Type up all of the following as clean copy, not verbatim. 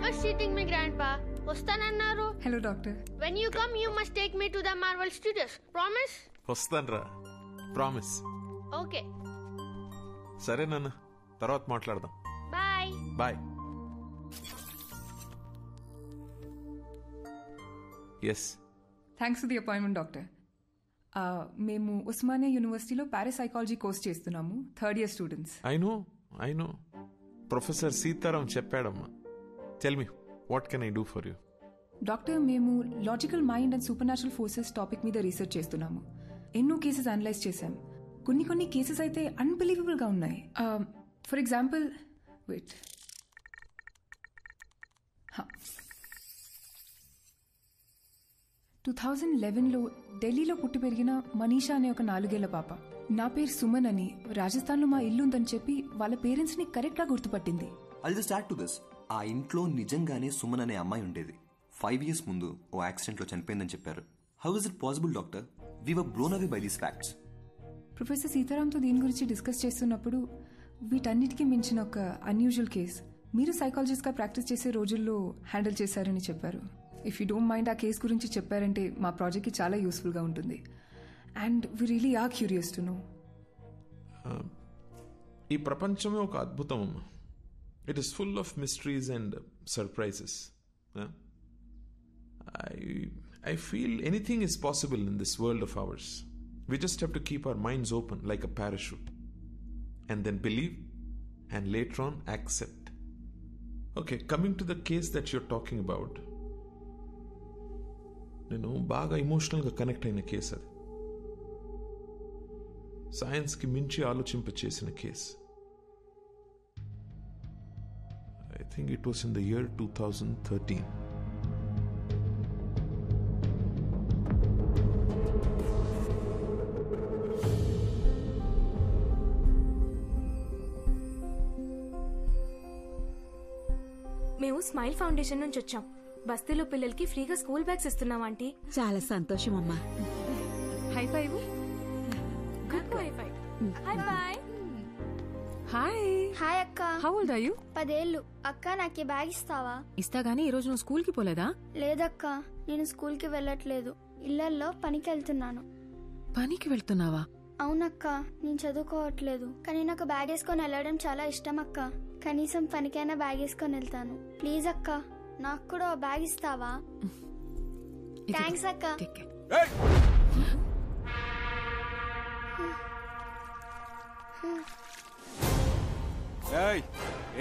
was cheating me, Grandpa. వస్తానన్నారు. Hello doctor. When you come, you must take me to the Marvel Studios. Promise? వస్తానరా, promise. Okay. సరే నాన్న, తర్వాత మాట్లాడదాం. Bye. Bye. Yes. Thanks for the appointment doctor. మేము ఉస్మానియా యూనివర్సిటీలో parapsychology course చేస్తున్నాము, third year students. I know professor Sitaram చెప్పాడమ్మా. Tell me, what can I do for you? Doctor, మేము logical mind and supernatural forces topic మీద research చేస్తున్నాము. ఎన్నో cases analyse చేశాం. కొన్ని కేసెస్ అయితే అన్బిలీవబుల్గా ఉన్నాయి. ఫర్ ఎగ్జాంపుల్, వెయిట్, 2011లో ఢిల్లీలో పుట్టి పెరిగిన మనీషా అనే ఒక 4 ఏళ్ల పాప, నా పేరు సుమన్ అని, రాజస్థాన్లో మా ఇల్లు ఉందని చెప్పి వాళ్ళ పేరెంట్స్ని కరెక్ట్గా గుర్తుపట్టింది. I'll just add to this. ఆ ఇంట్లో నిజంగానే సుమన్ అనే అమ్మాయి ఉండేది. 5 years ముందు ఓ యాక్సిడెంట్లో చనిపోయిందని చెప్పారు. How is it possible doctor? We were blown away by these facts. Professor సీతారాంతో దీని గురించి డిస్కస్ చేస్తున్నప్పుడు వీటన్నిటికీ మించిన ఒక అన్యూజువల్ కేస్ మీరు సైకాలజిస్ట్గా ప్రాక్టీస్ చేసే రోజుల్లో హ్యాండిల్ చేశారని చెప్పారు. ఇఫ్ యూ డోంట్ మైండ్ ఆ కేస్ గురించి చెప్పారంటే మా ప్రాజెక్ట్కి చాలా యూస్ఫుల్గా ఉంటుంది. And we really are curious to know. ఈ ప్రపంచమే ఒక అద్భుతం. It is full of mysteries and surprises. I feel anything is possible in this world of ours. We just have to keep our minds open like a parachute and then believe and later on accept. Okay, coming to the case that you're talking about, నేను బాగా ఎమోషనల్గా connect అయిన case అది. సైన్స్కి మించి ఆలోచింపచేసిన case. I think it was in the year 2013. మేము smile foundation నుంచి వచ్చాం. బస్తీలో పిల్లలకి ఫ్రీగా స్కూల్ బ్యాగ్స్ ఇస్తున్నాం ఆంటీ. చాలా సంతోషం అమ్మా. High five. Good high five. Hi bye. Hi. Hi అక్క. How old are you? 10 ఏళ్ళు. అక్క నాకు బ్యాగ్ ఇస్తావా? ఇస్తా గానీ ఈ రోజు నువ్వు స్కూల్ కి పోలేదా? లేదక్క, నేను స్కూల్ కి వెళ్ళట్లేదు. ఇళ్లల్లో పనికి వెళ్తున్నాను. పనికి వెళ్తున్నావా? అవునక్క, నేను చదువుకోవట్లేదు. కానీ నాకు బ్యాగ్ వేసుకొని వెళ్ళడం చాలా ఇష్టం అక్క. కనీసం పనికైనా బ్యాగ్ వేసుకొని వెళ్తాను. ప్లీజ్ అక్క, నాకు కూడా ఓ బ్యాగ్ ఇస్తావా? థ్యాంక్స్ అక్క.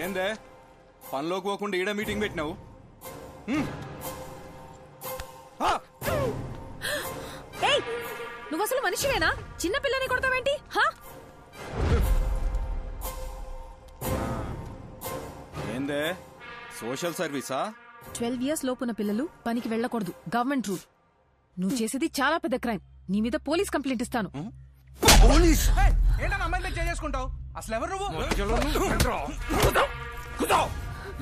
ఏందే పనిలోకి పోకుండా ఈడ మీటింగ్ పెట్టినావు? నువ్వు అసలు మనిషివేనా? చిన్న పిల్లని కొడతావేంటి? ఏందే సోషల్ సర్వీసా? 12 years లోపున్న పిల్లలు పనికి వెళ్ళకూడదు, గవర్నమెంట్ రూల్. నువ్వు చేసేది చాలా పెద్ద క్రైమ్. నీ మీద పోలీస్ కంప్లైంట్ ఇస్తాను. పోలీస్? ఏంటన్నా అమ్మాయిని చేసుకుంటావు? అసలు ఎవరు నువ్వు?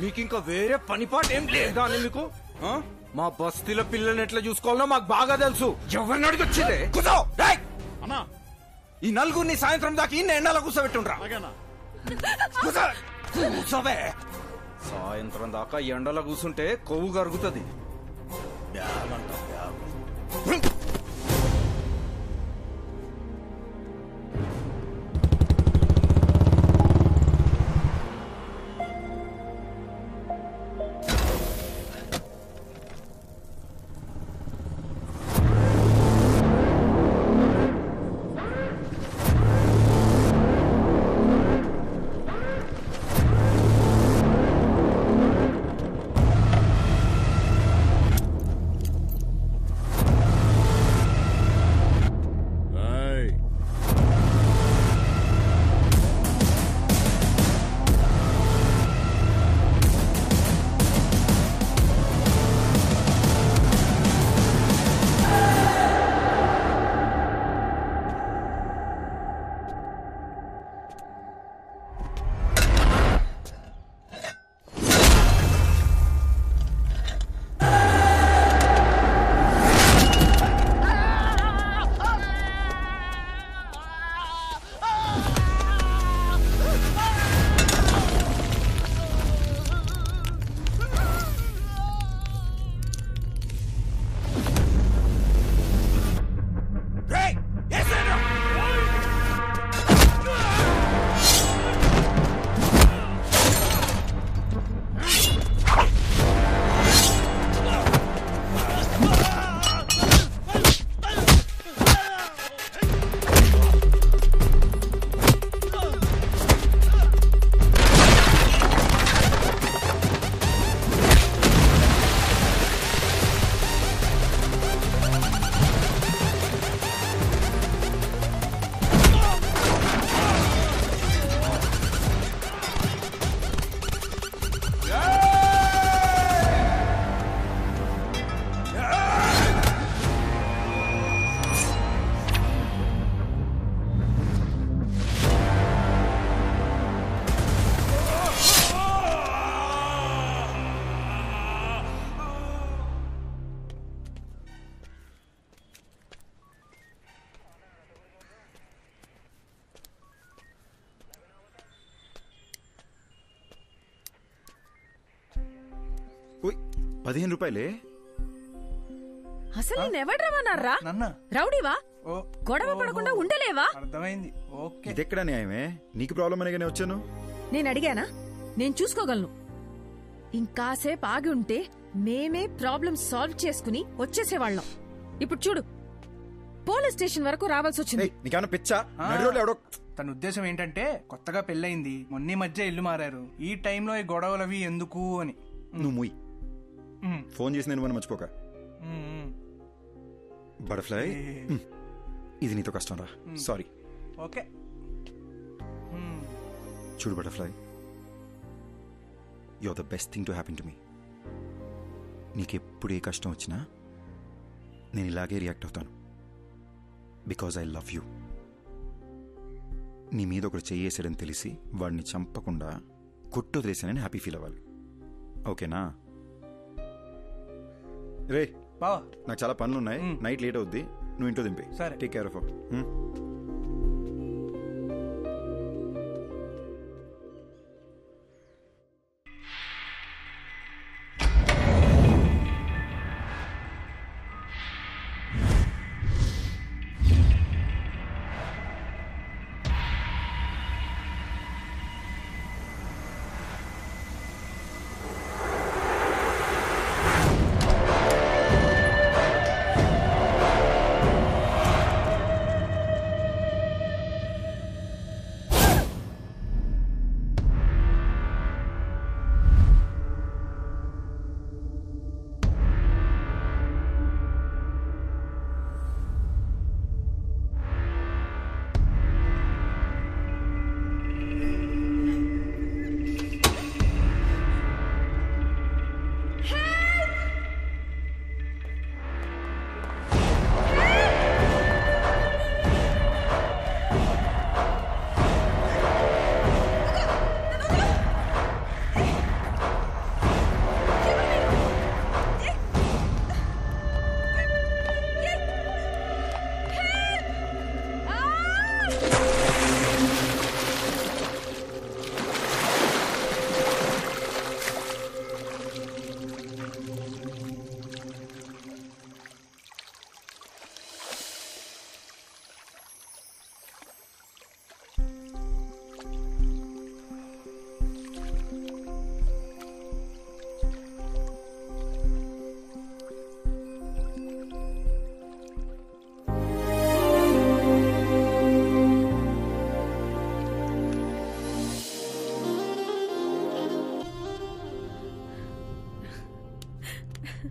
మీకు ఇంకా వేరే పని పాట ఏం లేదా అని మీకు? మా బస్తీల పిల్లల్ని ఎట్లా చూసుకోవాలో మాకు బాగా తెలుసు. ఎవరిని అడిగి వచ్చిందే? ఈ నలుగురిని సాయంత్రం దాకా ఇన్ని ఎండాల కూర్చోబెట్టుండ్రా. కూర్చోవే. సాయంత్రం దాకా ఎండలో కూర్చుంటే కొవ్వు కరుగుతుంది. బ్యాగ్ అంట బ్యాగ్. 15 రూపాయలే? అసలు నేను ఎవరు రమ్మన్నారా? రౌడీవా? గొడవ పడకుండా ఉండలేవా? అర్థమైంది. ఇదెక్కడ న్యాయమే? నీకు ప్రాబ్లం అనేగానే వచ్చాను. నేను అడిగానా? నేను చూసుకోగలను. ఇంకాసేపు ఆగి ఉంటే మేమే ప్రాబ్లం సాల్వ్ చేసుకుని వచ్చేసేవాళ్ళం. ఇప్పుడు చూడు, పోలీస్ స్టేషన్ వరకు రావాల్సి వచ్చింది. నీకేమన్నా పిచ్చా? తన ఉద్దేశం ఏంటంటే కొత్తగా పెళ్ళయింది, మొన్న మధ్య ఇల్లు మారారు, ఈ టైంలో ఈ గొడవలవి ఎందుకు అని. నువ్వు ముయ్. ఫోన్ చేసి నేను మర్చిపోక. బటర్ఫ్లై, ఇది నీతో కష్టం రా. సారీ. ఓకే. చూడు butterfly, you are the best thing to happen to me. నీకెప్పుడు ఏ కష్టం వచ్చినా నేను ఇలాగే రియాక్ట్ అవుతాను. Because I love you. నీ మీద ఒకడు చెయ్యేసాడని తెలిసి వాడిని చంపకుండా కొట్టు వదిలేసానని హ్యాపీ ఫీల్ అవ్వాలి. ఓకేనా? రే బావా, నాకు చాలా పనులు ఉన్నాయి. నైట్ లేట్ అవుద్ది, నువ్వు ఇంట్లో దింపి. సరే. Take care of.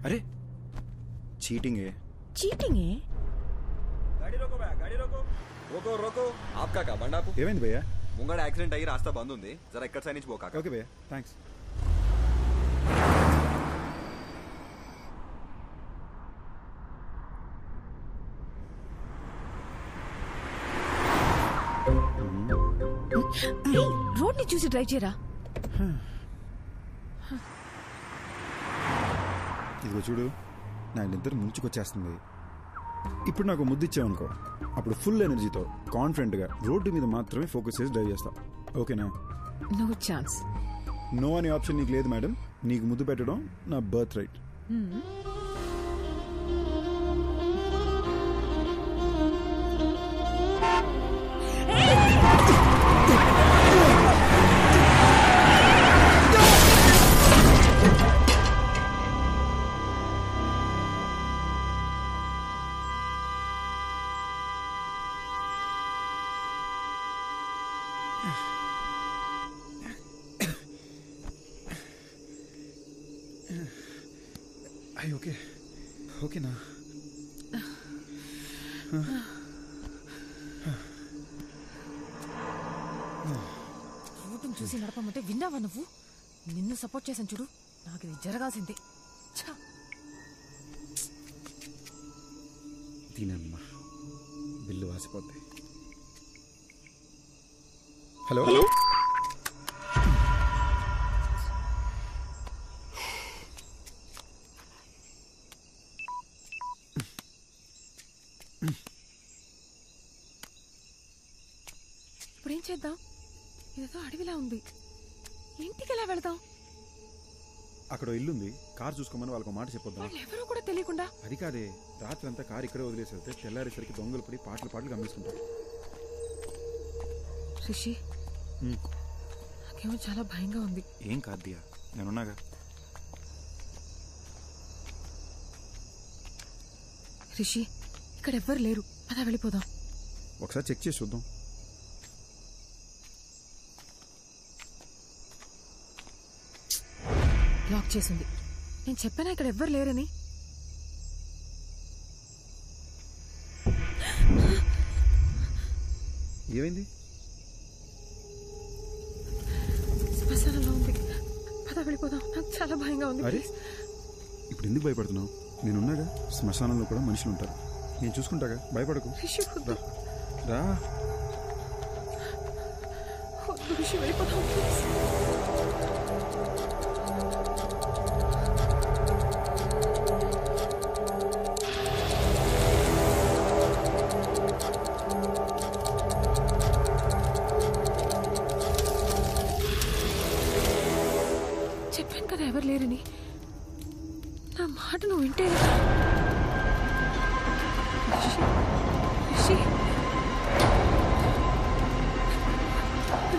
अरे चीटिंग है. चीटिंग है? गाड़ी रोको भैया, गाड़ी रोको. रोको रोको. आपका क्या బండి ఆపు. ఏమైంది భయ్యా? ముంగడ యాక్సిడెంట్ అయ్యి రాస్తా బంద్ ఉంది. జరా ఇక్కడ సైడ్ నుంచి పో కాకా. ఓకే భయ్యా, థాంక్స్. రోడ్ ని చూసి డ్రైవ్ చేయరా. ఇదిగో చూడు, నా ఇద్దరు ముంచుకొచ్చేస్తుంది. ఇప్పుడు నాకు ముద్దు ఇచ్చావనుకో, అప్పుడు ఫుల్ ఎనర్జీతో కాన్ఫిడెంట్గా రోడ్డు మీద మాత్రమే ఫోకస్ చేసి డ్రైవ్ చేస్తా. ఓకేనా? No chance. నో అనే ఆప్షన్ నీకు లేదు మేడం. నీకు ముద్దు పెట్టడం నా బర్త్ రైట్. ఓకే ఓకేనా? రోడ్డును చూసి నడపమంటే విన్నావా నువ్వు? నిన్ను సపోర్ట్ చేశాను చూడు, నాకు ఇది జరగాల్సిందే. దీనమ్మా బిల్లు వాసిపోద్ది. హలో, ఇప్పుడేం చేద్దాం? ఇదేదో అడవిలా ఉంది, ఇంటికి ఎలా వెళదాం? అక్కడ ఇల్లుంది, కార్ చూసుకోమని వాళ్ళకి మాట చెప్పొద్దాం. ఎవరో కూడా తెలియకుండా. అది కాదే, రాత్రి అంతా కార్ ఇక్కడే వదిలేసి వెళ్తే తెల్లారేసరికి దొంగలు పడి పాటలు గమనిస్తుంటారు. రిషి, నాకేమో చాలా భయంగా ఉంది. ఏం కాదు దియా, నేనున్నాగా. రిషి, ఇక్కడ ఎవ్వరు లేరు, పద వెళ్ళిపోదాం. ఒకసారి చెక్ చేసి చూద్దాం. లాక్ చేసింది. నేను చెప్పానా ఇక్కడ ఎవ్వరు లేరని? ఏమైంది? శ్మశానంలో ఉంది, పద వెళ్ళిపోదాం. నాకు చాలా భయంగా ఉంది. అరే, ఇప్పుడు ఎందుకు భయపడుతున్నావు? నేనున్నాగా. శ్మశానంలో కూడా మనుషులు ఉంటారు, నేను చూసుకుంటాగా, భయపడకు. రా. రిషి, వెళ్ళిపోదాం ప్లీజ్. చెప్పాను కదా ఎవరు లేరని. నా మాట నువ్వు వింటే. Rishi,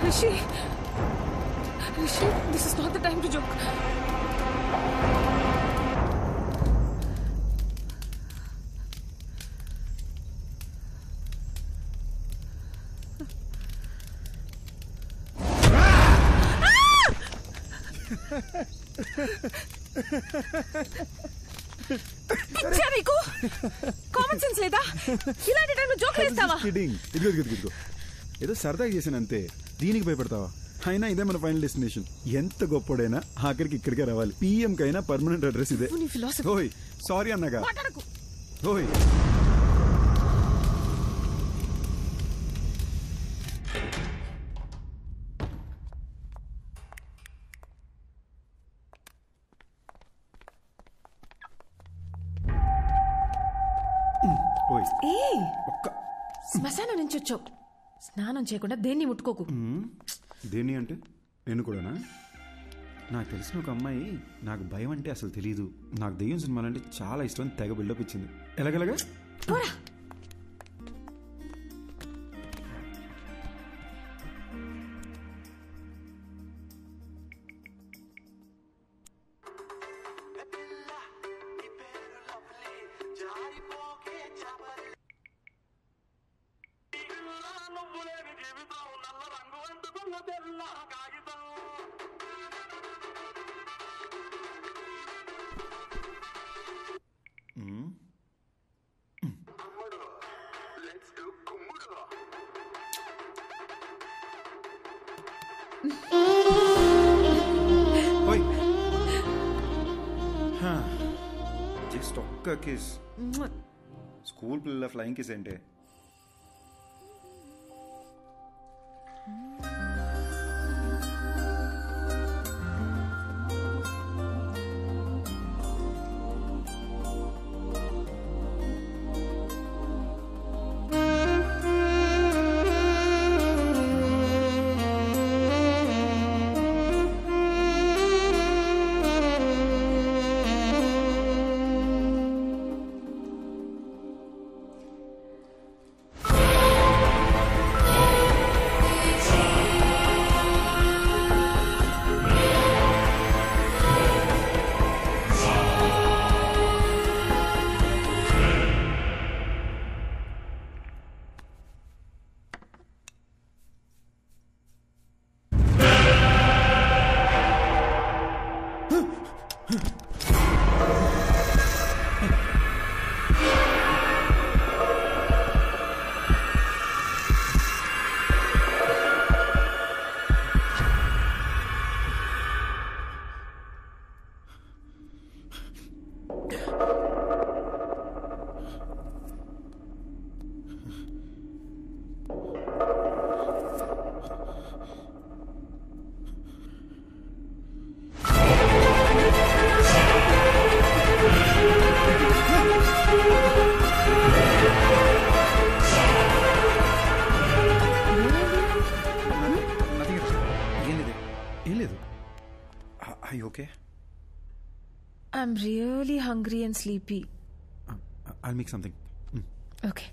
Rishi, Rishi, this is not the time to joke. పిచ్చా నీకు? కామన్ సెన్స్ లేదా? ఇలాంటి టైంలో జోక్ వేస్తావా? ఇదిగో ఏదో సరదాగా చేశాను అంతే, దీనికి భయపడతావా? అయినా ఇదే మన ఫైనల్ డెస్టినేషన్. ఎంత గొప్పడైనా ఆఖరికి ఇక్కడికే రావాలి. పిఎం కైనా పర్మనెంట్ అడ్రస్ ఇదే. ఓయ్ సారీ అన్నగా. ఓయ్ శ్మశానం నుంచి వచ్చావు, స్నానం చేయకుండా దేన్ని ముట్టుకోకు. దేన్ని అంటే నేను కూడానా? నాకు తెలిసిన ఒక అమ్మాయి నాకు భయం అంటే అసలు తెలియదు, నాకు దెయ్యం సినిమాలంటే చాలా ఇష్టం, తెగ బిల్డప్ ఇచ్చింది. ఎలాగెలాగా? జస్ట్ ఒక్క కిస్. స్కూల్ పిల్లల ఫ్లయింగ్ కిస్ ఏంటే? I'm really hungry and sleepy. I'll make something. Okay.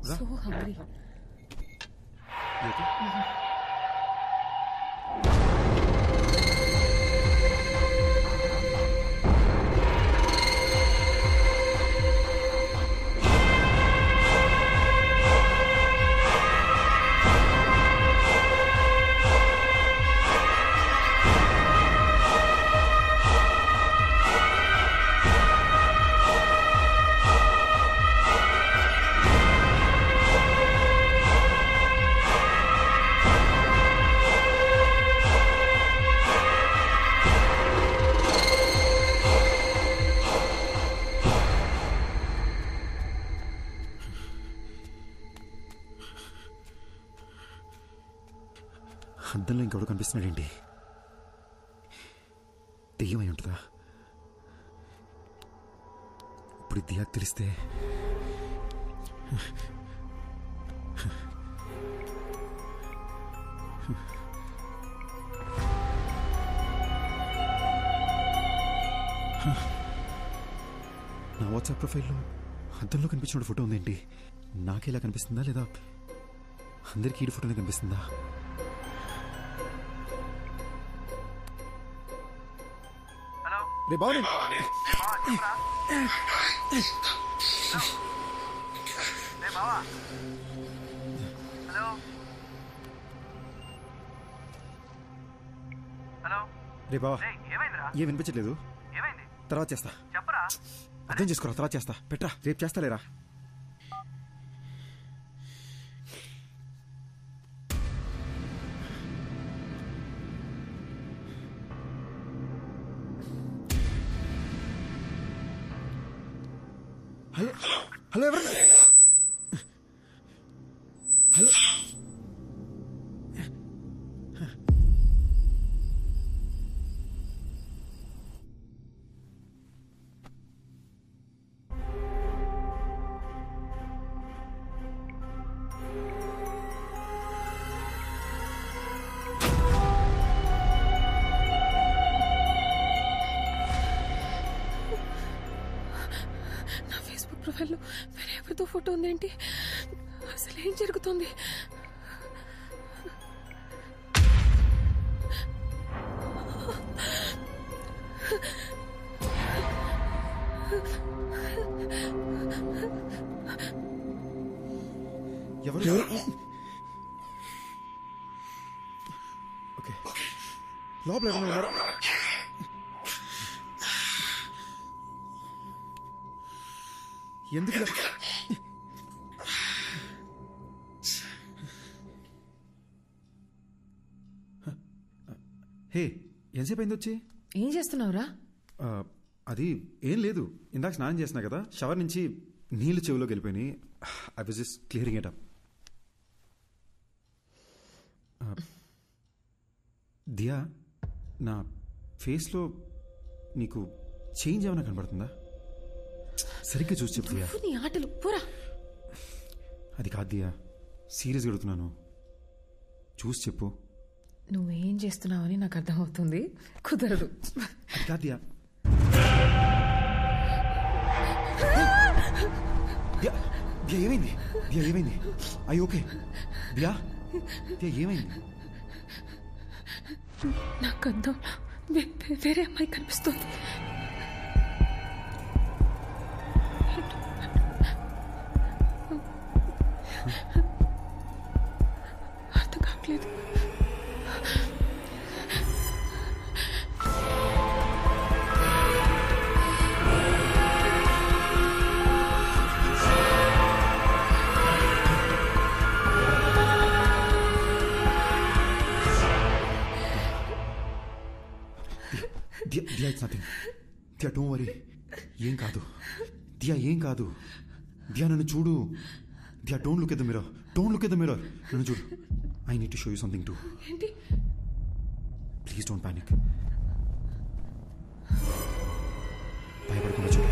So hungry. You okay? అద్దంలో ఇంకెవడో కనిపిస్తున్నాడేంటి? దెయ్యమై ఉంటుందా? ఇప్పుడు దియాకు తెలిస్తే నా వాట్సాప్ ప్రొఫైల్లో అద్దంలో కనిపించిన ఫోటో ఉందేంటి? నాకేలా కనిపిస్తుందా లేదా అందరికీ ఈ ఫోటోనే కనిపిస్తుందా? రే బావ, రే బావా, ఏం వినిపించట్లేదు. తర్వాత చేస్తా. అర్థం చేసుకోరా, తర్వాత చేస్తా. పెట్రా, రేపు చేస్తాలేరా. హలో హలో, ఎవరు? హలో, ప్రొఫైల్లో వేరే ఎవరితో ఫోటో ఉందేంటి? అసలు ఏం జరుగుతుంది? ఎవరు? ఓకే, లోపల ఎవరైనా ఉన్నారా? ఎందుకు? హే, ఎంతసేపు అయింది వచ్చి? ఏం చేస్తున్నావురా? అది ఏం లేదు, ఇందాక స్నానం చేసినా కదా, షవర్ నుంచి నీళ్ళు చెవిలోకి వెళ్ళిపోయినాయి. I was just clearing it up. Diya, నా ఫేస్లో నీకు చేంజ్ ఏమైనా కనబడుతుందా? సరిగ్గా చూసి చెప్పు దియా. నీ ఆటలు పోరా. అది కాదు దియా, సీరియస్గా అడుగుతున్నాను, చూసి చెప్పు. నువ్వేం చేస్తున్నావని నాకు అర్థమవుతుంది, కుదరదు. అది కాదు దియా. దియా దియా ఏమైంది? దియా ఏమైంది? I okay? దియా దియా ఏమైంది? నాకు అర్థం వేరే అమ్మాయి కనిపిస్తుంది. అర్థం కావట్లేదు. Diya it's nothing. Diya don't worry. ఏం కాదు దియా, ఏం కాదు. దియా నన్ను చూడు. Diya don't look at the mirror. Don't look at the mirror. నన్ను చూడు. I need to show you something too. ఏంటి? Please don't panic. భయపడకుండా చూడు.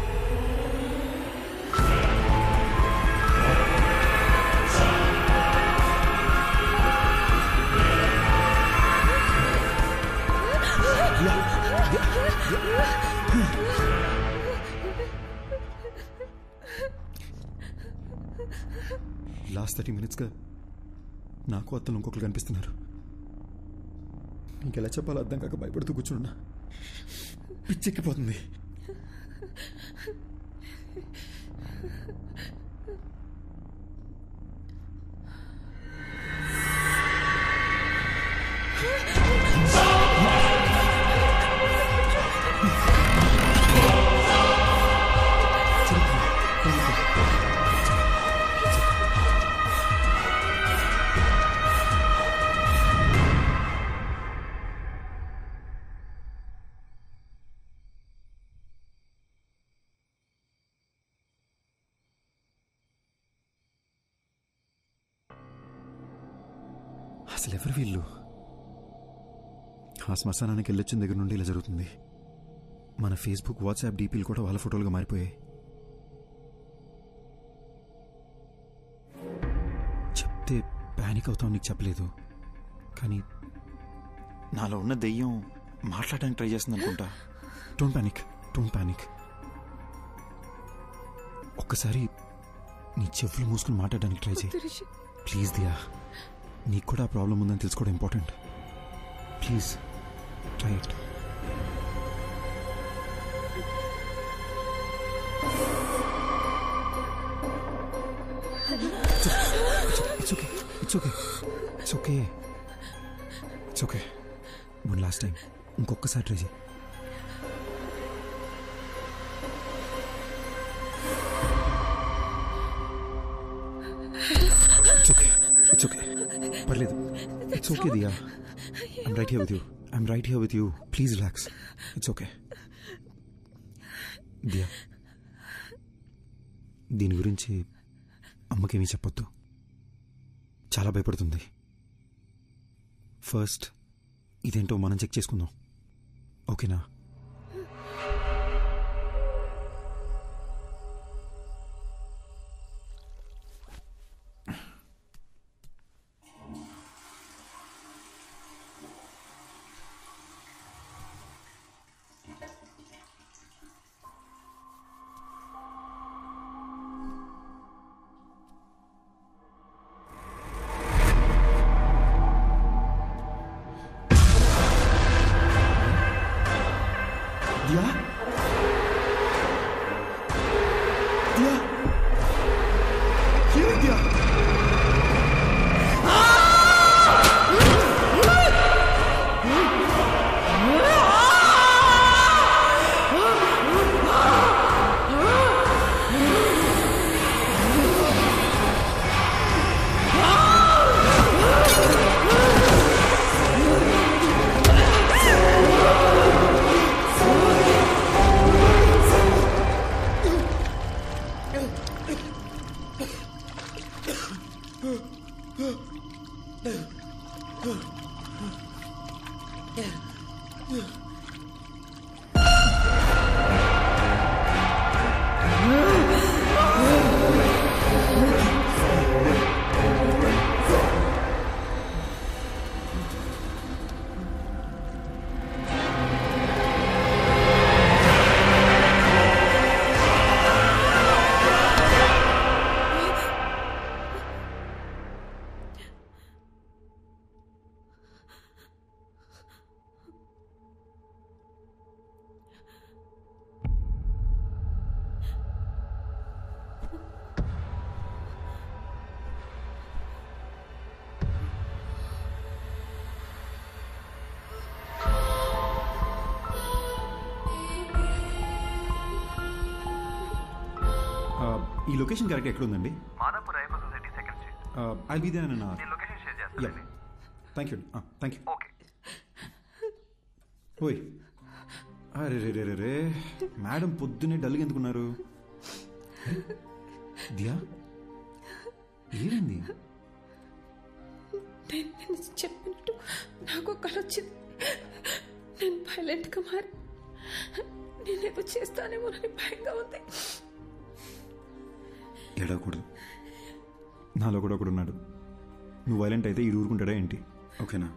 లాస్ట్ 30 minutesగా నాకు అత్తలు ఇంకొకరు కనిపిస్తున్నారు. ఇంకెలా చెప్పాలో అర్థం కాక భయపడుతూ కూర్చున్నా. పిచ్చెక్కిపోతుంది. అసలు ఎవరు వీళ్ళు? ఆ శ్మశానానికి వెళ్ళొచ్చిన దగ్గర నుండి ఇలా జరుగుతుంది. మన ఫేస్బుక్, వాట్సాప్ డీపీలు కూడా వాళ్ళ ఫోటోలుగా మారిపోయాయి. చెప్తే ప్యానిక్ అవుతావు, నీకు చెప్పలేదు. కానీ నాలో ఉన్న దెయ్యం మాట్లాడడానికి ట్రై చేస్తుంది అనుకుంటా. Don't panic, don't panic. ఒక్కసారి నీ చెవులు మూసుకుని మాట్లాడడానికి ట్రై చేయి ప్లీజ్. దియా, నీకు కూడా ఆ ప్రాబ్లం ఉందని తెలుసుకోవడం important. Please try it. It's okay. It's okay. It's okay. It's okay. One last time. ఇంకొకసారి ట్రై చేయి. It's okay. It's okay. పర్లేదు. It's okay, Diya. I'm right here with you. I'm right here with you. Please relax. It's okay. Diya, దీని గురించి అమ్మకేమీ చెప్పొద్దు. చాలా భయపడుతుంది. First ఇదేంటో మనం చెక్ చేసుకుందాం, ఓకేనా? Diya? Diya? Here, Diya? ఈ లొకేషన్ కరెక్ట్ ఎక్కడ ఉందండి? Madhapur Ayyappa society second street. I'll be there in an hour. నేను లొకేషన్ షేర్ చేస్తాను. Thank you. Thank you. Okay. ఓయ్, అరే రే రే రే, మేడం పొద్దున్నే డల్గా ఎందుకున్నారు? దియా, ఏమైంది? నేను చెప్పినట్టు నాకు కళ వచ్చింది. నేను వైలెంట్గా మారి నేనేదో చేస్తానేమోనని భయంగా ఉంది. ఏడవకూడదు, నాలో కూడా ఒకడు ఉన్నాడు. నువ్వు వైలెంట్ అయితే ఈడు ఊరుకుంటాడా ఏంటి? ఓకేనా?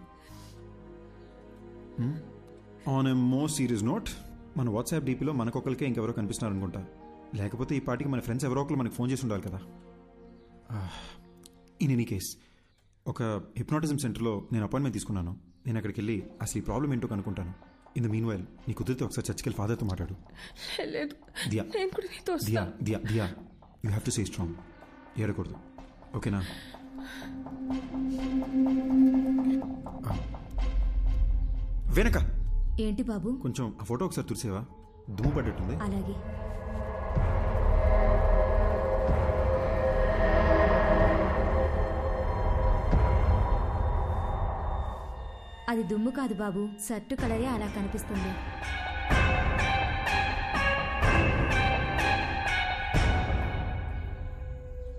On a more serious note, మన వాట్సాప్ డీపీలో మనకొకరికే ఇంకెవరో కనిపిస్తున్నారు అనుకుంటా. లేకపోతే ఈ పార్టీకి మన ఫ్రెండ్స్ ఎవరో ఒకరు మనకు ఫోన్ చేసి ఉండాలి కదా. ఇన్ ఎనీ కేస్, ఒక హిప్నాటిజం సెంటర్లో నేను అపాయింట్మెంట్ తీసుకున్నాను. నేను అక్కడికి వెళ్ళి అసలు ఈ ప్రాబ్లం ఏంటో కనుక్కుంటాను. ఇన్ ద మీన్ వైల్ నీ కుదిరితే ఒకసారి చర్చికి వెళ్ళి ఫాదర్తో మాట్లాడు. Diya Diya Diya Diya, you have to stay strong. ఏడకూడదు, ఓకేనా? వెనక ఏంటి బాబు? కొంచెం ఆ ఫోటో ఒకసారి తుడిసేవా? దుమ్ము పడ్డట్టుంది. అలాగే. అది దుమ్ము కాదు బాబు, షర్టు కలరే అలా కనిపిస్తుంది.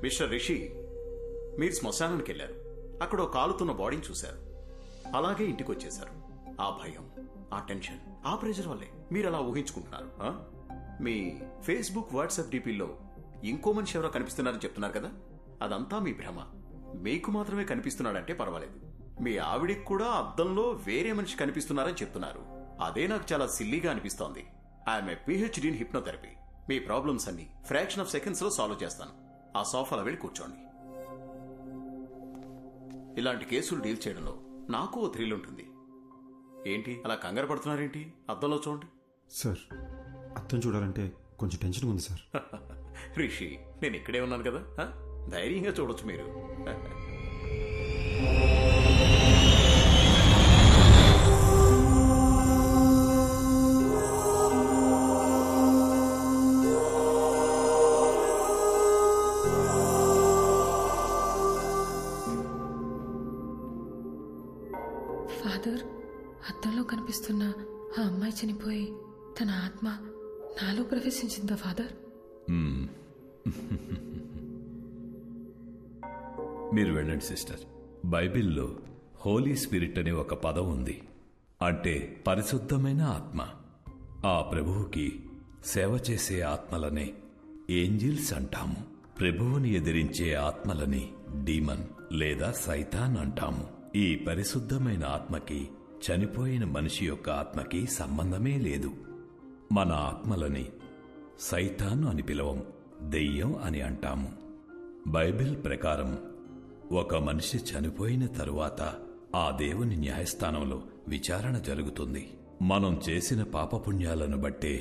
మిస్టర్ రిషి, మీరు శ్మశానానికి వెళ్ళారు. అక్కడ ఒక కాలుతున్న బాడీని చూశారు. అలాగే ఇంటికి వచ్చేశారు. ఆ భయం, ఆ టెన్షన్, ఆ ప్రెషర్ వల్లే మీరు అలా ఊహించుకుంటున్నారు. మీ ఫేస్బుక్, వాట్సాప్ డీపీల్లో ఇంకో మనిషి ఎవరో కనిపిస్తున్నారని చెప్తున్నారు కదా, అదంతా మీ భ్రమ. మీకు మాత్రమే కనిపిస్తున్నాడంటే పర్వాలేదు. మీ ఆవిడికి కూడా అద్దంలో వేరే మనిషి కనిపిస్తున్నారని చెప్తున్నారు. అదే నాకు చాలా సిల్లీగా అనిపిస్తోంది. I'm a PhD in hypnotherapy. Me problems అన్ని ఫ్రాక్షన్ ఆఫ్ సెకండ్స్ లో సాల్వ్ చేస్తాను. ఆ సోఫాలో వెళ్ళి కూర్చోండి. ఇలాంటి కేసులు డీల్ చేయడంలో నాకు ఓ థ్రిల్ ఉంటుంది. ఏంటి అలా కంగారు పడుతున్నారేంటి? అద్దంలో చూడండి. సార్, అద్దం చూడాలంటే కొంచెం టెన్షన్ ఉంది సార్. రిషి, నేను ఇక్కడే ఉన్నాను కదా, ధైర్యంగా చూడొచ్చు మీరు. ఫాదర్, అద్దంలో కనిపిస్తున్న ఆ అమ్మాయి చనిపోయి తన ఆత్మ నాలో ప్రవేశించిందా ఫాదర్? మీరు వెళ్ళండి సిస్టర్. బైబిల్లో హోలీ స్పిరిట్ అనే ఒక పదం ఉంది. అంటే పరిశుద్ధమైన ఆత్మ. ఆ ప్రభువుకి సేవ చేసే ఆత్మలనే ఏంజిల్స్ అంటాము. ప్రభువుని ఎదిరించే ఆత్మలని డీమన్ లేదా సైతాన్ అంటాము. ఈ పరిశుద్ధమైన ఆత్మకి చనిపోయిన మనిషి యొక్క ఆత్మకి సంబంధమే లేదు. మన ఆత్మలని సైతాను అని పిలవం, దెయ్యం అని అంటాము. బైబిల్ ప్రకారం ఒక మనిషి చనిపోయిన తరువాత ఆ దేవుని న్యాయస్థానంలో విచారణ జరుగుతుంది. మనం చేసిన పాపపుణ్యాలను బట్టే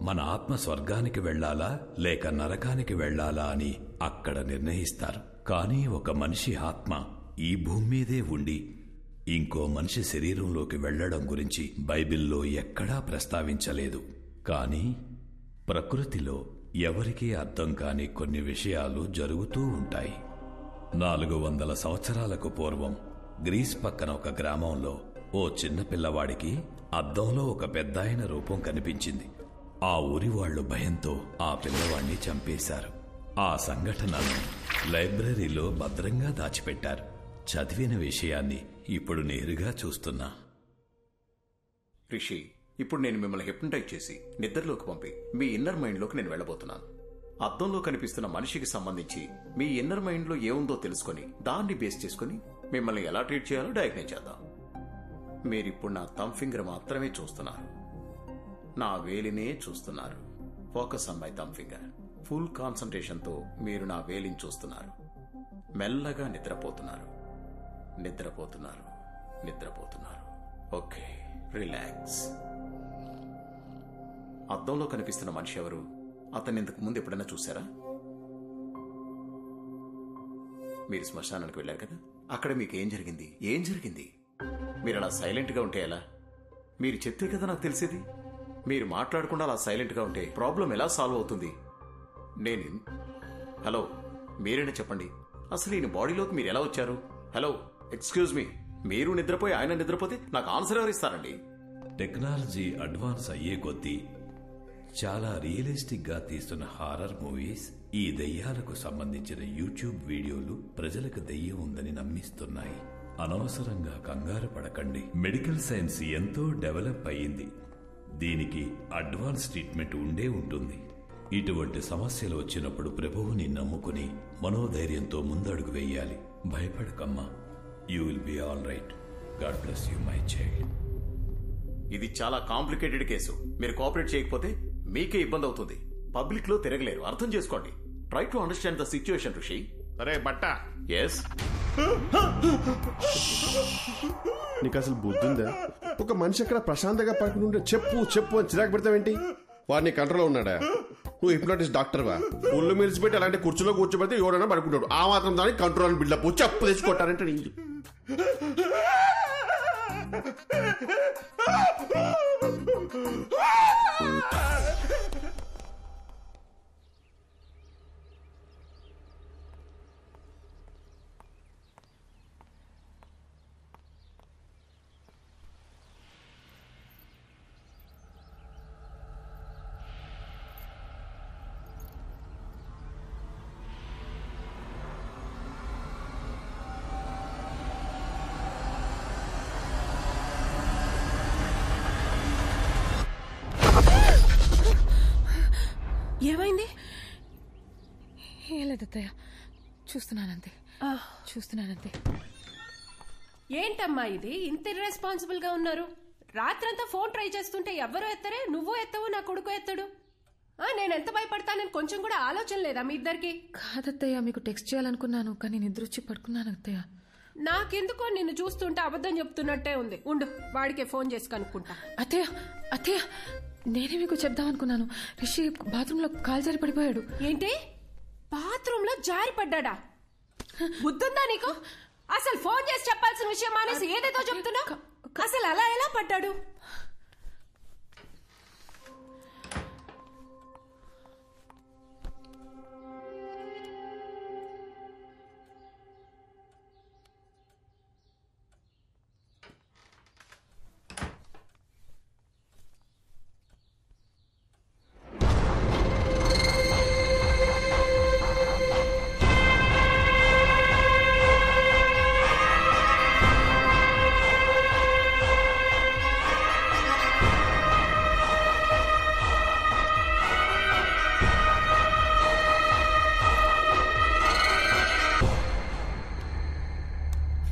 మన ఆత్మ స్వర్గానికి వెళ్లాలా లేక నరకానికి వెళ్లాలా అని అక్కడ నిర్ణయిస్తారు. కానీ ఒక మనిషి ఆత్మ ఈ భూమి మీదే ఉండి ఇంకో మనిషి శరీరంలోకి వెళ్లడం గురించి బైబిల్లో ఎక్కడా ప్రస్తావించలేదు. కానీ ప్రకృతిలో ఎవరికీ అర్థం కాని కొన్ని విషయాలు జరుగుతూ ఉంటాయి. 400 సంవత్సరాలకు పూర్వం గ్రీస్ పక్కన ఒక గ్రామంలో ఓ చిన్న పిల్లవాడికి అద్దంలో ఒక పెద్దాయన రూపం కనిపించింది. ఆ ఊరి వాళ్లు భయంతో ఆ పిల్లవాడిని చంపేశారు. ఆ సంఘటనను లైబ్రరీలో భద్రంగా దాచిపెట్టారు. చదివిన విషయాన్ని ఇప్పుడు నేరుగా చూస్తున్నా. రిషి, ఇప్పుడు నేను మిమ్మల్ని హిప్నటైజ్ చేసి నిద్రలోకి పంపి మీ ఇన్నర్ మైండ్లోకి నేను వెళ్ళబోతున్నాను. అద్దంలో కనిపిస్తున్న మనిషికి సంబంధించి మీ ఇన్నర్ మైండ్లో ఏముందో తెలుసుకొని దాన్ని బేస్ చేసుకుని మిమ్మల్ని ఎలా ట్రీట్ చేయాలో డయాగ్నైజ్ చేద్దాం. మీరిప్పుడు నా థంబ్ ఫింగర్ మాత్రమే చూస్తున్నారు, నా వేలినే చూస్తున్నారు. Focus on my thumb finger. Full కాన్సంట్రేషన్తో మీరు నా వేలిని చూస్తున్నారు. మెల్లగా నిద్రపోతున్నారు, నిద్రపోతున్నారు, నిద్రపోతున్నారు. Okay, relax. అద్దంలో కనిపిస్తున్న మనిషి ఎవరు? అతన్ని ఇంతకు ముందు ఎప్పుడైనా చూసారా? మీరు శ్మశానానికి వెళ్ళారు కదా, అక్కడ మీకు ఏం జరిగింది? ఏం జరిగింది? మీరు అలా సైలెంట్గా ఉంటే ఎలా? మీరు చెప్తే కదా నాకు తెలిసేది. మీరు మాట్లాడకుండా అలా సైలెంట్గా ఉంటే ప్రాబ్లం ఎలా సాల్వ్ అవుతుంది? హలో, మీరేనా చెప్పండి, అసలు ఈయన బాడీలోకి మీరు ఎలా వచ్చారు? హలో, ఎక్స్క్యూజ్ మీ, మీరు నిద్రపోయి ఆయన నిద్రపోతే నాకు ఆన్సర్ ఎవరు ఇస్తారండి? టెక్నాలజీ అడ్వాన్స్ అయ్యే కొద్దీ చాలా రియలిస్టిక్ గా తీస్తున్న హారర్ మూవీస్, ఈ దెయ్యాలకు సంబంధించిన యూట్యూబ్ వీడియోలు ప్రజలకు దెయ్యం ఉందని నమ్మిస్తున్నాయి. అనవసరంగా కంగారు పడకండి. మెడికల్ సైన్స్ ఎంతో డెవలప్ అయ్యింది. దీనికి అడ్వాన్స్ ట్రీట్మెంట్ ఉండే ఉంటుంది. ఇటువంటి సమస్యలు వచ్చినప్పుడు ప్రభువుని నమ్ముకుని మనోధైర్యంతో ముందడుగు వేయాలి. భయపడకమ్మా, you will be all right. God bless you my child. ఇది చాలా కాంప్లికేటెడ్ కేసు. మీరు కోఆపరేట్ చేయకపోతే మీకే ఇబ్బంది అవుతుంది. పబ్లిక్ లో తిరగలేరు, అర్థం చేసుకోండి. Try to understand the situation ఋషి. అరే బట్ట, ఎస్, నీకు అసలు బుద్ధిందా? ఒక మనిషి అక్కడ ప్రశాంతంగా పడుకుని ఉంటే చెప్పు చెప్పు అని చిరాకు పెడతావేంటి? వాడిని కంట్రోల్లో ఉన్నాడా? నువ్వు హిప్నాటిస్ట్ డాక్టర్వా? ఒళ్ళు మెలిసిపెట్టి అలాంటి కుర్చీలో కూర్చోబెడితే ఎవరైనా పడుకుంటాడు. ఆ మాత్రం దానికి కంట్రోల్ అని బిల్డప్ చెప్పు తెచ్చుకుంటారంటే నీ ఏమైంది? ఏం లేదత్తయ్య, చూస్తున్నానంతే. ఏంటమ్మా ఇది ఇంత ఇర్రెస్పాన్సిబుల్ గా ఉన్నారు? రాత్రంతా ఫోన్ ట్రై చేస్తుంటే ఎవ్వరూ ఎత్తరే, నువ్వు ఎత్తవు, నా కొడుకు ఎత్తడు. నేను ఎంత భయపడతానని కొంచెం కూడా ఆలోచన లేదా మీ ఇద్దరికి? కాదత్తయ్య, మీకు టెక్స్ట్ చేయాలనుకున్నాను కానీ నిద్ర వచ్చి పడుకున్నాను అత్తయ్య. నాకెందుకో నిన్ను చూస్తుంటే అబద్ధం చెప్తున్నట్టే ఉంది. ఉండు, వాడికే ఫోన్ చేసి కనుక్కుంటా. అత్తయ్య నేనే మీకు చెప్దామనుకున్నాను. రిషి బాత్రూమ్ లో కాలు జారి పడిపోయాడు. ఏంటి? బాత్రూమ్ లో జారి పడ్డా? బుద్ధుందా నీకు? అసలు ఫోన్ చేసి చెప్పాల్సిన విషయం మానేసి ఏదేదో చెప్తున్నావు. అసలు అలా ఎలా పడ్డాడు?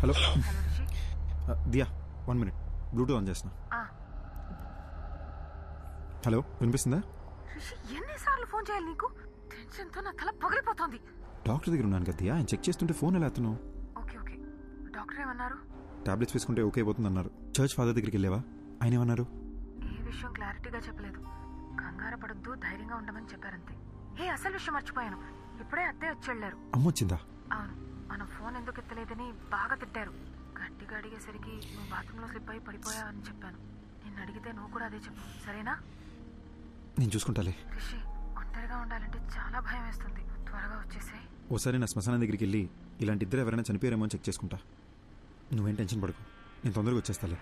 Hello Diya, 1 minute, Bluetooth on చేస్తున్నా. హలో, వినిపిస్తుందా? ఎన్నిసార్లు ఫోన్ చేయాలి నీకు? టెన్షన్ తో నా తల పగిలిపోతుంది. డాక్టర్ దగ్గర ఉన్నాను కదా దియా, ఆయన చెక్ చేస్తుంటే ఫోన్ ఎలా ఎత్తున్నావు? ఓకే, డాక్టర్ ఏమన్నారు? టాబ్లెట్స్ వేసుకుంటే ఓకే అయిపోతుంది అన్నారు. చర్చ్ ఫాదర్ దగ్గరికి వెళ్ళావా? ఆయన ఏమన్నారు? ఏ విషయం క్లారిటీగా చెప్పలేదు. కంగారు పడొద్దు, ధైర్యంగా ఉండమని చెప్పారంతే. అసలు విషయం మర్చిపోయాను. ఇప్పుడే అత్తే వచ్చి వెళ్ళారు. అమ్మొచ్చిందా? అవును, మనం ఫోన్ ఎందుకు ఎత్తలేదని బాగా తిట్టారు. గట్టిగా అడిగేసరికి నువ్వు బాత్రూంలో స్లిప్ అయి పడిపోయావని చెప్పాను. నిన్ను అడిగితే నువ్వు కూడా అదే చెప్పు, సరేనా? నేను చూసుకుంటాలే. రిషి, ఒంటరిగా ఉండాలంటే చాలా భయం వేస్తుంది. త్వరగా వచ్చేసే. ఓసారి నా శ్మశానం దగ్గరికి వెళ్ళి ఇలాంటి ఇద్దరు ఎవరైనా చనిపోయారేమో చెక్ చేసుకుంటా. నువ్వేం టెన్షన్ పడకు, నేను తొందరగా వచ్చేస్తాలే.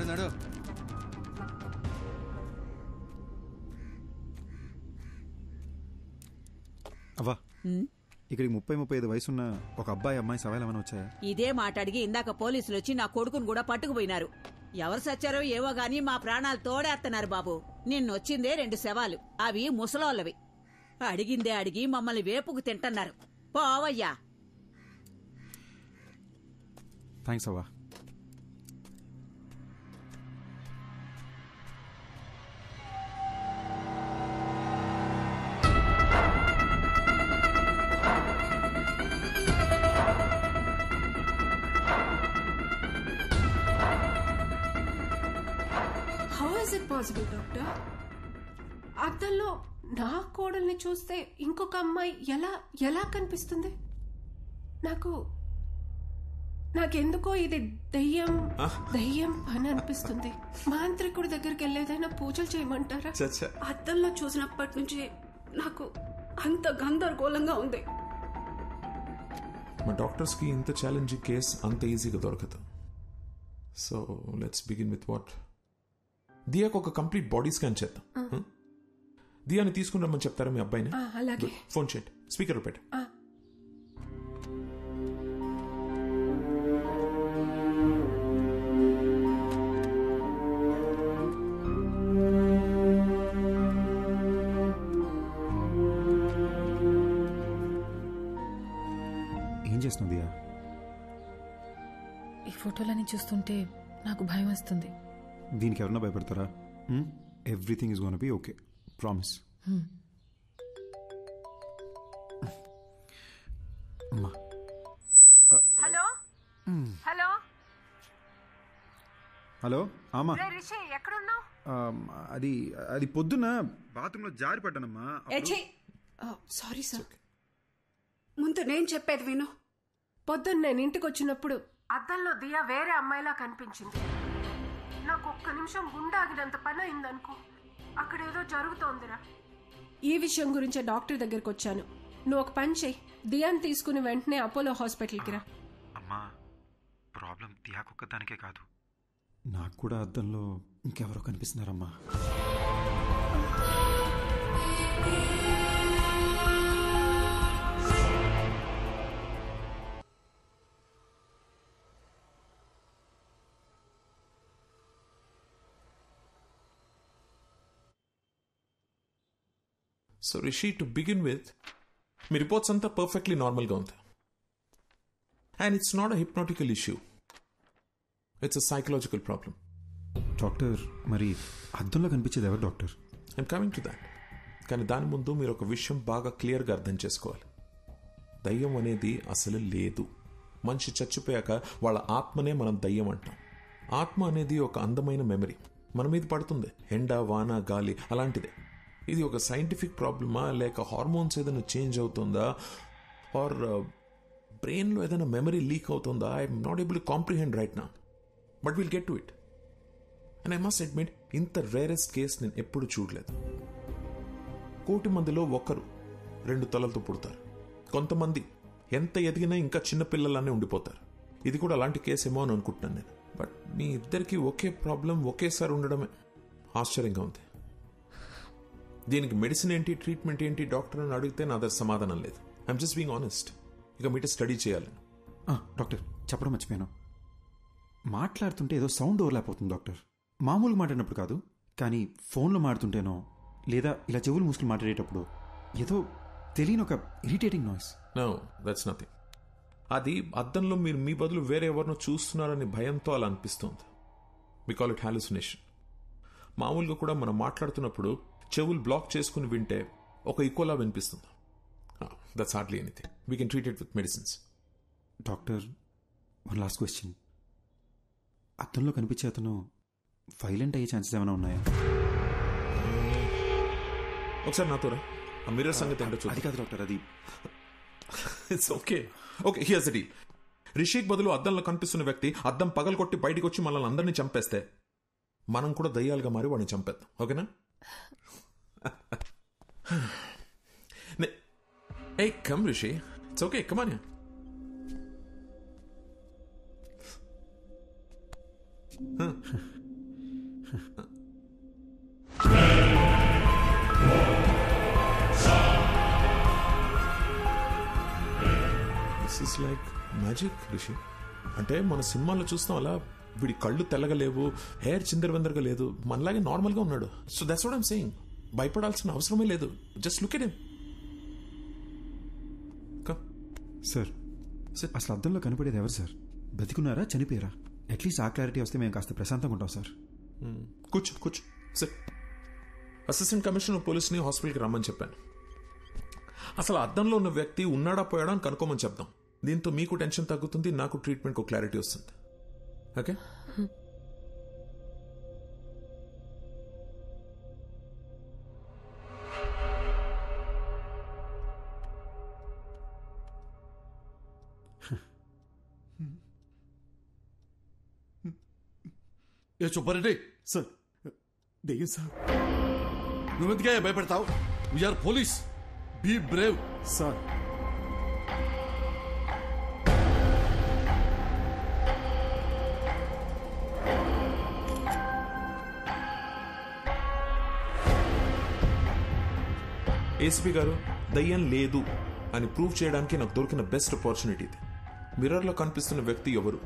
నడు. అవ్వా, ఇక్కడికి 30-35 వయసున్న ఒక అబ్బాయి అమ్మాయి సవాల్ ఏమైనా వచ్చాయా? ఇదే మాట అడిగి ఇందాక పోలీసులు వచ్చి నా కొడుకును కూడా పట్టుకుపోయినారు. ఎవరు సచ్చారో ఏవో గాని మా ప్రాణాలు తోడేస్తున్నారు బాబు. నిన్నొచ్చిందే 2 శవాలు, అవి ముసలోళ్ళవి. అడిగిందే అడిగి మమ్మల్ని వేపుకు తింటున్నారు. పోవయ్యా. థ్యాంక్స్ అవ్వా. How is it possible doctor? అద్దంలో నా కోడల్ని చూస్తే ఇంకొక అమ్మాయి ఎలా ఎలా కనిపిస్తుంది? నాకెందుకో ఇది దయ్యం పని అనిపిస్తుంది. మాంత్రికుడి దగ్గరికి వెళ్ళేదైనా పూజలు చేయమంటారా? అద్దంలో చూసినప్పటి నుంచి నాకు అంత గందరగోళంగా ఉంది. మా డాక్టర్స్కి ఇంత ఛాలెంజింగ్ కేస్ అంత ఈజీగా దొరకదు. So let's begin with what. దియాకు ఒక కంప్లీట్ బాడీ స్కాన్ చేద్దాం. దియాని తీసుకుని రమ్మని చెప్తారా మీ అబ్బాయిని? అలాగే. ఫోన్ చేయండి, స్పీకర్ పెట్టు. ఏం చేస్తున్నావు దియా? ఈ ఫోటోలని చూస్తుంటే నాకు భయం వస్తుంది. దీనికి ఎవరన్నా భయపడతారా? Everything is gonna be okay, promise. అమ్మా. హలో హలో హలో ఆమా. రిషి ఎక్కడున్నావు? అది పొద్దున్న బాత్రూంలో జారి పడ్డానమ్మా. Sorry sir. ముందు నేను చెప్పేది విను. పొద్దున్న నేను ఇంటికి వచ్చినప్పుడు అద్దంలో దియా వేరే అమ్మాయిలా కనిపించింది. నాకు ఒక్క నిమిషం గుండె ఆగినంత పని అయిందనుకో. అక్కడేదో జరుగుతోందిరా. ఈ విషయం గురించే డాక్టర్ దగ్గరికి వచ్చాను. నువ్వు ఒక పని చెయ్యి, దియాని తీసుకుని వెంటనే అపోలో హాస్పిటల్కి రా. అమ్మా, ప్రాబ్లం దియాకొక్కదానికే కాదు, నాకు కూడా అద్దంలో ఇంకెవరో కనిపిస్తున్నారమ్మా. So Rishi, to begin with, మీ రిపోర్ట్స్ అంతా పర్ఫెక్ట్లీ నార్మల్గా ఉంది. And it's not a hypnotical issue, it's a psychological problem. Doctor, మరి అద్దంలో కనిపించేది ఎవరు doctor? I'm coming to that. కానీ దాని ముందు మీరు ఒక విషయం బాగా క్లియర్గా అర్థం చేసుకోవాలి. దయ్యం అనేది అసలు లేదు. మనిషి చచ్చిపోయాక వాళ్ళ ఆత్మనే మనం దయ్యం అంటాం. ఆత్మ అనేది ఒక అందమైన మెమరీ, మన మీద పడుతుంది, ఎండ, వాన, గాలి అలాంటిదే. ఇది ఒక సైంటిఫిక్ ప్రాబ్లమా, లేక హార్మోన్స్ ఏదైనా చేంజ్ అవుతుందా, ఆర్ బ్రెయిన్లో ఏదైనా మెమరీ లీక్ అవుతుందా? I'm not able to comprehend right now, but will get to it. And I must admit, ఇంత రేరెస్ట్ కేస్ నేను ఎప్పుడు చూడలేదు. 1,000,000 మందిలో ఒకరు 2 తలలతో పుడతారు. కొంతమంది ఎంత ఎదిగినా ఇంకా చిన్నపిల్లలానే ఉండిపోతారు. ఇది కూడా అలాంటి కేసేమో అని అనుకుంటున్నాను నేను. బట్ మీ ఇద్దరికి ఒకే ప్రాబ్లం ఒకేసారి ఉండడమే ఆశ్చర్యంగా ఉంది. దీనికి మెడిసిన్ ఏంటి, ట్రీట్మెంట్ ఏంటి డాక్టర్ అని అడిగితే నా దగ్గర సమాధానం లేదు. I'm just being honest. ఇక మీట స్టడీ చేయాలి. డాక్టర్, చెప్పడం మర్చిపోయాను. మాట్లాడుతుంటే ఏదో సౌండ్ ఓవర్లాప్ అవుతుంది డాక్టర్. మామూలుగా మాట్లాడినప్పుడు కాదు, కానీ ఫోన్లో మాట్లాడుతుంటేనో లేదా ఇలా చెవులు మూసుకుని మాట్లాడేటప్పుడు ఏదో తెలియని ఒక irritating noise. No, that's nothing. అది అద్దంలో మీరు మీ బదులు వేరే ఎవరినో చూస్తున్నారని భయంతో అలా అనిపిస్తుంది. We call it hallucination. మామూలుగా కూడా మనం మాట్లాడుతున్నప్పుడు చెవులు బ్లాక్ చేసుకుని వింటే ఒక ఈక్వలా వినిపిస్తుంది. That's hardly anything. We can treat it with medicines. Doctor, one last question. అద్దంలో కనిపించే అతను వైలెంట్ అయ్యే ఛాన్సెస్ ఏమైనా ఉన్నాయా? ఒకసారి నాతో రా. ఆ మిర్రర్ సంగతి ఏంటో చూద్దాం. అది కాదు డాక్టర్, అది it's okay. Okay, here's the deal. Rishik బదులు అద్దంలో కనిపిస్తున్న వ్యక్తి అద్దం పగలగొట్టి బయటికి వచ్చి మనల్ని అందరినీ చంపేస్తే మనం కూడా దయ్యాలుగా మారి వాడిని చంపేద్దాం. ఓకేనా? Hey, come Rishi. It's okay, come on here. This is like magic, Rishi. అంటే మన సినిమాల్లో చూస్తాం అలా వీడి కళ్ళు తెల్లగలేవు, హెయిర్ చిందరవందరగా లేదు, మనలాగే నార్మల్గా ఉన్నాడు. So that's what I'm saying. భయపడాల్సిన అవసరమే లేదు. Just look at him. Sir, అసలు అద్దంలో కనపడేది ఎవరు సార్? బతికున్నారా, చనిపోయారా? అట్లీస్ట్ ఆ క్లారిటీ వస్తే మేము కాస్త ప్రశాంతంగా ఉంటాం సార్. కూర్చో కూర్చో సార్. అసిస్టెంట్ కమిషనర్ పోలీస్ని హాస్పిటల్కి రమ్మని చెప్పాను. అసలు అద్దంలో ఉన్న వ్యక్తి ఉన్నాడా పోయాడా అని కనుక్కోమని చెప్దాం. దీంతో మీకు టెన్షన్ తగ్గుతుంది, నాకు ట్రీట్మెంట్కి ఒక క్లారిటీ వస్తుంది. ఓకే? ఏ సుబ్బారెడ్డి సార్ దెయ్యం సార్. నువ్వెందుకే భయపడతావు? We are police, be brave. Sir ACP గారు, దయ్యం లేదు అని ప్రూవ్ చేయడానికి నాకు దొరికిన బెస్ట్ ఆపర్చునిటీ ఇది. మిర్రర్లో కనిపిస్తున్న వ్యక్తి ఎవరు,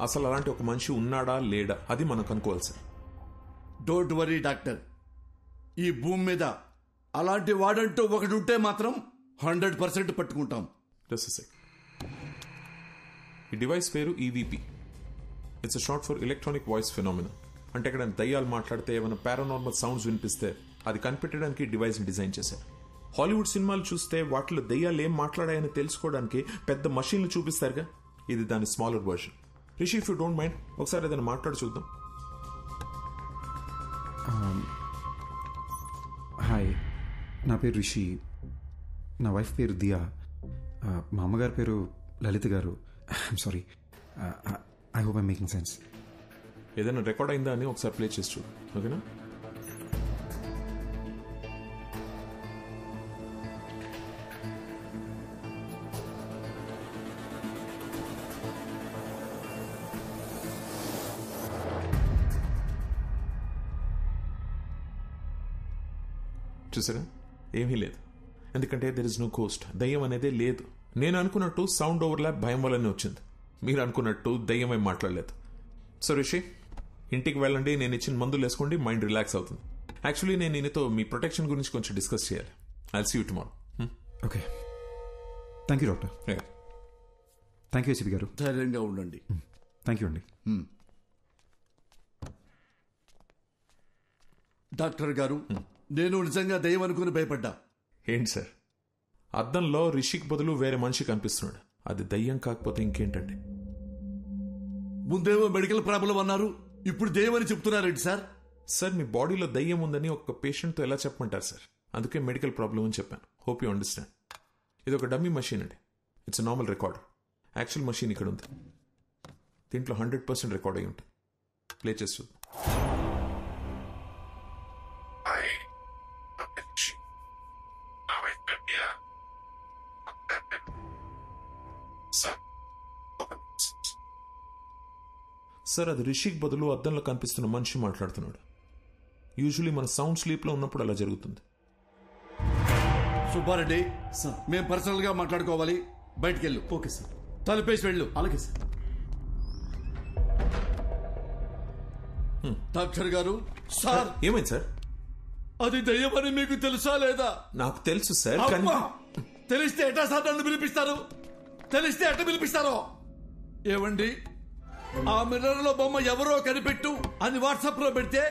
అసలు అలాంటి ఒక మనిషి ఉన్నాడా లేడా, అది మనం కనుక్కోవాలి సార్. డోంట్ వరీ డాక్టర్, ఈ భూమి మీద అలాంటి వాడంటూ ఒకటి ఉంటే మాత్రం 100% పట్టుకుంటాం. ఈ డివైస్ పేరు EVP. It's short for electronic voice phenomena. అంటే ఇక్కడ దయ్యాలు మాట్లాడితే ఏమైనా పారానార్మల్ సౌండ్స్ వినిపిస్తే అది కనిపెట్టడానికి డివైస్ని డిజైన్ చేశారు. హాలీవుడ్ సినిమాలు చూస్తే వాటిలో దయ్యాలు ఏం మాట్లాడాయని తెలుసుకోవడానికి పెద్ద మషీన్లు చూపిస్తారుగా, ఇది దాని smaller version. Rishi, if you don't mind ఒకసారి ఏదైనా మాట్లాడి చూద్దాం. హాయ్, నా పేరు రిషి, నా వైఫ్ పేరు దియా, మా అమ్మగారి పేరు లలిత గారు. I'm sorry, I hope I'm making sense. ఏదైనా రికార్డ్ అయిందా అని ఒకసారి ప్లే చేసి చూడు, ఓకేనా? చూసారా, ఏమీ లేదు. ఎందుకంటే దెర్ ఇస్ నో గోస్ట్, దయ్యం అనేదే లేదు. నేను అనుకున్నట్టు సౌండ్ ఓవర్లాప్ భయం వల్లనే వచ్చింది, మీరు అనుకున్నట్టు దయ్యమే మాట్లాడలేదు. సో రిషి, ఇంటికి వెళ్ళండి, నేను ఇచ్చిన మందులు వేసుకోండి, మైండ్ రిలాక్స్ అవుతుంది. యాక్చువల్లీ నేను నీతో మీ ప్రొటెక్షన్ గురించి కొంచెం డిస్కస్ చేయాలి. I'll see you tomorrow. Okay, thank you doctor. Thank you ACP గారు. ధైర్యంగా ఉండండి. థ్యాంక్ యూ అండి. డాక్టర్ గారు, నేను నిజంగా దయ్యం అనుకుని భయపడ్డా. ఏంటి సార్, అద్దంలో రిషికి బదులు వేరే మనిషి కనిపిస్తున్నాడు, అది దయ్యం కాకపోతే ఇంకేంటండి? ముందేమో మెడికల్ ప్రాబ్లం అన్నారు, ఇప్పుడు దయ్యం అని చెప్తున్నారేంటి సార్? సార్, మీ బాడీలో దయ్యం ఉందని ఒక పేషెంట్తో ఎలా చెప్పమంటారు సార్? అందుకే మెడికల్ ప్రాబ్లం అని చెప్పాను. Hope you understand. ఇది ఒక డమ్మీ మషీన్ అండి, it's normal record. Actual machine ఇక్కడ ఉంది, దీంట్లో 100% రికార్డ్ అయి ఉంటుంది. ప్లే చేసి చూద్దాం. సార్, అది రిషిక్ బదులు అద్దంలో కనిపిస్తున్న మనిషి మాట్లాడుతున్నాడు. యూజువలీ మన సౌండ్ స్లీప్ లో ఉన్నప్పుడు అలా జరుగుతుంది. సుబ్బారెడ్డి, మేము పర్సనల్ గా మాట్లాడుకోవాలి, బయటికి వెళ్ళు. Okay sir. తలుపేసి వెళ్ళు. అలాగే సార్. డాక్టర్ గారు, సార్ ఏమైంది సార్? అది దయ్యమని మీకు తెలుసా లేదా? నాకు తెలుసు సార్, కానీ తెలిస్తే ఎట్లా సార్ నన్ను పిలిపిస్తారు? తెలిస్తే ఎట్లా పిలిపిస్తారో? ఏవండి, ఆ మిర్రర్ లో బొమ్మ ఎవరో కనిపెట్టు అని వాట్సాప్ లో పెడితే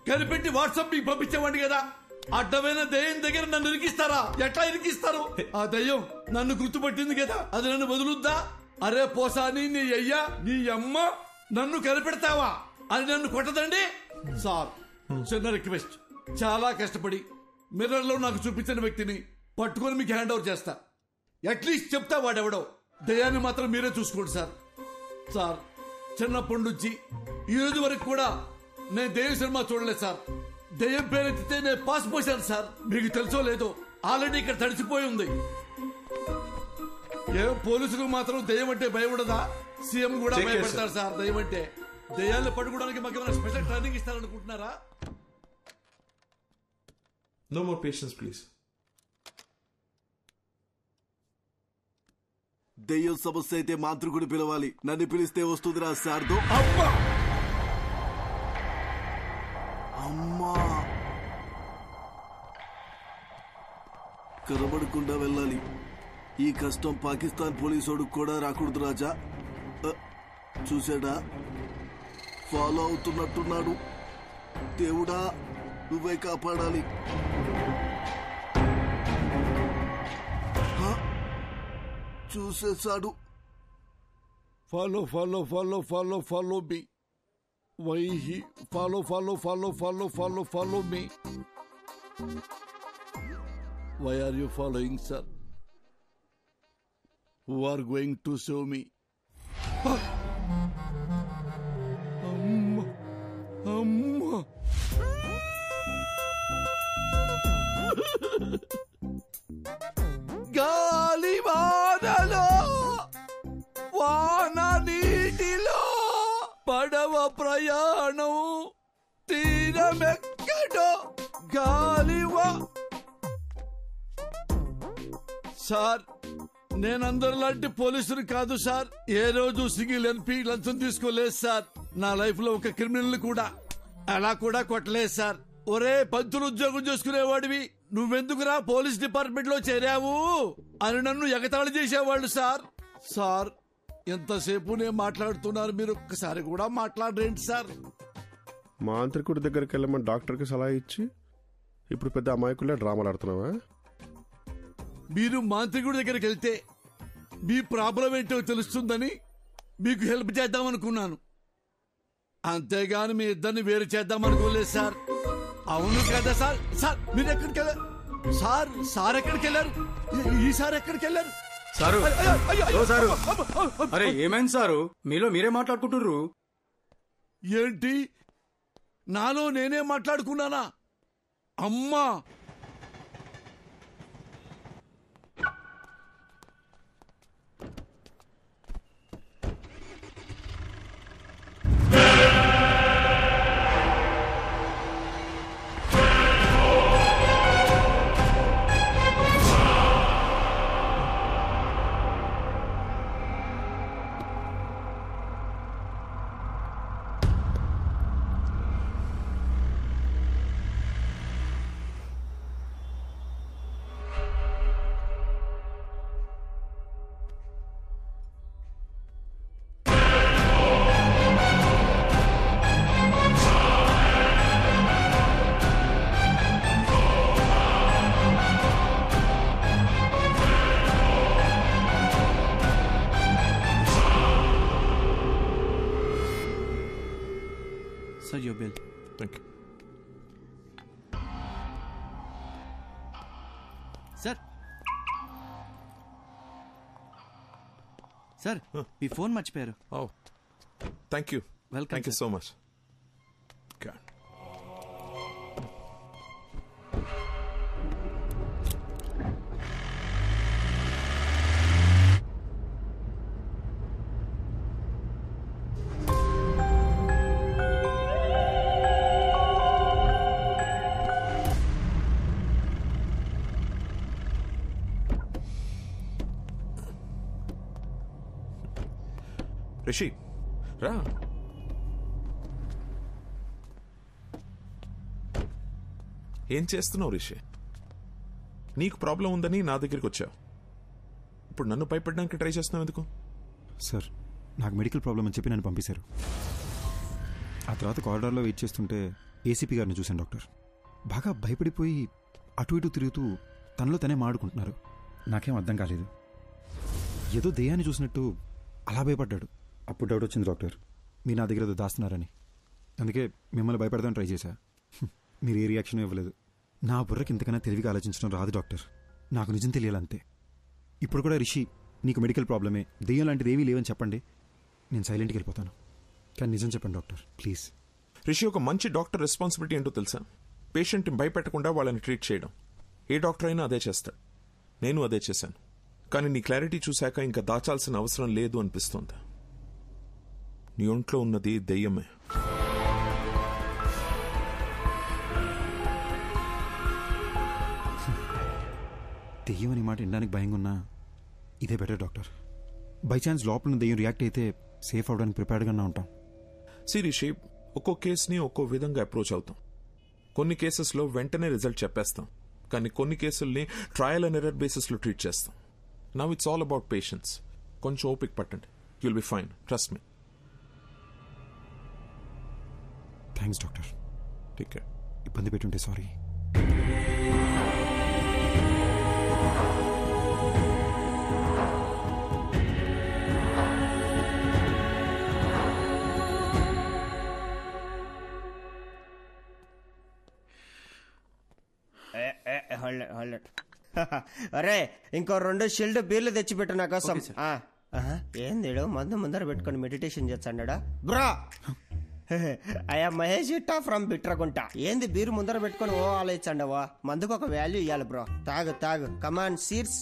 కనిపెట్టి వాట్సాప్ మీకు పంపించేవాడి కదా. అడ్డమైన దయ్యం దగ్గర నన్ను ఇరికిస్తారా? ఎట్లా ఇరికిస్తారు? ఆ దయ్యం నన్ను గుర్తుపట్టింది కదా, అది నన్ను వదులుద్దా? అరే పోసాని, నీ అయ్యా నీ అమ్మ నన్ను కనిపెడతావా అని నన్ను కొట్టదండి. సార్, చిన్న రిక్వెస్ట్, చాలా కష్టపడి మిర్రర్ లో నాకు చూపించిన వ్యక్తిని పట్టుకొని మీకు హ్యాండ్ ఓవర్ చేస్తా. అట్లీస్ట్ చెప్తా వాడెవడో. దయ్యాన్ని మాత్రం మీరే చూసుకోండి సార్. సార్, చిన్నప్పటి నుంచి ఈ రోజు వరకు కూడా నేను దెయ్యం సినిమా చూడలేదు సార్. దెయ్యం పేరెత్తితే నేను పాస్ పోసాను సార్. మీకు తెలుసో లేదో, ఆల్రెడీ ఇక్కడ తడిసిపోయి ఉంది. ఏ పోలీసులకు మాత్రం దెయ్యం అంటే భయం ఉండదా? సీఎం కూడా భయపడతారు సార్ దెయ్యం అంటే. దెయ్యాన్ని పట్టుకోవడానికి మాకు ఏమైనా స్పెషల్ ట్రైనింగ్ ఇస్తారనుకుంటున్నారా? No more patience please. దెయ్యం సమస్య అయితే మాంత్రికుడు పిలవాలి, నన్ను పిలిస్తే వస్తుందిరా సార్దో. అమ్మా, కనబడకుండా వెళ్ళాలి. ఈ కష్టం పాకిస్తాన్ పోలీసోడు కూడా రాకూడదు రాజా. చూసాడా, ఫాలో అవుతున్నట్టున్నాడు. దేవుడా, నువ్వే కాపాడాలి. చూసేశాడు. Follow follow follow follow follow me. Why he follow follow follow follow follow follow me. Why are you following sir? Who are going to save me? భయమెక్కడో గాలివా. సార్, నేనందరిలాంటి పోలీసులు కాదు సార్. ఏ రోజు సింగిల్ ఎన్పీ లంచం తీసుకోలేదు సార్. నా life లో ఒక క్రిమినల్ కూడా అలా కూడా కొట్టలేదు సార్. ఒరే, పంతులు ఉద్యోగం చేసుకునేవాడివి, నువ్వెందుకురా పోలీస్ డిపార్ట్మెంట్ లో చేరావు అని నన్ను ఎగతాళి చేసేవాళ్ళు సార్. సార్, ఎంతసేపు నేను మాట్లాడుతున్నారు, మీరు ఒక్కసారి కూడా మాట్లాడరేంటి సార్? మాంత్రికుడి దగ్గరికి వెళ్ళమని డాక్టర్కి సలహా ఇచ్చి ఇప్పుడు పెద్ద అమాయకులే డ్రామాలు ఆడుతున్నావా? మీరు మాంత్రికుడి దగ్గరికి వెళ్తే మీ ప్రాబ్లం ఏంటో తెలుస్తుందని మీకు హెల్ప్ చేద్దామనుకున్నాను, అంతేగాని మీ ఇద్దరిని వేరు చేద్దామనుకోలేదు సార్. అవును కదా సార్? సార్, మీరు ఎక్కడికి వెళ్ళారు సార్? సార్ ఎక్కడికి వెళ్ళారు? ఈ సార్ ఎక్కడికి వెళ్ళారు? సారు, సారు, అరే ఏమైంది సారు? మీలో మీరే మాట్లాడుకుంటుర్రు ఏంటి? నాలో నేనే మాట్లాడుకున్నానా? అమ్మా, Sir, your bill. Thank you. Sir. Sir, me phone మర్చిపోయారు. Oh, thank you. Welcome. Thank you so much. God. Rishi, రా. ఏం చేస్తున్నావు రిషి? నీకు ప్రాబ్లం ఉందని నా దగ్గరికి వచ్చావు, ఇప్పుడు నన్ను భయపడడానికి ట్రై చేస్తున్నావు ఎందుకు? సార్, నాకు మెడికల్ ప్రాబ్లం అని చెప్పి నన్ను పంపించారు. ఆ తర్వాత కారిడార్లో వెయిట్ చేస్తుంటే ఏసీపీ గారిని చూశాను డాక్టర్. బాగా భయపడిపోయి అటు ఇటు తిరుగుతూ తనలో తనే మాడుకుంటున్నారు. నాకేం అర్థం కాలేదు, ఏదో దెయ్యాన్ని చూసినట్టు అలా భయపడ్డాడు. అప్పుడు డౌట్ వచ్చింది డాక్టర్, మీరు నా దగ్గర ఏదో దాస్తున్నారని. అందుకే మిమ్మల్ని భయపడదామని ట్రై చేశా. మీరు ఏ రియాక్షన్ ఇవ్వలేదు. నా బుర్రకి ఇంతకన్నా తెలివిగా ఆలోచించడం రాదు డాక్టర్, నాకు నిజం తెలియాలంతే. ఇప్పుడు కూడా రిషి, నీకు మెడికల్ ప్రాబ్లమే, దెయ్యం లాంటిది ఏమీ లేవని చెప్పండి, నేను సైలెంట్కి వెళ్ళిపోతాను. కానీ నిజం చెప్పండి డాక్టర్, ప్లీజ్. రిషి, ఒక మంచి డాక్టర్ రెస్పాన్సిబిలిటీ ఏంటో తెలుసా? పేషెంట్ని భయపెట్టకుండా వాళ్ళని ట్రీట్ చేయడం. ఏ డాక్టర్ అయినా అదే చేస్తాడు, నేను అదే చేశాను. కానీ నీ క్లారిటీ చూశాక ఇంకా దాచాల్సిన అవసరం లేదు అనిపిస్తోంది. నీ ఒంట్లో ఉన్నది దెయ్యమే. దెయ్యం అనే మాట వినడానికి భయంగా ఉన్నా ఇదే బెటర్ డాక్టర్. బై ఛాన్స్ లోపల దెయ్యం రియాక్ట్ అయితే సేఫ్ అవడానికి ప్రిపేర్డ్గానే ఉంటాం. రిషి, ఒక్కో కేసుని ఒక్కో విధంగా అప్రోచ్ అవుతాం. కొన్ని కేసెస్లో వెంటనే రిజల్ట్ చెప్పేస్తాం, కానీ కొన్ని కేసుల్ని ట్రయల్ అండ్ ఎర్రర్ బేసిస్లో ట్రీట్ చేస్తాం. Now it's all about patience. కొంచెం ఓపిక పట్టండి, you'll be fine, trust me. Thanks doctor. Take care. ఇబ్బంది పెట్టుంటే సారీ. అరే, ఇంకో 2 షిల్డ్ బీర్లు తెచ్చిపెట్టు నా కోసం. ఏంది మందు ముందర పెట్టుకుని మెడిటేషన్ చేస్తాడా బ్రా? అయ్యా మహేష్ ఇట్టా ఫ్రమ్ బిట్రగుంట. ఏంది బీరు ముందర పెట్టుకుని ఓ ఆలోచించండవా? మందుకు ఒక వాల్యూ ఇవ్వాలి బ్రో. తాగు తాగు, కమాన్ సీర్స్.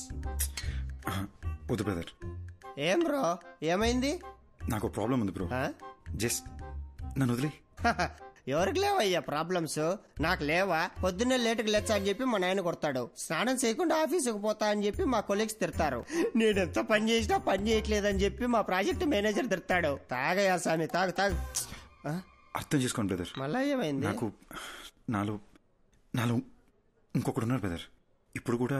వద్దు బ్రదర్. ఏం బ్రో, ఏమైంది? నాకు ప్రాబ్లం ఉంది బ్రో, జస్ట్ నన్ను వదిలే. ఎవరికి లేవయ్యా ప్రాబ్లమ్స్? నాకు లేవా? పొద్దున్నే లేటుకు లేచా అని చెప్పి మా నాయన కొడతాడు. స్నానం చేయకుండా ఆఫీసుకు పోతా అని చెప్పి మా కొలీగ్స్ తిడతారు. నేను ఎంత పని చేసినా పని చేయట్లేదని చెప్పి మా ప్రాజెక్ట్ మేనేజర్ తిడతాడు. తాగయ్యా స్వామి, తాగు తాగు. అర్థం చేసుకోండి బ్రదర్. మళ్ళా ఏమైంది? నాకు నాలో ఇంకొకడు ఉన్నారు బ్రదర్. ఇప్పుడు కూడా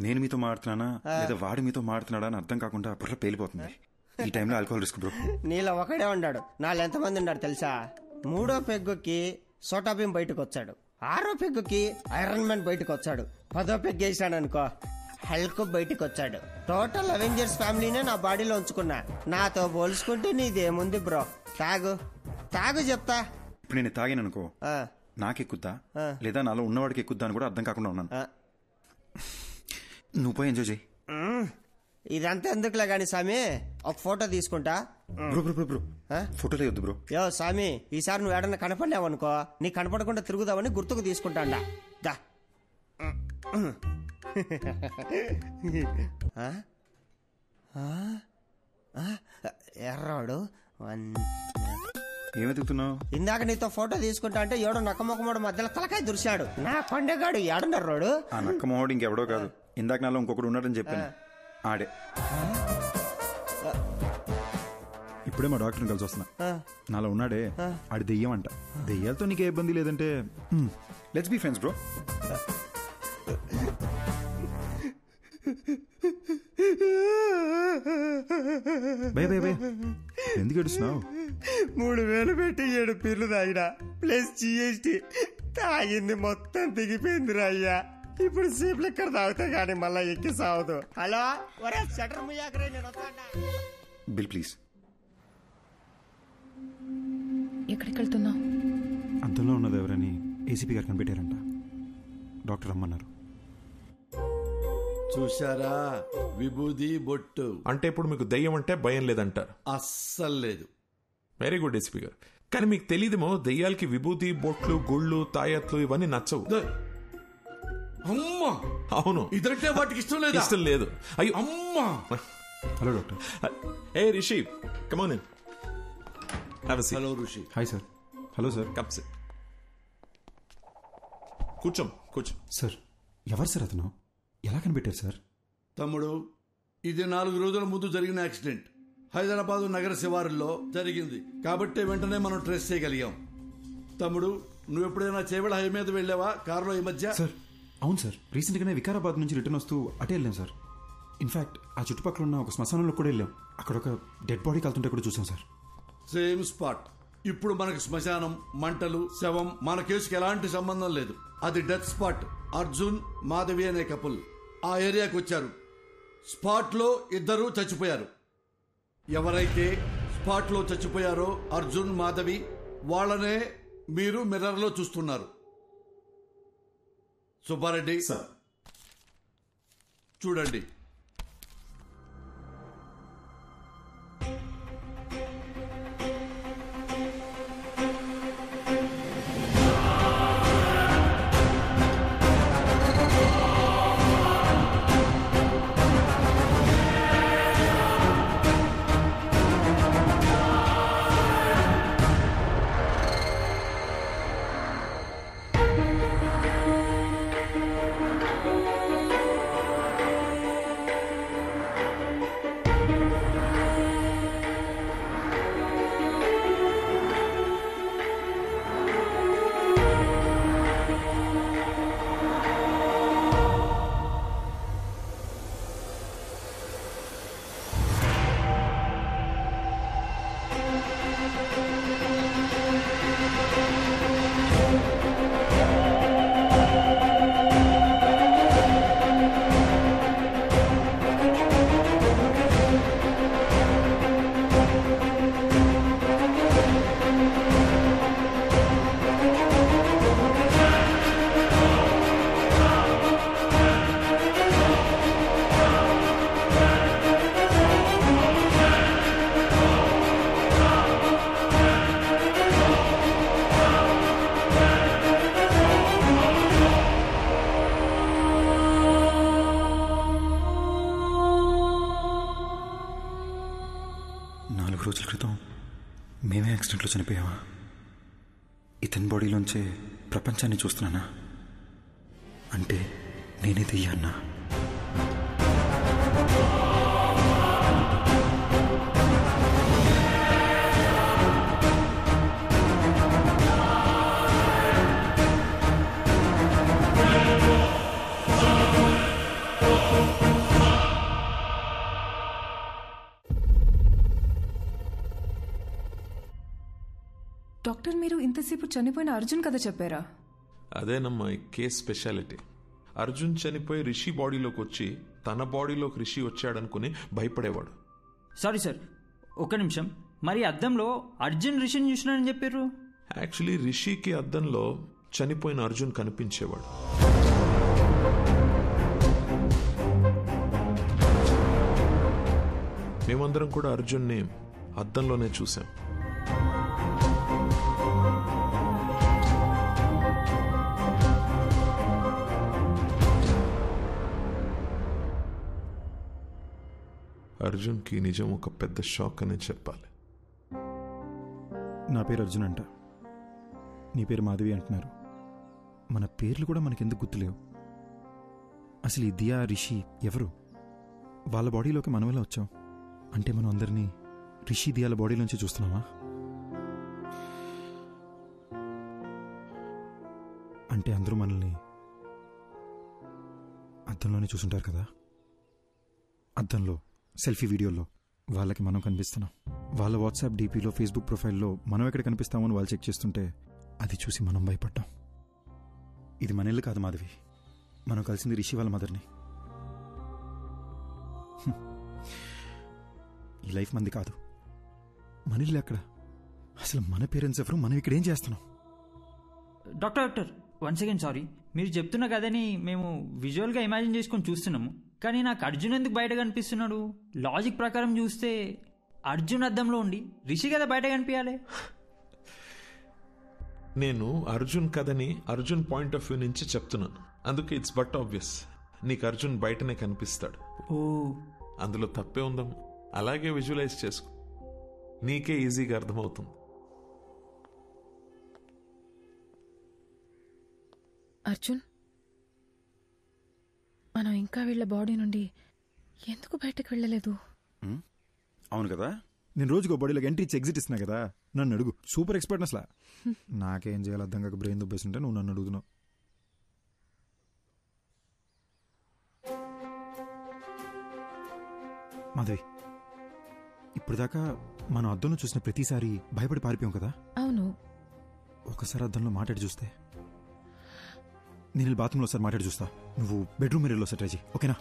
నేను మీతో మాడుతున్నానా లేదా వాడు మీతో మాడుతున్నాడా అని అర్థం కాకుండా బుర్ర పేలిపోతుంది. ఈ టైంలో ఆల్కహాల్ రిస్క్ బ్రో. నీలో ఒకడే ఉన్నాడు, నాలో ఎంతమంది ఉన్నాడు తెలుసా? 3వ పెగ్గుకి సోటాబీన్ బయటకు వచ్చాడు, 6వ పెగ్గుకి ఐరన్ మ్యాన్ బయటకు వచ్చాడు, 10వ పెగ్ వేసాడు అనుకో హల్క్ బయటకు వచ్చాడు. టోటల్ అవెంజర్స్ ఫ్యామిలీనే నా బాడీలో ఉంచుకున్నా. నాతో పోల్చుకుంటే నీదేముంది బ్రో? తాగు తాగు చెప్తా. ఇప్పుడు నేను తాగాను అనుకో నాకెక్కుద్దా లేదా నాలో ఉన్నవాడికి ఎక్కుద్దా అని కూడా అర్థం కాకుండా ఉన్నాను. నువ్వు పోయి ఎంజాయ్ చేయి. ఇదంతా ఎందుకులే గాని స్వామి, ఒక ఫోటో తీసుకుంటా. బ్రో ఫోటోలే వద్దు బ్రో. యో స్వామి, ఈసారి నువ్వు ఏడన్నా కనపడినావు అనుకో, నీ కనపడకుండా తిరుగుదామని గుర్తుకు తీసుకుంటాండా. దా ఎర్రాడు ఏమెతుకుతున్నావు? ఇందాక నీతో ఫోటో తీసుకుంటా అంటే ఎవడో నక్కమొక్కమోడు మధ్యలో తలకాయ దురిశాడు. నా కొండగాడు ఏడున్నారు రోడు. ఆ నక్కమోహోడు ఇంకెవడో కాదు, ఇందాక నాలో ఇంకొకడు ఉన్నాడని చెప్పాను, ఆడే. ఇప్పుడే మా డాక్టర్ని కలిసి వస్తున్నా. నాలో ఉన్నాడే ఆడి దెయ్యం అంట. దెయ్యాలతో నీకే ఇబ్బంది లేదంటే లెట్స్ బీ ఫ్రెండ్స్ బ్రో. భయ భయ భయ ఎందుకు ఏడుస్తున్నావు? 3000 పెట్టి 7 పీర్లు తాగినా ప్లస్ GST తాగింది మొత్తం దిగిపోయిందిరా అయ్యా. ఇప్పుడు సీపులు ఎక్కడ తాగుతా గానీ మళ్ళా ఎక్కి సావదు. హలో ఒరే షటర్ ముయ్యాకరే, నేను వస్తాడా? Bill please. ఎక్కడికి వెళ్తున్నావు? అద్దంలో ఉన్నది ఎవరని ఏసీపీ గారు కనిపెట్టారంట. డాక్టర్ రమ్మన్నారు. చూశారా విభూది బొట్టు అంటే ఇప్పుడు మీకు దయ్యం అంటే భయం లేదంటారు? అస్సలు లేదు. వెరీ గుడ్ ఎస్పీ గారు. కానీ మీకు తెలియదేమో దయ్యాలకి విభూతి బొట్లు గుళ్ళు తాయత్లు ఇవన్నీ నచ్చవు. అమ్మా అవును, ఇదంటే వాటికి ఇష్టం లేదు. ఇష్టం లేదు. అయ్యో అమ్మా. Hello doctor. A Rishi come on in. Have a seat. Hello Rishi. Hi sir. Hello sir. Come SIT. కూర్చో. సార్ ఎవరు సార్ అతను? ఎలా కనిపెట్టారు సార్? తమ్ముడు, ఇది 4 రోజుల ముందు జరిగిన యాక్సిడెంట్. హైదరాబాదు నగర శివారుల్లో జరిగింది కాబట్టి వెంటనే మనం ట్రేస్ చేయగలిగాం. తమ్ముడు, నువ్వు ఎప్పుడైనా చేవెళ హై మీద వెళ్ళావా కారులో ఈ మధ్య? సార్ అవును సార్, రీసెంట్ గానే వికారాబాద్ నుంచి రిటర్న్ వస్తూ అటే వెళ్ళాం సార్. ఇన్ఫాక్ట్ ఆ చుట్టుపక్కల ఉన్న ఒక శ్మశానంలో కూడా వెళ్ళాం. అక్కడ ఒక డెడ్ బాడీ కాలుతుంటే కూడా చూసాం సార్. Same spot. ఇప్పుడు మనకు శ్మశానం, మంటలు, శవం మన కేసుకి ఎలాంటి సంబంధం లేదు. అది డెత్ స్పాట్. అర్జున్ మాధవి అనే కపుల్ ఆ ఏరియాకి వచ్చారు. స్పాట్ లో 2 చచ్చిపోయారు. ఎవరైతే స్పాట్ లో చచ్చిపోయారో అర్జున్ మాధవి, వాళ్ళనే మీరు మిర్రర్ లో చూస్తున్నారు. సుబ్బారెడ్డి చూడండి. రోజుల క్రితం మేమే యాక్సిడెంట్లో చనిపోయావా? ఇతని బాడీలోంచే ప్రపంచాన్ని చూస్తున్నానా? అంటే నేనే దెయ్యాన్నా? డాక్టర్, మీరు ఇంతసేపు చనిపోయిన అర్జున్ కథ చెప్పారా? అదేనమ్మా ఈ కేస్ స్పెషాలిటీ. అర్జున్ చనిపోయి రిషి బాడీలోకి వచ్చి తన బాడీలోకి రిషి వచ్చాడనుకుని భయపడేవాడు. సారీ సార్, ఒక్క నిమిషం. మరి అద్దంలో అర్జున్ రిషిని చూసినానని చెప్పారు. యాక్చువల్లీ రిషికి అద్దంలో చనిపోయిన అర్జున్ కనిపించేవాడు. మేమందరం కూడా అర్జున్ని అద్దంలోనే చూసాం. అర్జున్కి నిజం ఒక పెద్ద షాక్ అనే చెప్పాలి. నా పేరు అర్జున్ అంట, నీ పేరు మాధవి అంటున్నారు. మన పేర్లు కూడా మనకెందుకు గుర్తులేవు? అసలు ఈ దియా రిషి ఎవరు? వాళ్ళ బాడీలోకి మనం ఎలా వచ్చాం? అంటే మనం అందరినీ రిషి దియాల బాడీలోంచి చూస్తున్నామా? అంటే అందరూ మనల్ని అద్దంలోనే చూసుంటారు కదా. అద్దంలో సెల్ఫీ వీడియోల్లో వాళ్ళకి మనం కనిపిస్తున్నాం. వాళ్ళ వాట్సాప్ డీపీలో, ఫేస్బుక్ ప్రొఫైల్లో మనం ఎక్కడ కనిపిస్తామో అని వాళ్ళు చెక్ చేస్తుంటే అది చూసి మనం భయపడ్డాం. ఇది మన ఇల్లు కాదు మాధవి, మనం కలిసింది రిషి వాళ్ళ మదర్ని. ఈ లైఫ్ మంది కాదు, మన ఇల్లు ఎక్కడ? అసలు మన పేరెంట్స్ ఎవరు? మనం ఇక్కడ ఏం చేస్తున్నాం? Doctor one second, sorry. మీరు చెప్తున్న కథని మేము విజువల్గా ఇమాజిన్ చేసుకొని చూస్తున్నాము, కానీ నాకు అర్జున్ ఎందుకు బయట కనిపిస్తున్నాడు? లాజిక్ ప్రకారం చూస్తే అర్జున్ అద్దంలో ఉండి రిషి కదా బయట కనిపించాలి. నేను అర్జున్ కథని అర్జున్ పాయింట్ ఆఫ్ వ్యూ నుంచి చెప్తున్నాను, అందుకే ఇట్స్ బట్ ఆబ్వియస్ నీకు అర్జున్ బయటనే కనిపిస్తాడు. ఓ, అందులో తప్పే ఉందాం. అలాగే విజువలైజ్ చేసుకో, నీకే ఈజీగా అర్థమవుతుంది. అర్జున్, మనం ఇంకా వీళ్ళ బాడీ నుండి ఎందుకు బయటకు వెళ్ళలేదు? అవును కదా, నేను రోజుకో బాడీలోకి ఎంట్రీ ఇచ్చి ఎగ్జిట్ ఇస్తున్నా కదా. నన్ను అడుగు, సూపర్ ఎక్స్పర్ట్ అసలు. నాకేం చేయాలి అర్థం కాక బ్రెయిన్ దుబ్బేస్తుంటే నువ్వు నన్ను అడుగుతున్నావు. మాధవి, ఇప్పుడు దాకా మనం అద్దంలో చూసిన ప్రతిసారి భయపడి పారిపోయాం కదా. అవును. ఒకసారి అద్దంలో మాట్లాడి చూస్తే. నేను బాత్రూంలో ఒకసారి మాట్లాడి చూస్తా, నువ్వు బెడ్రూమ్ మిర్రర్లో ఒకసారి ట్రై చేయి, ఓకేనా?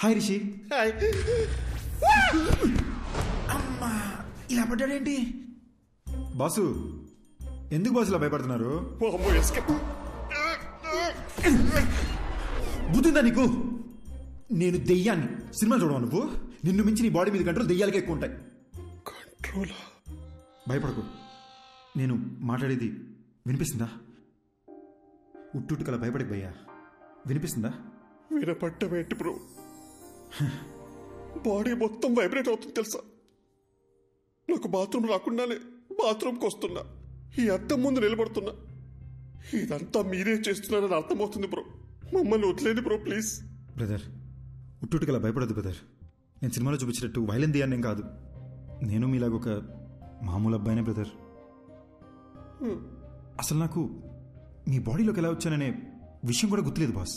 హాయ్ రిషి. హాయ్. అమ్మా, ఇలా పడ్డాడేంటి? బాసు, ఎందుకు బాసు ఇలా భయపడుతున్నారు? బుద్ధిందా నీకు? నేను దెయ్యాన్ని. సినిమా చూడవా నువ్వు? నిన్ను మించి నీ బాడీ మీద కంట్రోల్ దెయ్యాలకే ఎక్కువ ఉంటాయి. కంట్రోల్? భయపడకు, నేను మాట్లాడేది వినిపిస్తుందా? ఉట్టుకలా భయపడకు భయ్యా, వినిపిస్తుందా? వినపడ్డమేంటి బ్రో? బాడీ మొత్తం వైబ్రేట్ అవుతుంది తెలుసా? నాకు బాత్రూమ్ రాకుండానే బాత్రూమ్కి వస్తున్నా, ఈ అద్దం ముందు నిలబడుతున్నా. ఇదంతా మీరే చేస్తున్నారని అర్థమవుతుంది బ్రో. మమ్మల్ని వదిలేండి బ్రో ప్లీజ్. బ్రదర్, ఉట్టుకలా భయపడద్దు బ్రదర్. నేను సినిమాలో చూపించినట్టు వైలెన్ దియాన్నేం కాదు. నేను మీలాగ ఒక మామూలు అబ్బాయినే బ్రదర్. అసలు నాకు మీ బాడీలోకి ఎలా వచ్చాననే విషయం కూడా గుర్తులేదు బాస్.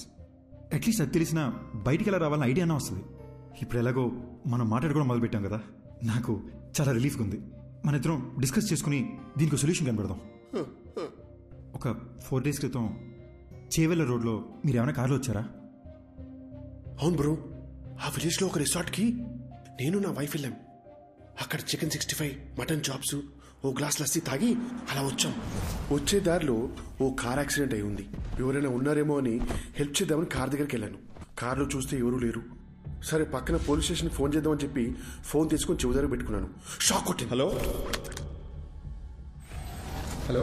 అట్లీస్ట్ అది తెలిసినా బయటికి ఎలా రావాలని ఐడియానే వస్తుంది. ఇప్పుడు ఎలాగో మనం మాట్లాడుకోవడం మొదలుపెట్టాం కదా, నాకు చాలా రిలీఫ్గా ఉంది. మన ఇద్దరం డిస్కస్ చేసుకుని దీనికి సొల్యూషన్ కనబడదాం. ఒక 4 days క్రితం చేవెళ్ళ రోడ్లో మీరు ఏమైనా కార్లో వచ్చారా? అవును బ్రో, ఆ విలేజ్లో ఒక రిసార్ట్కి నేను నా వైఫ్ వెళ్ళాం. అక్కడ చికెన్ 65, మటన్ చాప్స్, ఓ గ్లాస్ లస్సీ తాగి అలా వచ్చాం. వచ్చే దారిలో ఓ కార్ యాక్సిడెంట్ అయి ఉంది. ఎవరైనా ఉన్నారేమో అని హెల్ప్ చేద్దామని కార్ దగ్గరికి వెళ్ళాను. కార్లో చూస్తే ఎవరూ లేరు. సరే పక్కన పోలీస్ స్టేషన్కి ఫోన్ చేద్దామని చెప్పి ఫోన్ తీసుకొని చెవి దగ్గర పెట్టుకున్నాను. షాక్ కొట్టింది. Hello hello.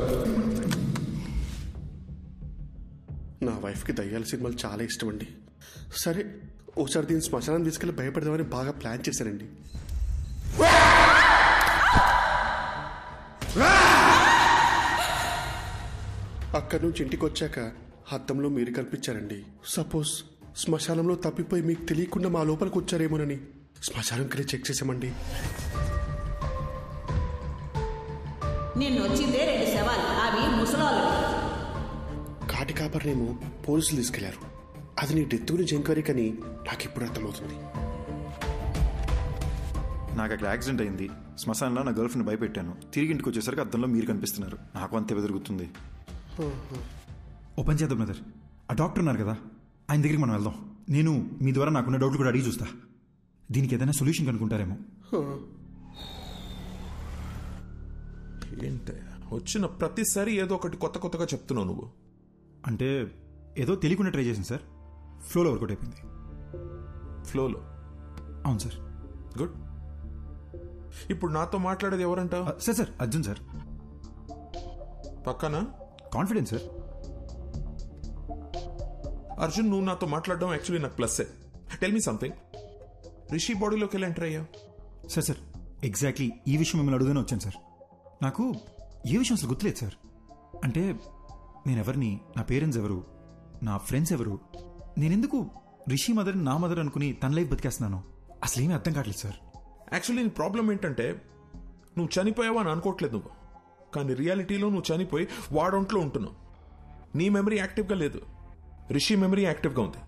నా వైఫ్కి దయ్యాల సినిమాలు చాలా ఇష్టం అండి. సరే ఒకసారి దీన్ని శ్మశానం తీసుకెళ్ళి భయపడదామని బాగా ప్లాన్ చేశానండి. అక్కడి నుంచి ఇంటికి వచ్చాక అద్దంలో మీరు కనిపించారండి. సపోజ్ శ్మశానంలో తప్పిపోయి మీకు తెలియకుండా మా లోపలికి వచ్చారేమోనని శ్మశానంకి చెక్ చేసామండి. నిన్ను వచ్చిందే 2 శవాలు, అవి ముసలోళ్ళవి. కాటి కాపర్నేమో పోలీసులు తీసుకెళ్లారు. అది నీ డెత్ గురించి ఎంక్వైరీ కానీ నాకు ఇప్పుడు అర్థమవుతుంది. నాకు అక్కడ యాక్సిడెంట్ అయింది. శ్మశానంలో నా గర్ల్ ఫ్రెండ్ భయపెట్టాను. తిరిగి ఇంటికి వచ్చేసరికి అద్దంలో మీరు కనిపిస్తున్నారు. నాకు అంతే బెదురుగుతుంది. ఓపెన్ చేద్దాం బ్రదర్. ఆ డాక్టర్ ఉన్నారు కదా, ఆయన దగ్గరికి మనం వెళ్దాం. నేను మీ ద్వారా నాకున్న డౌట్లు కూడా అడిగి చూస్తా. దీనికి ఏదైనా సొల్యూషన్ కనుక్కుంటారేమో. ఏంటి వచ్చిన ప్రతిసారి ఏదో ఒకటి కొత్త కొత్తగా చెప్తున్నావు నువ్వు. అంటే ఏదో తెలియకుండా ట్రై చేసింది సార్. ఫ్లోలో వర్కౌట్ అయిపోయింది. ఫ్లోలో? అవును సార్. గుడ్. ఇప్పుడు నాతో మాట్లాడేది ఎవరంటావు? Sir sir Arjun sir. పక్కన కాన్ఫిడెన్స్ సార్. అర్జున్, నువ్వు నాతో మాట్లాడడం యాక్చువల్లీ నాకు ప్లస్సే. Tell me something. రిషి బాడీలోకి వెళ్ళి ఎంటర్ అయ్యావు? సార్ సార్ ఎగ్జాక్ట్లీ ఈ విషయం మిమ్మల్ని అడుగుతూనే వచ్చాను సార్. నాకు ఏ విషయం అసలు గుర్తులేదు సార్. అంటే నేనెవరిని, నా పేరెంట్స్ ఎవరు, నా ఫ్రెండ్స్ ఎవరు, నేనెందుకు రిషి మదర్ నా మదర్ అనుకుని తన లైఫ్ బతికేస్తున్నాను అసలు ఏమీ అర్థం కావట్లేదు సార్. యాక్చువల్లీ నీ ప్రాబ్లం ఏంటంటే నువ్వు చనిపోయావా అని అనుకోవట్లేదు నువ్వు, కానీ రియాలిటీలో నువ్వు చనిపోయి వాడొంట్లో ఉంటున్నావు. నీ మెమరీ యాక్టివ్గా లేదు, రిషి మెమరీ యాక్టివ్గా ఉంది.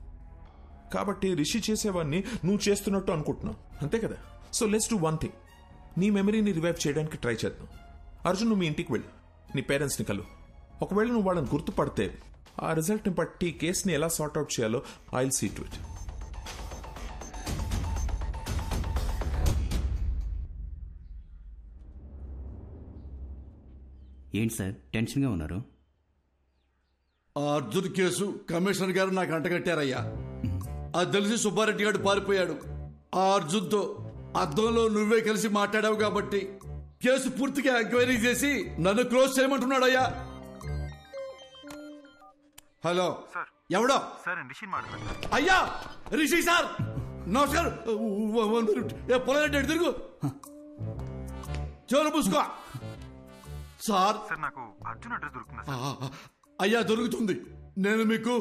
కాబట్టి రిషి చేసేవాడిని నువ్వు చేస్తున్నట్టు అనుకుంటున్నావు, అంతే కదా? So let's do one thing. నీ మెమరీని రివైవ్ చేయడానికి ట్రై చేద్దాం. అర్జున్, నువ్వు మీ ఇంటికి వెళ్ళు, నీ పేరెంట్స్ని కలు. ఒకవేళ నువ్వు వాళ్ళని గుర్తుపడితే ఆ రిజల్ట్ని బట్టి కేసుని ఎలా సార్ట్అవుట్ చేయాలో I will see to it. ఏంటి సార్ టెన్షన్గా ఉన్నారు? ఆ అర్జున్ కేసు కమిషనర్ గారు నాకు అంటగట్టారయ్యా. అది తెలిసి సుబ్బారెడ్డి గారు పారిపోయాడు. ఆ అర్జున్తో అద్దంలో నువ్వే కలిసి మాట్లాడావు కాబట్టి కేసు పూర్తిగా ఎంక్వైరీ చేసి నన్ను క్లోజ్ చేయమంటున్నాడయ్యా. హలో, ఎవడో? అయ్యా రిషి సార్, నమస్కారం. పొలారెడ్డి తిరుగు, చెవులు పూసుకో. సార్ నాకు అర్జున్ అడ్రస్ దొరుకుతుందా? అయ్యా దొరుకుతుంది. నేను మీకు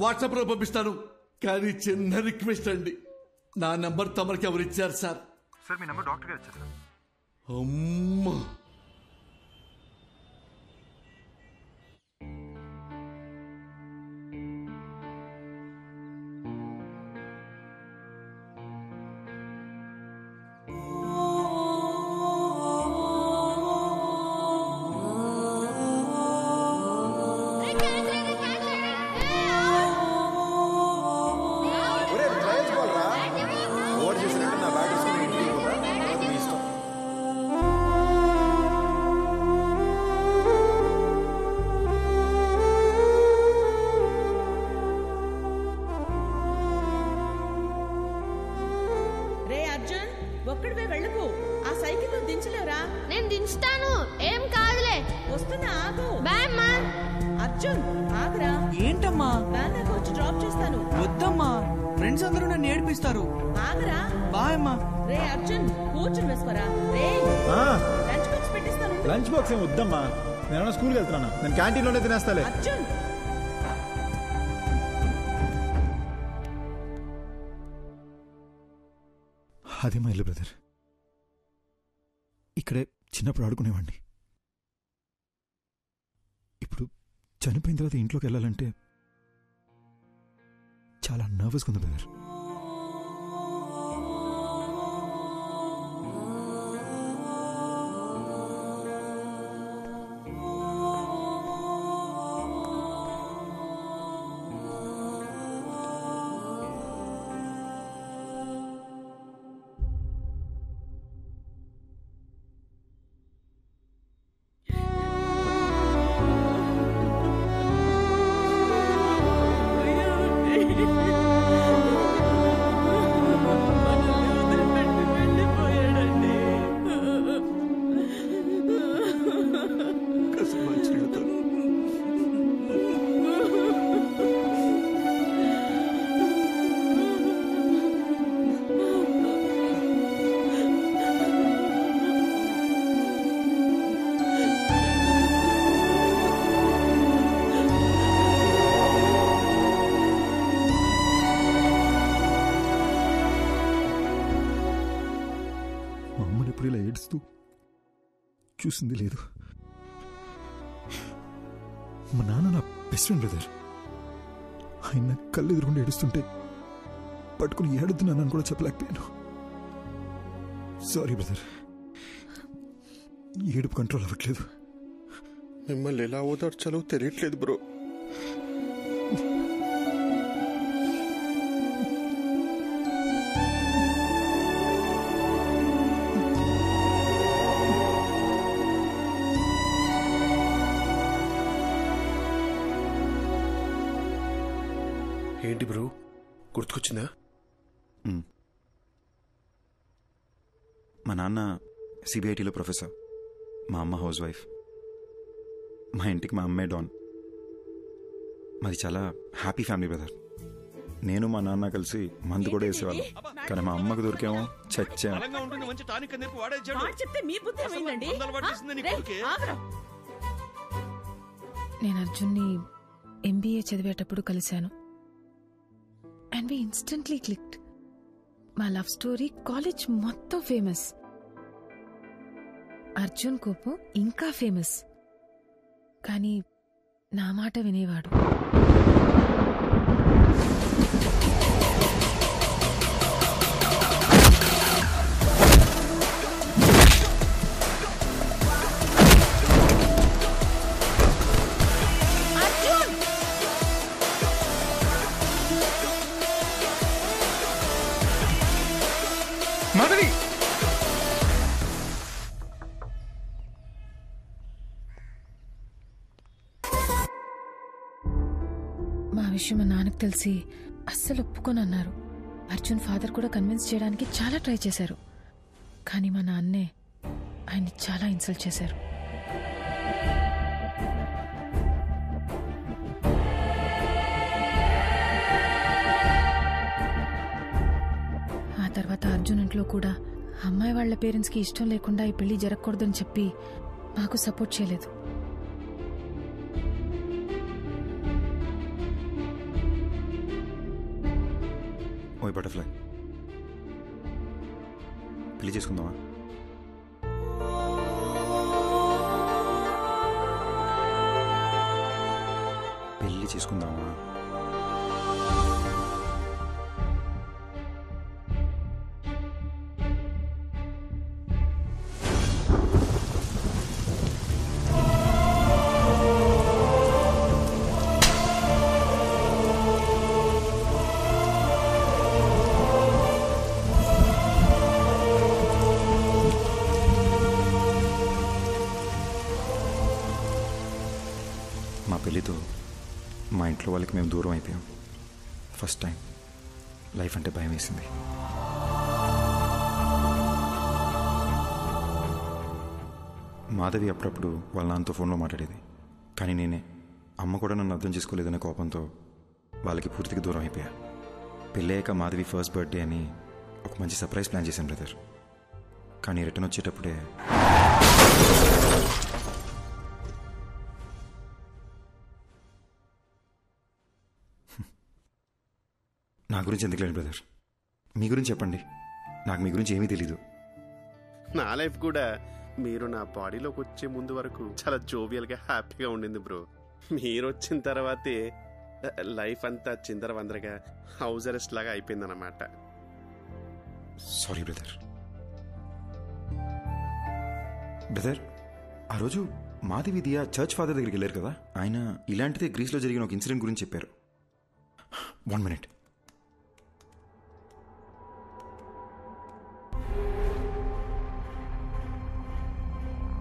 వాట్సాప్ లో పంపిస్తాను. కానీ చిన్న రిక్వెస్ట్ అండి, నా నంబర్ తమరికి ఎవరు ఇచ్చారు సార్? సార్ మీ నంబర్ డాక్టర్ గారు ఇచ్చారు సార్. అమ్మా, ఒక్కడివే వెళ్ళకు. ఆ సైకిల్ దించలేరా? నేను దించుతాను, ఏం కాదులే. వస్తున్నా, ఆగు. బాయ్ అమ్మా. అర్జున్ ఆగురా. ఏంటమ్మా? వ్యాన్ వచ్చి డ్రాప్ చేస్తాను. వద్దమ్మా, ఫ్రెండ్స్ అందరూ నన్ను ఏడిపిస్తారు. ఆగురా. బాయ్ అమ్మా. రే అర్జున్, కూర్చుని వేసుకోరా. రే లంచ్ బాక్స్ పెట్టిస్తాను. లంచ్ బాక్స్ ఏం వద్దమ్మా, నేను స్కూల్కి వెళ్తున్నాను. నేను క్యాంటీన్లోనే తినేస్తాలే. అర్జున్ అదే మా ఇల్లు బ్రదర్. ఇక్కడే చిన్నప్పుడు ఆడుకునేవాడిని. ఇప్పుడు చనిపోయిన తర్వాత ఇంట్లోకి వెళ్ళాలంటే చాలా నర్వస్గా ఉంది బ్రదర్. మా అమ్మని ఎప్పుడు ఇలా ఏడుస్తూ చూసింది లేదు. మా నాన్న నా బెస్ట్ ఫ్రెండ్ బ్రదర్. ఆయన కళ్ళు ఎదురుకుండా ఏడుస్తుంటే పట్టుకుని ఏడుతున్నానని కూడా చెప్పలేకపోయాను. సారీ బ్రదర్, ఏడుపు కంట్రోల్ అవ్వట్లేదు. మిమ్మల్ని ఎలా ఓదార్చాలో తెలియట్లేదు బ్రో. ఏంటి బ్రో, గుర్తుకొచ్చిందా? మా నాన్న సిబిఐటీలో ప్రొఫెసర్, మా అమ్మ హౌస్ వైఫ్. మా ఇంటికి మా అమ్మే డాన్. మాది చాలా హ్యాపీ ఫ్యామిలీ బ్రదర్. నేను మా నాన్న కలిసి మందు కూడా వేసేవాళ్ళం. కానీ మా అమ్మకు దొరికేమో చచ్చాం. నేను అర్జున్ని ఎంబీఏ చదివేటప్పుడు కలిశాను. And we instantly clicked. మా లవ్ స్టోరీ కాలేజ్ మొత్తం ఫేమస్. అర్జున్ కోపం ఇంకా ఫేమస్. కానీ నా మాట వినేవాడు. మాధవి, మా విషయం మా నాన్నకు తెలిసి అస్సలు ఒప్పుకోనన్నారు. అర్జున్ ఫాదర్ కూడా కన్విన్స్ చేయడానికి చాలా ట్రై చేశారు. కానీ మా నాన్నే ఆయన్ని చాలా ఇన్సల్ట్ చేశారు. ఆ తర్వాత అర్జున్ ఇంట్లో కూడా అమ్మాయి వాళ్ళ పేరెంట్స్కి ఇష్టం లేకుండా ఈ పెళ్లి జరగకూడదని చెప్పి మాకు సపోర్ట్ చేయలేదు. ఓయ్ బటర్ఫ్లై, పెళ్లి చేసుకుందామా? పెళ్లి చేసుకుందామా? మా పెళ్ళితో మా ఇంట్లో వాళ్ళకి మేము దూరం అయిపోయాం. ఫస్ట్ టైం లైఫ్ అంటే భయం వేసింది. మాధవి అప్పుడప్పుడు వాళ్ళ నాన్నతో ఫోన్లో మాట్లాడేది. కానీ నేనే, అమ్మ కూడా నన్ను అర్థం చేసుకోలేదనే కోపంతో వాళ్ళకి పూర్తిగా దూరం అయిపోయా. పెళ్ళయ్యాక మాధవి ఫస్ట్ బర్త్డే అని ఒక మంచి సర్ప్రైజ్ ప్లాన్ చేశాను బ్రదర్. కానీ రిటర్న్ వచ్చేటప్పుడే నా గురించి ఎందుకు లేదు బ్రదర్, మీ గురించి చెప్పండి. నాకు మీ గురించి ఏమీ తెలీదు. నా లైఫ్ కూడా మీరు నా బాడీలోకి వచ్చే ముందు వరకు చాలా జోవియల్గా హ్యాపీగా ఉండింది బ్రో. మీరు వచ్చిన తర్వాతే లైఫ్ అంతా చిందర వందరగా హౌస్ అరెస్ట్ లాగా అయిపోయిందన్నమాట. Sorry brother. బ్రదర్, ఆ రోజు మాధవి దియా చర్చ్ ఫాదర్ దగ్గరికి వెళ్ళారు కదా, ఆయన ఇలాంటిదే గ్రీస్లో జరిగిన ఒక ఇన్సిడెంట్ గురించి చెప్పారు. 1 minute.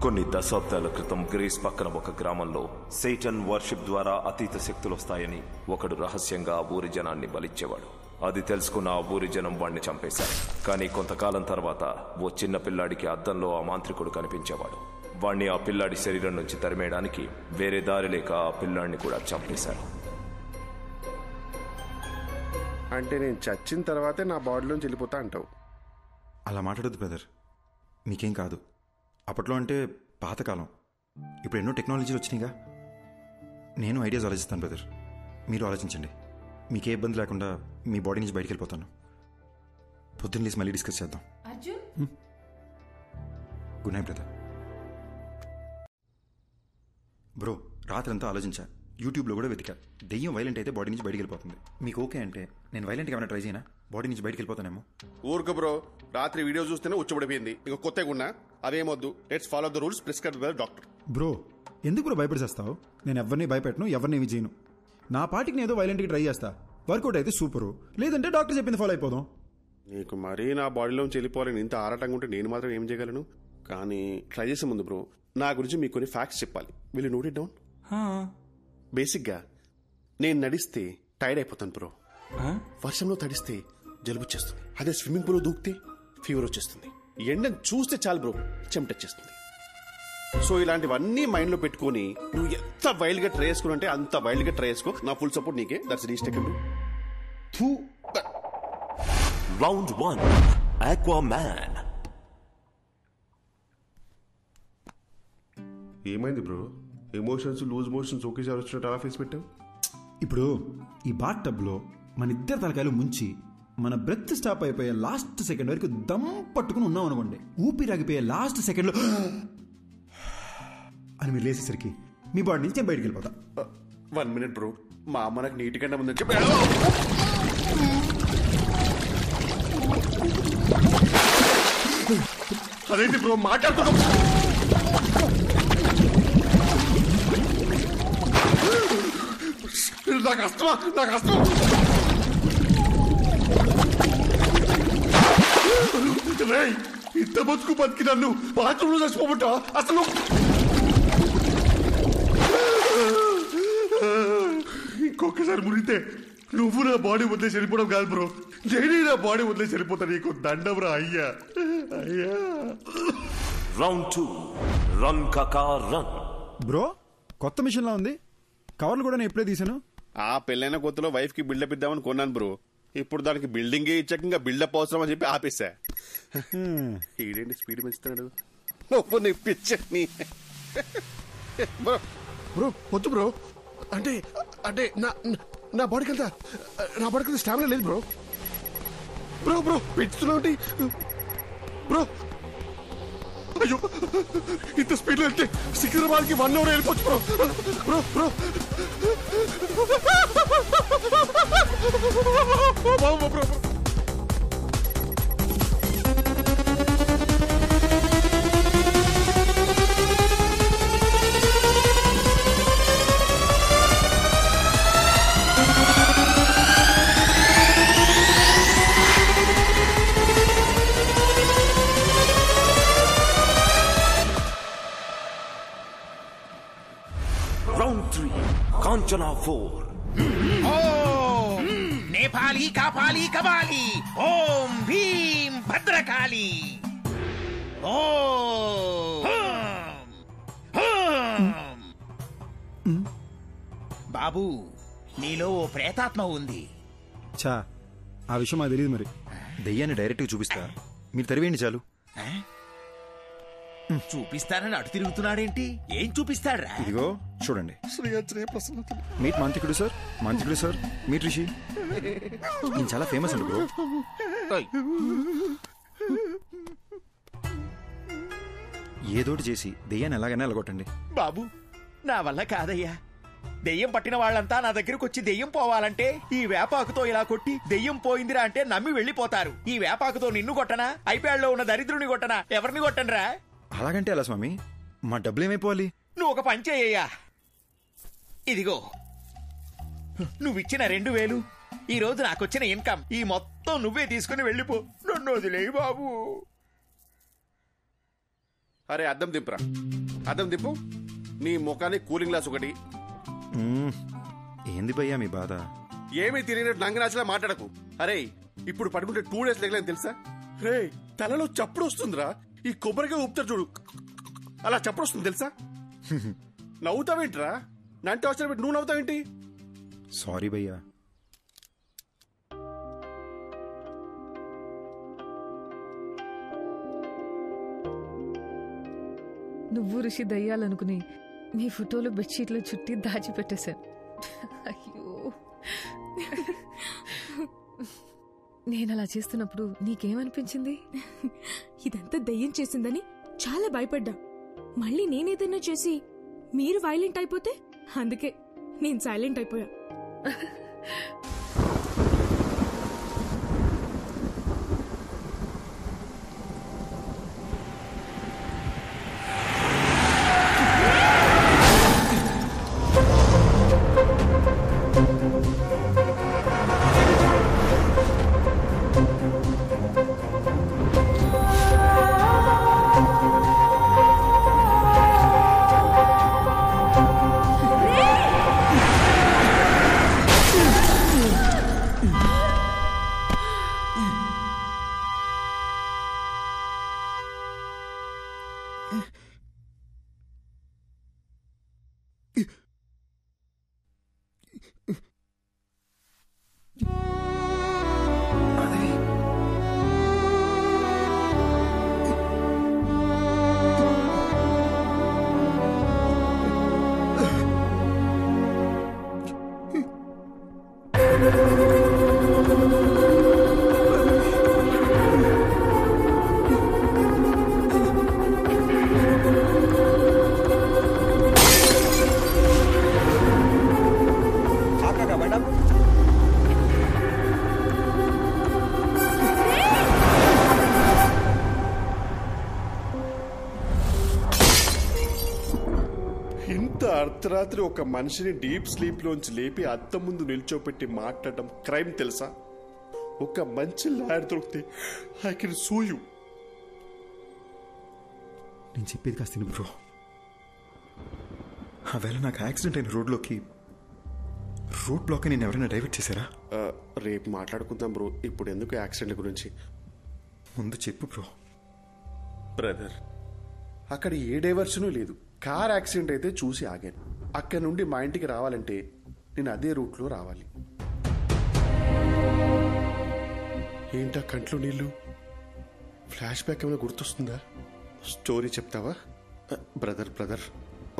కొన్ని దశాబ్దాల క్రితం గ్రీస్ పక్కన ఒక గ్రామంలో సైటన్ వర్షిప్ ద్వారా అతీత శక్తులు వస్తాయని ఒకడు రహస్యంగా ఆ ఊరి జనాన్ని బలిచ్చేవాడు. అది తెలుసుకున్న ఆ ఊరి జనం వాడిని చంపేశారు. కానీ కొంతకాలం తర్వాత ఓ చిన్న పిల్లాడికి అద్దంలో ఆ మాంత్రికుడు కనిపించేవాడు. వాణ్ణి ఆ పిల్లాడి శరీరం నుంచి తరిమేయడానికి వేరే దారి లేక ఆ పిల్లాడిని కూడా చంపేశారు. అంటే నేను చచ్చిన తర్వాతే నా బాడీలోంచి వెళ్ళిపోతా అంటావు? అలా మాట్లాడద్దు బ్రదర్, మీకేం కాదు. అప్పట్లో అంటే పాతకాలం, ఇప్పుడు ఎన్నో టెక్నాలజీలు వచ్చినాయిగా. నేను ఐడియాస్ ఆలోచిస్తాను బ్రదర్, మీరు ఆలోచించండి. మీకే ఇబ్బంది లేకుండా మీ బాడీ నుంచి బయటికి వెళ్ళిపోతాను. పొద్దున్న లేసి మళ్ళీ డిస్కస్ చేద్దాం. Good night brother. బ్రో రాత్రంతా ఆలోచించా, యూట్యూబ్లో కూడా వెతికా. దెయ్యం వైలెంట్ అయితే బాడీ నుంచి బయటికి వెళ్ళిపోతుంది. మీకు ఓకే అంటే నేను వైలెంట్గా ఏమైనా ట్రై చేయనా? బాడీ నుంచి బయటికి వెళ్ళిపోతానేమో. ఊరుకు బ్రో, రాత్రి వీడియో చూస్తేనే ఉచ్చబడిపోయింది. ఇంక కొత్తగా ఉన్నా అదేమొద్దు. Let's follow the rules prescribed by doctor. Bro ఎందుకు బ్రో భయపడిసేస్తావు? నేను ఎవరిని భయపెట్టను, ఎవరిని ఏమి చేయను. నా పాటికి నేను ఏదో వైలెంట్గా ట్రై చేస్తా. వర్కౌట్ అయితే సూపరు, లేదంటే డాక్టర్ చెప్పింది ఫాలో అయిపోదాం. నీకు మరీ నా బాడీలోంచి వెళ్ళిపోవాలని ఇంత ఆరాటంగా ఉంటే నేను మాత్రం ఏం చేయగలను? కానీ ట్రై చేసే ముందు బ్రో నా గురించి మీకు కొన్ని ఫ్యాక్ట్స్ చెప్పాలి. Will you note it down? బేసిక్గా నేను నడిస్తే టైర్డ్ అయిపోతాను బ్రో. వర్షంలో తడిస్తే జలుబు వచ్చేస్తుంది. అదే స్విమ్మింగ్ పూల్లో దూకితే ఫీవర్ వచ్చేస్తుంది. ఎండను చూస్తే చాలు బ్రో చెమటొచ్చేస్తుంది. సో ఇలాంటివన్నీ మైండ్ లో పెట్టుకుని నువ్వు ఎంత వైల్డ్ గా ట్రై చేసుకుని అంటే అంత వైల్డ్ గా ట్రై చేసుకో. నా ఫుల్ సపోర్ట్ నీకే. That's restake. Round 1 Aquaman. ఏమైంది బ్రో? ఎమోషన్స్ లూజ్ మోషన్స్ ఒకేసారి వచ్చినట్టు అలా ఫేస్ పెట్టావు. ఇప్పుడు ఈ బాత్ టబ్లో మన ఇద్దరు తలకాయలు ముంచి మన బ్రెత్ స్టాప్ అయిపోయే లాస్ట్ సెకండ్ వరకు దమ్ పట్టుకుని ఉన్నాం అనుకోండి. ఊపిరాగిపోయే లాస్ట్ సెకండ్లో అని మీరు లేసేసరికి మీ బాడీ నుంచి నేను బయటికి వెళ్ళిపోతా. 1 minute బ్రో, మా అమ్మ నాకు నీటి కంటే ముందని చెప్పి అదేంటి బ్రో మాట్లాడుతున్నాం? నాకు అస్తమా, నాకు అస్తమా. ఇంత బతుకు బతికి నన్ను బాత్రూంలో చచ్చిపోబట్టా అసలు. ఇంకొకసారి మునిగితే నువ్వు నా బాడీ వదిలేసి వెళ్ళిపోవడం కాదు బ్రో, నేనే నా బాడీ వదిలేసి వెళ్ళిపోతా. నీకు దండం రా అయ్యా, అయ్యా. రౌండ్ 2 రన్ కాకా రన్. బ్రో కొత్త మిషన్ లా ఉంది. కవర్లు కూడా నేను ఎప్పుడే తీసాను. ఆ పెళ్ళైన కొత్తలో వైఫ్ కి బిల్డప్ ఇద్దామని కొన్నాను బ్రో. ఇప్పుడు దానికి బిల్డింగ్ ఇచ్చాక ఇంకా బిల్డప్ అవసరం అని చెప్పి ఆపేసా. ఈడేంటి స్పీడ్ పెంచుతున్నాడు? నొప్పు నిప్పించని బ్రో. బ్రో వద్దు బ్రో. అంటే అంటే నా బాడీకి అంతా స్టామినా లేదు బ్రో. బ్రో బ్రో పెంచుతున్నావు బ్రో. అయ్యో ఇంత స్పీడ్ లో వెళ్తే సికింద్రాబాద్ కి 1 hour వెళ్ళిపోవచ్చు bro. Bro bro bro. Round 3 Kanchana 4. नेपाली कापाली कबाली ओम भीम भद्रकाली బాబు నీలో ఓ ప్రేతాత్మ ఉంది. చా ఆ విషయం నాకు తెలియదు. మరి దెయ్యాన్ని డైరెక్ట్గా చూపిస్తా, మీరు తరివేయండి చాలు. చూపిస్తానని అటు తిరుగుతున్నాడేంటి? ఏం చూపిస్తాడ్రా? ఇదిగో చూడండి. మీట్ మాంత్రికుడు సార్, మాంత్రికుడు సార్, మీట్ రిషి. నేను చాలా ఫేమస్ అండి బ్రో. ఏదోటి చేసి దెయ్యాన్ని ఎలాగైనా ఎలగొట్టండి బాబు. నా వల్ల కాదయ్యా. దెయ్యం పట్టిన వాళ్ళంతా నా దగ్గరకు వచ్చి దెయ్యం పోవాలంటే ఈ వేపాకుతో ఇలా కొట్టి దెయ్యం పోయిందిరా అంటే నమ్మి వెళ్ళిపోతారు. ఈ వేపాకుతో నిన్ను కొట్టనా, ఐప్యాడ్లో ఉన్న దరిద్రుని కొట్టనా, ఎవరిని కొట్టనరా? అలాగంటే అలా స్వామి, మా డబ్బులు ఏమైపోవాలి? నువ్వు ఒక పని చేయ్యా. ఇదిగో నువ్విచ్చిన 2000, ఈ రోజు నాకొచ్చిన ఇన్కమ్, ఈ మొత్తం నువ్వే తీసుకుని వెళ్ళిపో. నన్ను వదిలేయి బాబు. అరే అద్దం దింపురా, అద్దం దింపు. నీ ముఖానికి కూలింగ్ గ్లాస్ ఒకటి. ఏంది భయ్యా మీ బాధ? ఏమీ తిరిగినట్టు నంగనాచిలా మాట్లాడకు. అరే ఇప్పుడు పడుకుంటే 2 days లేకలేని తెలుసా? రే తలలో చప్పుడు వస్తుందిరా. ఈ కొబ్బరిగా ఊపుతారు చూడు, అలా చప్పుడు వస్తుంది తెలుసా? నవ్వుతావేంట్రా? నంటే అవసరం పెట్టి నువ్వు నవ్వుతావేంటి? సారీ భయ్యా. నువ్వు ఋషి దయ్యాలనుకుని మీ ఫోటోలు బెడ్షీట్లో చుట్టి దాచిపెట్టేశాను. అయ్యో, నేను అలా చేస్తున్నప్పుడు నీకేమనిపించింది? ఇదంతా దయ్యం చేసిందని చాలా భయపడ్డా. మళ్ళీ నేనేదైనా చేసి మీరు వైలెంట్ అయిపోతే అందుకే నేను సైలెంట్ అయిపోయా. అర్ధరాత్రి ఒక మనిషిని డీప్ స్లీప్ లోంచి లేపి అద్దం ముందు నిల్చోపెట్టి మాట్లాడడం క్రైమ్ తెలుసా? ఒక మంచి లాయర్ దొరికితే ఐ కెన్ సూ యూ. నేను చెప్పేది కాస్త తిను బ్రో. ఆ వేళ నాకు యాక్సిడెంట్ అయిన రోడ్లోకి రోడ్ బ్లాక్ నేను ఎవరైనా డైవర్ట్ చేశారా? రేపు మాట్లాడుకుందాం బ్రో, ఇప్పుడు ఎందుకు యాక్సిడెంట్ గురించి? ముందు చెప్పు బ్రో. బ్రదర్, అక్కడ ఏ డైవర్షను లేదు. కార్ యాక్సిడెంట్ అయితే చూసి ఆగాను. అక్కడ నుండి మా ఇంటికి రావాలంటే నేను అదే రూట్లో రావాలి. ఏంటా కంట్లో నీళ్ళు? ఫ్లాష్ బ్యాక్ ఏమైనా గుర్తొస్తుందా? స్టోరీ చెప్తావా? బ్రదర్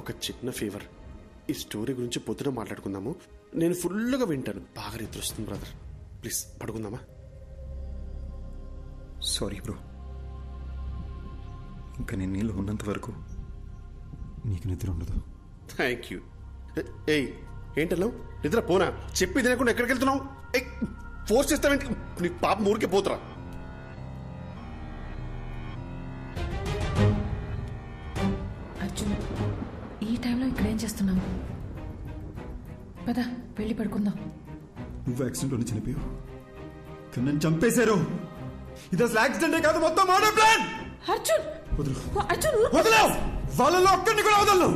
ఒక చిన్న ఫేవర్. ఈ స్టోరీ గురించి పొద్దున మాట్లాడుకుందాము. నేను ఫుల్గా వింటాను. బాగా నిద్ర వస్తుంది బ్రదర్. ప్లీజ్ పడుకుందామా? సారీ బ్రో, ఇంకా నేను నీళ్ళు ఉన్నంత వరకు నీకు నిద్ర ఉండదు. Thank you. ఏయ్, ఏంటన్నావు? నిద్ర పోనా? చెప్పి తినకుండా ఎక్కడికి వెళ్తున్నావు? ఫోర్స్ చేస్తావేంటి? నీ పాప ఊరికే పోతురా. అర్జున్, ఈ టైంలో ఇక్కడేం చేస్తున్నావు? పద వెళ్ళి పడుకుందాం. నువ్వు యాక్సిడెంట్లోనే చనిపోయావు, కానీ నన్ను చంపేశారు. ఇది అసలు యాక్సిడెంటే కాదు, మొత్తం మర్డర్ ప్లాన్. అర్జున్, అర్జున్ వదలవు. వాళ్ళలో ఒక్కడిని కూడా వదలను.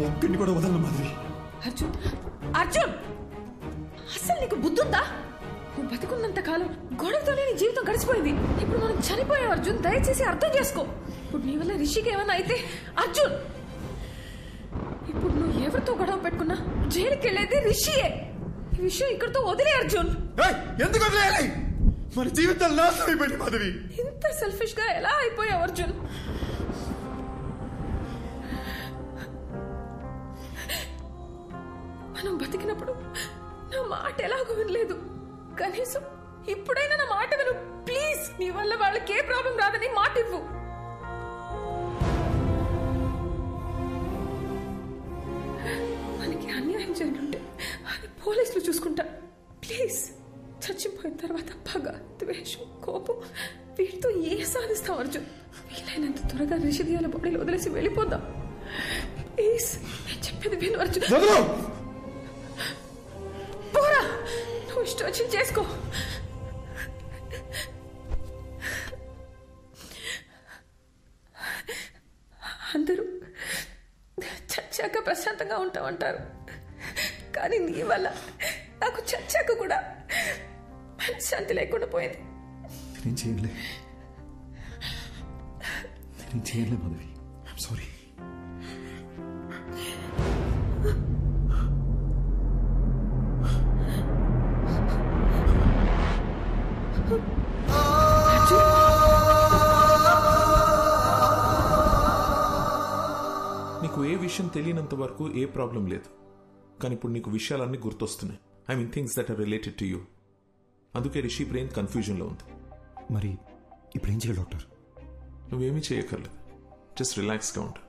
ఒక్కడిని కూడా వదలను మాధవి. అర్జున్, అర్జున్, అసలు నీకు బుద్ధుందా? నువ్వు బతికున్నంత కాలం గొడవతోనే నీ జీవితం గడిచిపోయింది. ఇప్పుడు మనం చనిపోయాం అర్జున్. దయచేసి అర్థం చేసుకో. ఇప్పుడు నీ వల్ల రిషికి ఏమన్నా అయితే అర్జున్, ఇప్పుడు నువ్వు ఎవరితో గొడవ పెట్టుకున్నా జైలుకి వెళ్ళేది రిషియే. ఈ విషయం ఇక్కడితో వదిలే అర్జున్. ఎందుకు వదిలేయాలి? మన జీవితం నాశనం అయిపోయింది మాధవి. ఇంత సెల్ఫిష్ గా ఎలా అయిపోయావు అర్జున్? మనం బతికినప్పుడు నా మాట ఎలాగో వినలేదు. కనీసం ఇప్పుడైనా నా మాట విను ప్లీజ్. నీ వల్ల వాళ్ళకి ఏ ప్రాబ్లం రాదని మాట ఇవ్వు. మనకి అన్యాయం జరిగింటే అది పోలీసులు చూసుకుంటా. ప్లీజ్. చచ్చిపోయిన తర్వాత పగ, ద్వేషం, కోపం వీటితో ఏ సాధిస్తాం అర్జున్? వీలైనంత త్వరగా రిషిదియాల బాడీలో వదిలేసి వెళ్ళిపోదాం ప్లీజ్. నేను చెప్పేది విను అర్జున్. పోరా, నువ్వు ఇష్టం వచ్చి చేసుకో. అందరూ చచ్చాక ప్రశాంతంగా ఉంటామంటారు, కానీ నీ వల్ల నాకు చచ్చాక కూడా శాంతి లేకుండా పోయింది. నేను చేయలే మాధవి. I'm sorry. నీకు ఏ విషయం తెలియనంత వరకు ఏ ప్రాబ్లం లేదు, కానీ ఇప్పుడు నీకు విషయాలన్నీ గుర్తొస్తున్నాయి. I mean things that are related to you. అందుకే రిషి బ్రెయిన్ కన్ఫ్యూజన్లో ఉంది. మరి ఇప్పుడు ఏం చేయాలి డాక్టర్? నువ్వేమీ చేయక్కర్లేదు, జస్ట్ రిలాక్స్గా ఉండు.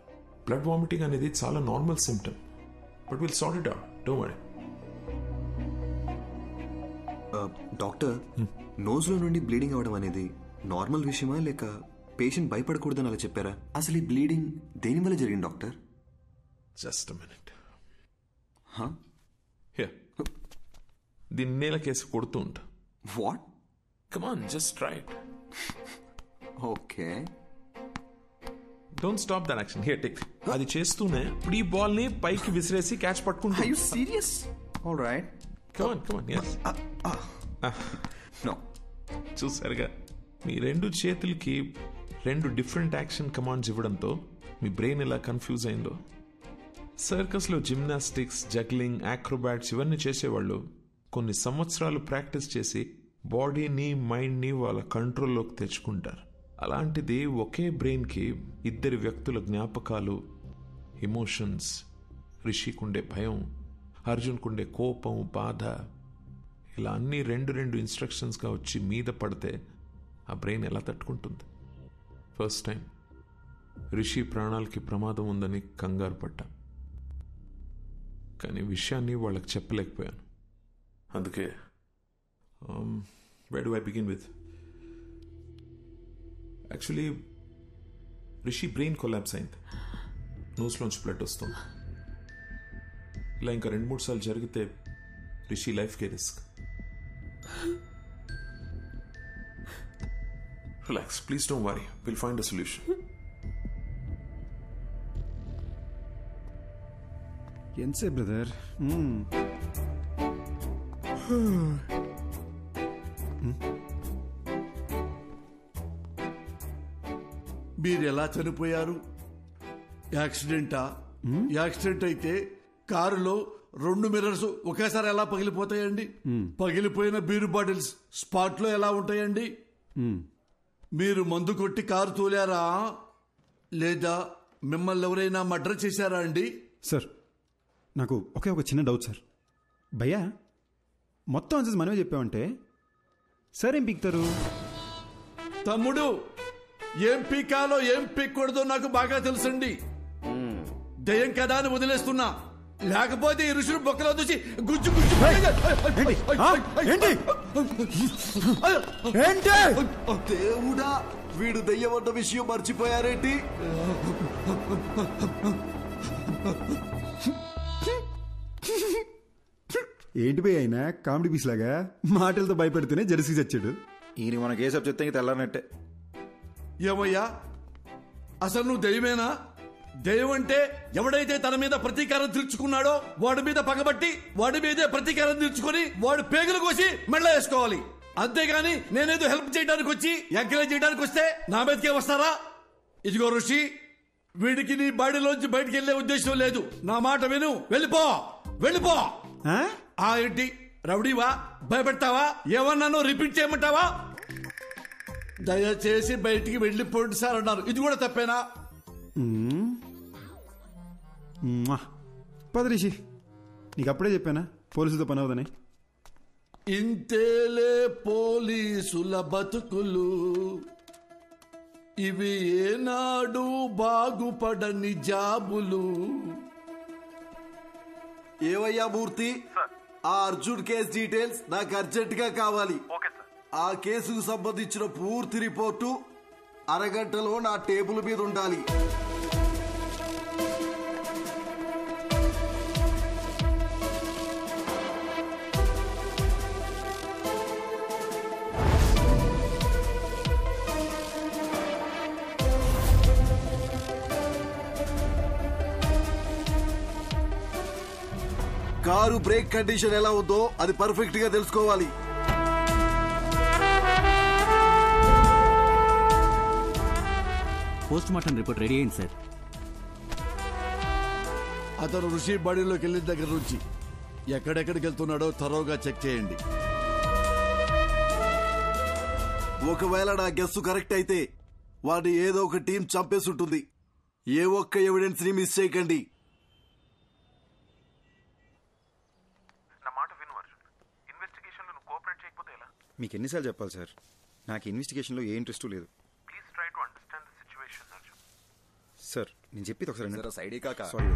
బ్లడ్ వామిటింగ్ అనేది చాలా normal symptom, but will sort it out, don't worry. Doctor, నోజ్లో నుండి బ్లీడింగ్ అవడం అనేది నార్మల్ విషయమా లేక పేషెంట్ భయపడకూడదని అలా చెప్పారా? అసలు ఈ బ్లీడింగ్ దేనివల్ల జరిగింది డాక్టర్? Just minute. దీన్ని నేల కేసు కొడుతూ ఉంటా. What? Come on, just try it. Okay, don't stop that action. Here take. అది చేస్తూనే ఇప్పుడు ఈ బాల్ ని పైకి విసిరేసి క్యాచ్ పట్టుకుంటా. Are you serious? Alright, come on come on. yes. No. చూసారుగా, మీ రెండు చేతులకి రెండు డిఫరెంట్ యాక్షన్ కమాండ్స్ ఇవ్వడంతో మీ బ్రెయిన్ ఎలా కన్ఫ్యూజ్ అయిందో. సర్కస్లో జిమ్నాస్టిక్స్, జగ్లింగ్, యాక్రోబాట్స్ ఇవన్నీ చేసేవాళ్ళు కొన్ని సంవత్సరాలు ప్రాక్టీస్ చేసి బాడీని, మైండ్ని వాళ్ళ కంట్రోల్లోకి తెచ్చుకుంటారు. అలాంటిది ఒకే బ్రెయిన్కి ఇద్దరి వ్యక్తుల జ్ఞాపకాలు, ఎమోషన్స్, రిషికుండే భయం, అర్జున్కుండే కోపం, బాధ, ఇలా అన్నీ రెండు ఇన్స్ట్రక్షన్స్గా వచ్చి మీద పడితే ఆ బ్రెయిన్ ఎలా తట్టుకుంటుంది? ఫస్ట్ టైం రిషి ప్రాణాలకి ప్రమాదం ఉందని కంగారు పడ్డా, కానీ విషయాన్ని వాళ్ళకి చెప్పలేకపోయాను. అందుకే where do I begin with? Actually Rishi brain collapse అయింది, నోస్లోంచి బ్లడ్ వస్తుంది. ఇలా ఇంకా 2-3 సార్లు జరిగితే రిషి లైఫ్కే risk. Relax, please don't worry, will find a solution. ఎంతసే బ్రదర్? మీరు ఎలా చనిపోయారు? యాక్సిడెంటా? యాక్సిడెంట్ అయితే కారులో 2 మిర్రర్స్ ఒకేసారి ఎలా పగిలిపోతాయండి? పగిలిపోయిన బీరు బాటిల్స్ స్పాట్ లో ఎలా ఉంటాయండి? మీరు మందు కొట్టి కారు తోలారా లేదా మిమ్మల్ని ఎవరైనా మర్డర్ చేశారా అండి? సార్, నాకు ఒక చిన్న డౌట్ సార్. భయ్యా, మొత్తం ఆన్సర్స్ మనమే చెప్పామంటే సార్ ఏం పీక్తారు? తమ్ముడు, ఏం పీకాలో ఏం పీక్కూడదో నాకు బాగా తెలుసండి. దయ్యం కదా అని వదిలేస్తున్నా, లేకపోతే ఈ ఋషులు బొక్కలో చూసి గుజ్జు దేవుడా, వీడు దయ్యం అన్న విషయం మర్చిపోయారేంటి? ఏంటి భయ్య అయినా కామెడీ పీస్ లాగా మాటలతో భయపెడితేనే జెర్సీ చచ్చాడు. ఈయన మన కేసు చెప్తే తెల్లారనట్టే. ఏమయ్యా, అసలు నువ్వు దయ్యమేనా? దయ్యం అంటే ఎవడైతే తన మీద ప్రతీకారం తీర్చుకున్నాడో వాడి మీద పగబట్టి వాడి మీదే ప్రతీకారం తీర్చుకొని వాడు పేగులు కోసి మెళ్ళ వేసుకోవాలి. అంతేగాని నేనేదో హెల్ప్ చేయడానికి వచ్చి ఎంకరేజ్ చేయడానికి వస్తే నా మీదకే వస్తారా? ఇదిగో ఋషి, వీడికి నీ బాడీలోంచి బయటికి వెళ్లే ఉద్దేశం లేదు. నా మాట విను, వెళ్ళిపో వెళ్ళిపో. ఏంటి రౌడీవా? భయపెడతావా? ఏమన్నానో రిపీట్ చేయమంటావా? దయచేసి బయటికి వెళ్ళిపోండి సార్ అన్నారు. ఇది కూడా తప్పేనా? పద రిషి, నీకు అప్పుడే చెప్పానా పోలీసులతో పని అవుదని? ఇంతేలే పోలీసుల బతుకులు, ఇవి ఏనాడు బాగుపడని జాబులు. ఏవయ్యా మూర్తి, ఆ అర్జున్ కేసు డీటెయిల్స్ నాకు అర్జెంట్ గా కావాలి. ఆ కేసుకు సంబంధించిన పూర్తి రిపోర్టు అరగంటలో నా టేబుల్ మీద ఉండాలి. కారు బ్రేక్ కండిషన్ ఎలా ఉందో అది పర్ఫెక్ట్ గా తెలుసుకోవాలి. పోస్ట్ మార్టం రిపోర్ట్ రెడీ అయింది సార్. అతను ఋషి బాడీలోకి వెళ్ళిన దగ్గర నుంచి ఎక్కడెక్కడికి వెళ్తున్నాడో థరోగా చెక్ చేయండి. ఒకవేళ నా గెస్సు కరెక్ట్ అయితే వాడిని ఏదో ఒక టీం చంపేసి ఉంటుంది. ఏ ఒక్క ఎవిడెన్స్ ని మిస్ చేయకండి. మీకు ఎన్నిసార్లు చెప్పాలి సార్, నాకు ఇన్వెస్టిగేషన్లో ఏ ఇంట్రెస్ట్ లేదు. నేను చెప్పేది ఒకసారి సైడ్ కాక సారీ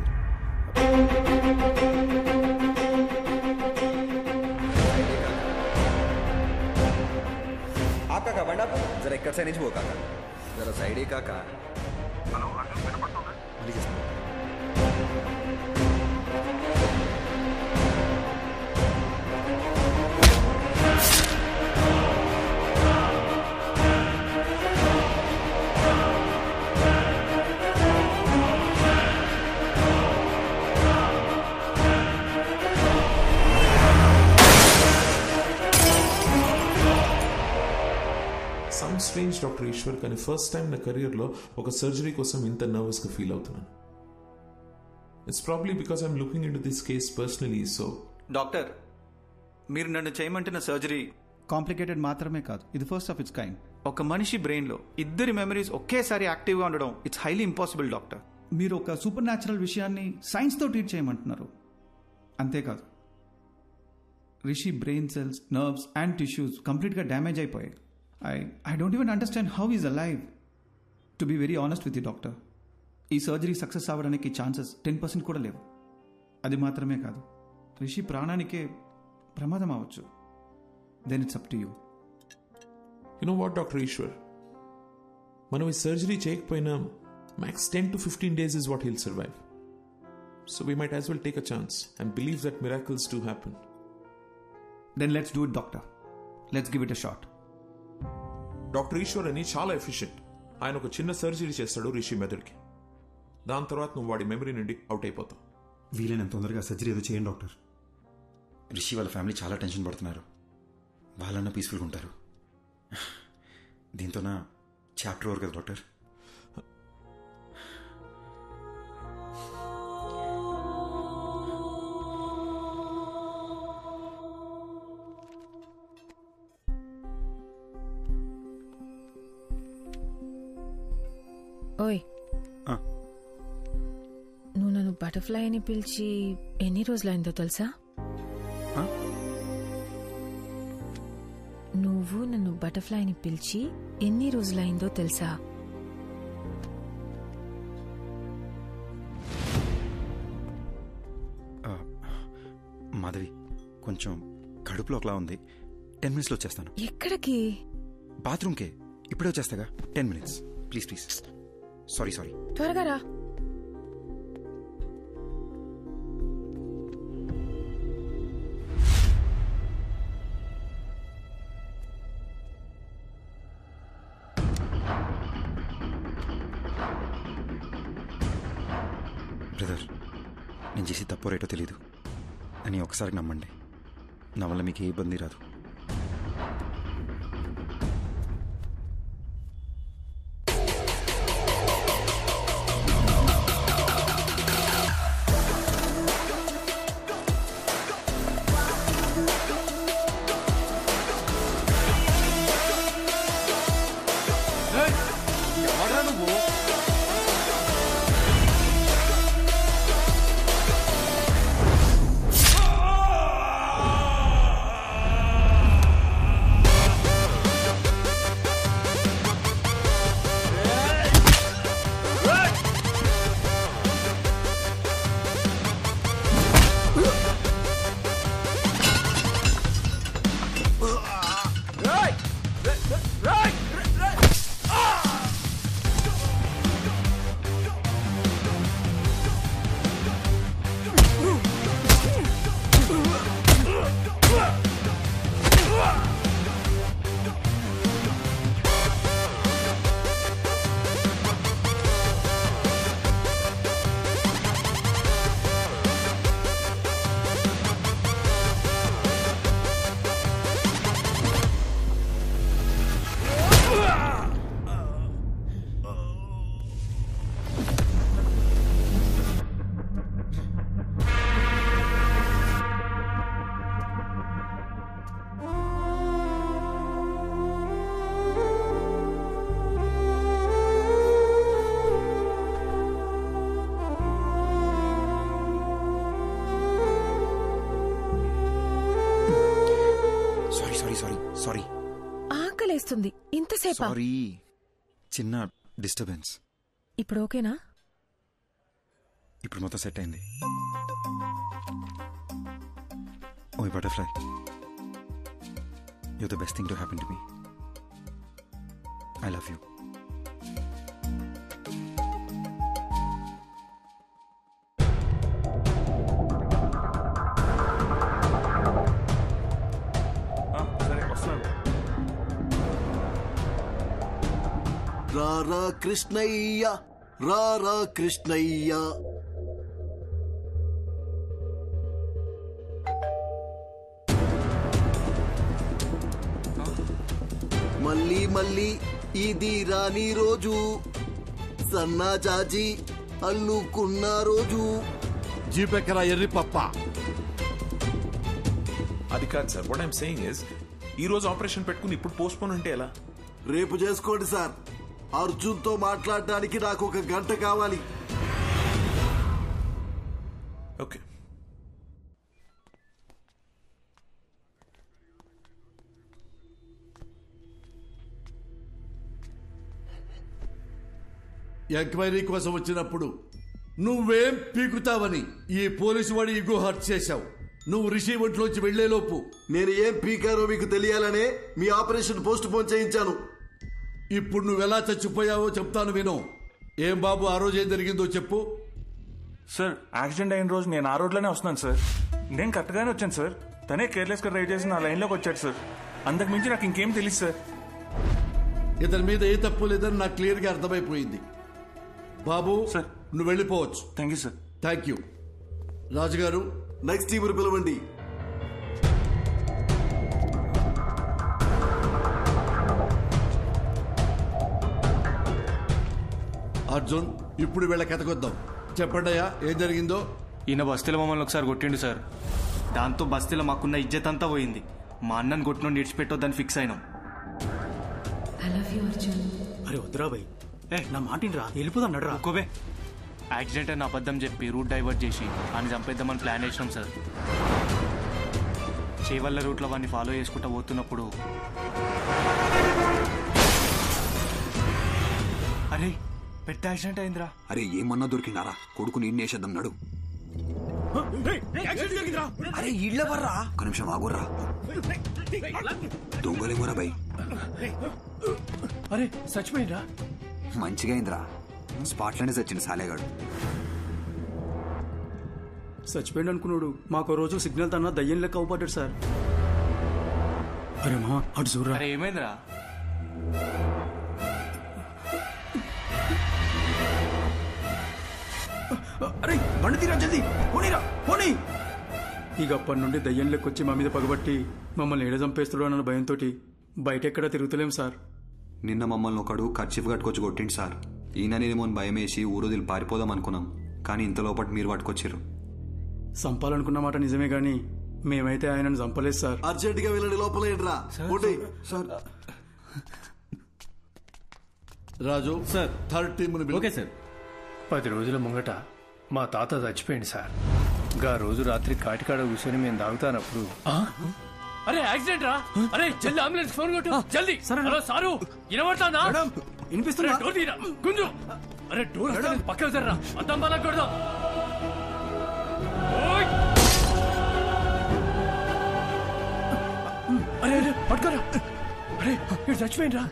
కాకా బండా జర ఎక్కడ సైడ్ నుంచి పో కాక జర సైడ్ కాక హలో అర్జున్ వినపడుతుందా? మళ్ళీ చేస్తాను. సమ్ స్ట్రేంజ్ డాక్టర్ ఈశ్వర్, కానీ ఫస్ట్ టైం నా కెరియర్లో ఒక సర్జరీ కోసం ఇంత నర్వస్గా ఫీల్ అవుతున్నాను. It's probably because I'm looking in to this case personally. So doctor, మీరు నన్ను చేయమంటున్న సర్జరీ కాంప్లికేటెడ్ మాత్రమే కాదు, ఇది ఫస్ట్ ఆఫ్ ఇట్స్ కైండ్. ఒక మనిషి బ్రెయిన్లో ఇద్దరి మెమరీస్ ఒకేసారి యాక్టివ్గా ఉండడం ఇట్స్ హైలీ ఇంపాసిబుల్ డాక్టర్. మీరు ఒక సూపర్ న్యాచురల్ విషయాన్ని సైన్స్తో ట్రీట్ చేయమంటున్నారు. అంతేకాదు, Rishi brain cells, nerves and tissues కంప్లీట్గా డ్యామేజ్ అయిపోయాయి. I don't even understand how he's alive. To be very honest with you, doctor, ఈ సర్జరీ సక్సెస్ అవ్వడానికి ఛాన్సెస్ 10% కూడా లేవు. అది మాత్రమే కాదు, రిషి ప్రాణానికే ప్రమాదం అవ్వచ్చు. Then it's up to you. You know what doctor Eshwar, మనం ఈ సర్జరీ చేయకపోయినా max 10 to 15 days is what he'll survive. So we might as well take a chance and believe that miracles do happen. Then let's do it, doctor. Let's give it a shot. Doctor Eshwar అని చాలా efficient. ఆయన ఒక చిన్న surgery చేస్తాడు రిషి మెదడుకి. దాని తర్వాత నువ్వు వాడి మెమరీ నుండి అవుట్ అయిపోతావు. వీలైనంత తొందరగా సర్జరీ ఏదో చేయండి డాక్టర్. రిషి వాళ్ళ ఫ్యామిలీ చాలా టెన్షన్ పడుతున్నారు. వాళ్ళన్నా పీస్ఫుల్గా ఉంటారు. దీంతో నా చాప్టర్ ఓవర్ కదా డాక్టర్. ఓయ్, నువ్వు నన్ను బటర్ఫ్లై అని పిలిచి ఎన్ని రోజులైందో తెలుసా? నువ్వు నన్ను బటర్ఫ్లై అని పిలిచి ఎన్ని రోజులైందో తెలుసా? మాధవి, కొంచెం కడుపులో ఒకలా ఉంది. 10 minutesలో వచ్చేస్తాను. ఎక్కడికి? బాత్రూమ్కే. ఇప్పుడే వచ్చేస్తాగా. 10 minutes ప్లీజ్ ప్లీజ్. సారీ త్వరగా రా. బ్రదర్, నేను చేసి తప్పో రేటో తెలీదు అని ఒకసారి నమ్మండి. నా వల్ల మీకు ఏ ఇబ్బంది రాదు. సారీ. ఆకలేస్తుంది. ఇంతసేపా? సారీ, చిన్న డిస్టర్బెన్స్. ఇప్పుడు ఓకేనా? ఇప్పుడు మొత్తం సెట్ అయింది. ఓ butterfly, you're the best thing to happen to me. I love you. రారా కృష్ణయ్య, రారా కృష్ణయ్య. మళ్ళీ మళ్ళీ ఇది రాని రోజు, సన్నా చాచి అల్లుకున్న రోజు. జీపెక్కరా ఎర్రి పప్ప. అది కాదు sir, what I'm saying is ఈ రోజు ఆపరేషన్ పెట్టుకుని ఇప్పుడు పోస్ట్ పోన్ అంటే ఎలా? రేపు చేసుకోండి సార్. అర్జున్తో మాట్లాడడానికి నాకు 1 గంట కావాలి. ఓకే. ఎంక్వైరీ కోసం వచ్చినప్పుడు నువ్వేం పీకుతావని ఈ పోలీసు వాడి ఇగో హర్ట్ చేశావు. నువ్వు రిషి ఒంట్లోంచి వెళ్లేలోపు నేను ఏం పీకారో మీకు తెలియాలనే మీ ఆపరేషన్ పోస్ట్ పోన్ చేయించాను. ఇప్పుడు నువ్వెలా చచ్చిపోయావో చెప్తాను విను. ఏం బాబు, ఆ రోజు ఏం జరిగిందో చెప్పు. సార్, యాక్సిడెంట్ అయిన రోజు నేను ఆ రోడ్లోనే వస్తున్నాను సార్. నేను కరెక్ట్గానే వచ్చాను సార్. తనే కేర్లెస్గా డ్రైవ్ చేసి నా లైన్లోకి వచ్చాడు సార్. అంతకు మించి నాకు ఇంకేం తెలియదు సార్. ఇతని మీద ఏ తప్పు లేదని నాకు క్లియర్గా అర్థమైపోయింది. బాబు సార్, నువ్వు వెళ్ళిపోవచ్చు. Thank you sir. Thank you. రాజుగారు, నెక్స్ట్ టీం పిలవండి. అర్జున్, ఇప్పుడు వీళ్ళ కథకొద్దాం. చెప్పండియా ఏం జరిగిందో. ఈయన బస్తీలో మమ్మల్ని ఒకసారి కొట్టిండు సార్. దాంతో బస్తీలో మాకున్న ఇజ్జత్ అంతా పోయింది. మా అన్నను కొట్టిన నిడిచిపెట్టొద్దని ఫిక్స్ అయినాం. అరే వద్దురా భయ్, నా మాటిండ్రా, వెళ్ళిపోదాం నడరా. ఒక్కోబే, యాక్సిడెంట్ అని అబద్ధం చెప్పి రూట్ డైవర్ట్ చేసి అని చంపేద్దామని ప్లాన్ చేసినాం సార్. చేవల్ల రూట్లో వాడిని ఫాలో చేసుకుంటూ పోతున్నప్పుడు అరే పెద్ద యాక్సిడెంట్ అయిందిరా. అరే ఏమన్నా దొరికిందారా? కొడుకు నేను వేసేద్దాం నడు. అరే ఇళ్ళ వర్రా, ఒక నిమిషం ఆగుర్రా. దొంగలేమోరా భయ్. అరే చచ్చిపోయిండ్రా. మంచిగా అయిందిరా, స్పాట్లోనే చచ్చింది సాలేగాడు. చచ్చిపోయింది అనుకున్నాడు. మాకు రోజు సిగ్నల్ తన దయ్యం లెక్క అవుపడ్డాడు సార్. అరే మా అటు చూడరా. అరే ఏమైందిరా? అరే బండి తీరా, జల్దీ పోనీరా, పోనీ. ఇక అప్పటి నుండి దయ్యం లెక్కొచ్చి మా మీద పగబట్టి మమ్మల్ని ఏడ చంపేస్తాడు అన్న భయంతో బయట ఎక్కడ తిరుగుతలేం సార్. నిన్న మమ్మల్ని ఒకడు కర్చీఫ్ కట్టుకొచ్చి కొట్టిండు సార్. ఈయన నేనేమో భయం వేసి ఊరోదిలి పారిపోదాం అనుకున్నాం. కానీ ఇంతలోపటి మీరు పట్టుకొచ్చారు. చంపాలనుకున్న మాట నిజమే గాని మేమైతే ఆయనను చంపలేదు సార్. అర్జెంట్ గా వెళ్ళండి, లోపల sir. Raju sir, third team. Okay sir. 10 రోజుల ముంగట మా తాత చచ్చిపోయింది సార్. గా రోజు రాత్రి కాటికాడ కూర్చొని మేము తాగుతానప్పుడు అరే యాక్సిడెంట్ రా. అరే జల్ది అంబులెన్స్ ఫోన్ కొట్టు జల్ది. హలో సారు, వినబడతానా? వినిపిస్తున్నా. డోర్ తీరా గుంజు. అరే డోర్ పక్కకు జర్రా, అద్దం బాగా కొడదాం. అరే అరే పట్టుకోరా. అరే ఇక్కడ చచ్చిపోయింది రా.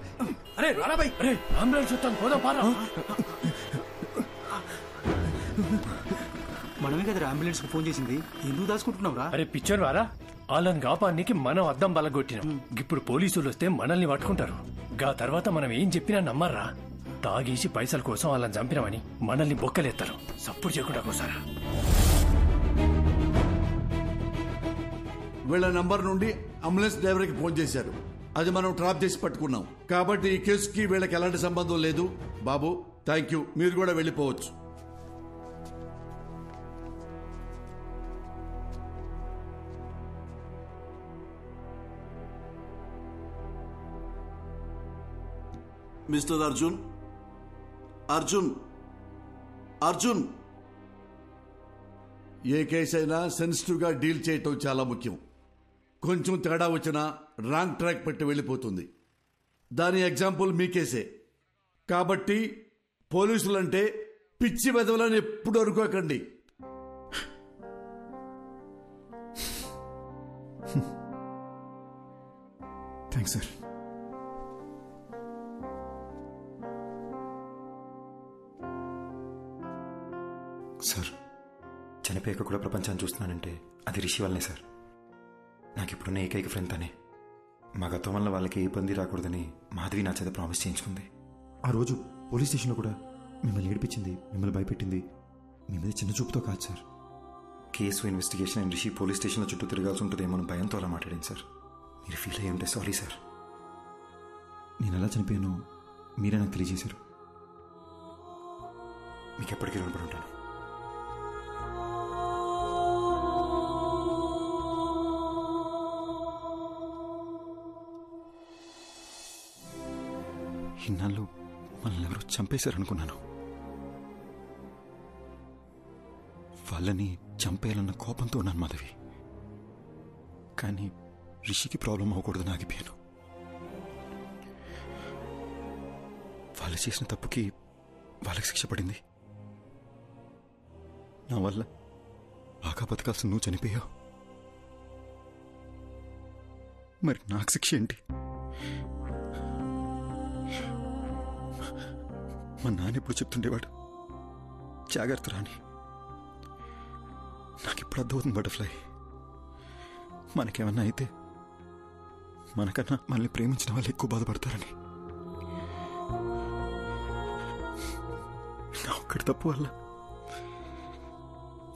అరే రారా బాయ్. అరే అంబులెన్స్ వస్తాను, పోదాం పారా. మనమే కదా అంబులెన్స్ కు ఫోన్ చేసింది, ఎందుకు దాచుకుంటున్నావు రా? అరే పిచ్చర్ వారా, వాళ్ళని కాపానికి మనం అద్దం బలగొట్టినాం. ఇప్పుడు పోలీసులు వస్తే మనల్ని పట్టుకుంటారు. గా తర్వాత మనం ఏం చెప్పినా నమ్మర్రా. తాగేసి పైసల కోసం వాళ్ళని చంపినామని మనల్ని బొక్కలేస్తారు. సప్పుడు చేయకుండా కోసారా. వీళ్ళ నంబర్ నుండి అంబులెన్స్ డ్రైవర్ కి ఫోన్ చేశారు. అది మనం ట్రాప్ చేసి పట్టుకున్నాం. కాబట్టి ఈ కేసుకి వీళ్ళకి ఎలాంటి సంబంధం లేదు. బాబు థ్యాంక్ యూ, మీరు కూడా వెళ్ళిపోవచ్చు. మిస్టర్ అర్జున్, అర్జున్, అర్జున్. ఏ కేసు అయినా సెన్సిటివ్ గా డీల్ చేయటం చాలా ముఖ్యం. కొంచెం తేడా వచ్చినా రాంగ్ ట్రాక్ పెట్టి వెళ్ళిపోతుంది. దాని ఎగ్జాంపుల్ మీ కేసే. కాబట్టి పోలీసులంటే పిచ్చి వెదవలని ఎప్పుడు అనుకోకండి. Thanks sir. సార్, చనిపోయాక కూడా ప్రపంచాన్ని చూస్తున్నానంటే అది రిషి వల్లనే సార్. నాకు ఇప్పుడున్న ఏకైక ఫ్రెండ్ తనే. మా గతం వల్ల వాళ్ళకి ఏ ఇబ్బంది రాకూడదని మాధవి నా చేత ప్రామిస్ చేయించుకుంది. ఆ రోజు పోలీస్ స్టేషన్లో కూడా మిమ్మల్ని ఏడిపించింది, మిమ్మల్ని భయపెట్టింది మీ మీద చిన్న చూపుతో కాదు sir. Case investigation and Rishi police స్టేషన్లో చుట్టూ తిరగాల్సి ఉంటుందేమో అని భయంతో అలా మాట్లాడాను సార్. మీరు ఫీల్ అయ్యి ఉంటే సారీ సార్. నేను ఎలా చనిపోయానో మీరే నాకు తెలియజేశారు. మీకు ఎప్పటికీ రుణపడి ఉంటాను. ఇన్నాళ్ళు మనల్ని ఎవరో చంపేశారనుకున్నాను. వాళ్ళని చంపేయాలన్న కోపంతో ఉన్నాను మాధవి. కానీ రిషికి ప్రాబ్లం అవ్వకూడదని ఆగిపోయాను. వాళ్ళు చేసిన తప్పుకి వాళ్ళకి శిక్ష పడింది. నా వల్ల బాగా బతకాల్సి నువ్వు చనిపోయావు. మరి నాకు శిక్ష ఏంటి? మా నాన్న ఎప్పుడు చెప్తుండేవాడు, జాగ్రత్త రాని. నాకిప్పుడు అర్థమవుతుంది బటర్ఫ్లై. మనకేమన్నా అయితే మనకన్నా మనల్ని ప్రేమించిన వాళ్ళు ఎక్కువ బాధపడతారని. నా ఒక్కడి తప్పు వల్ల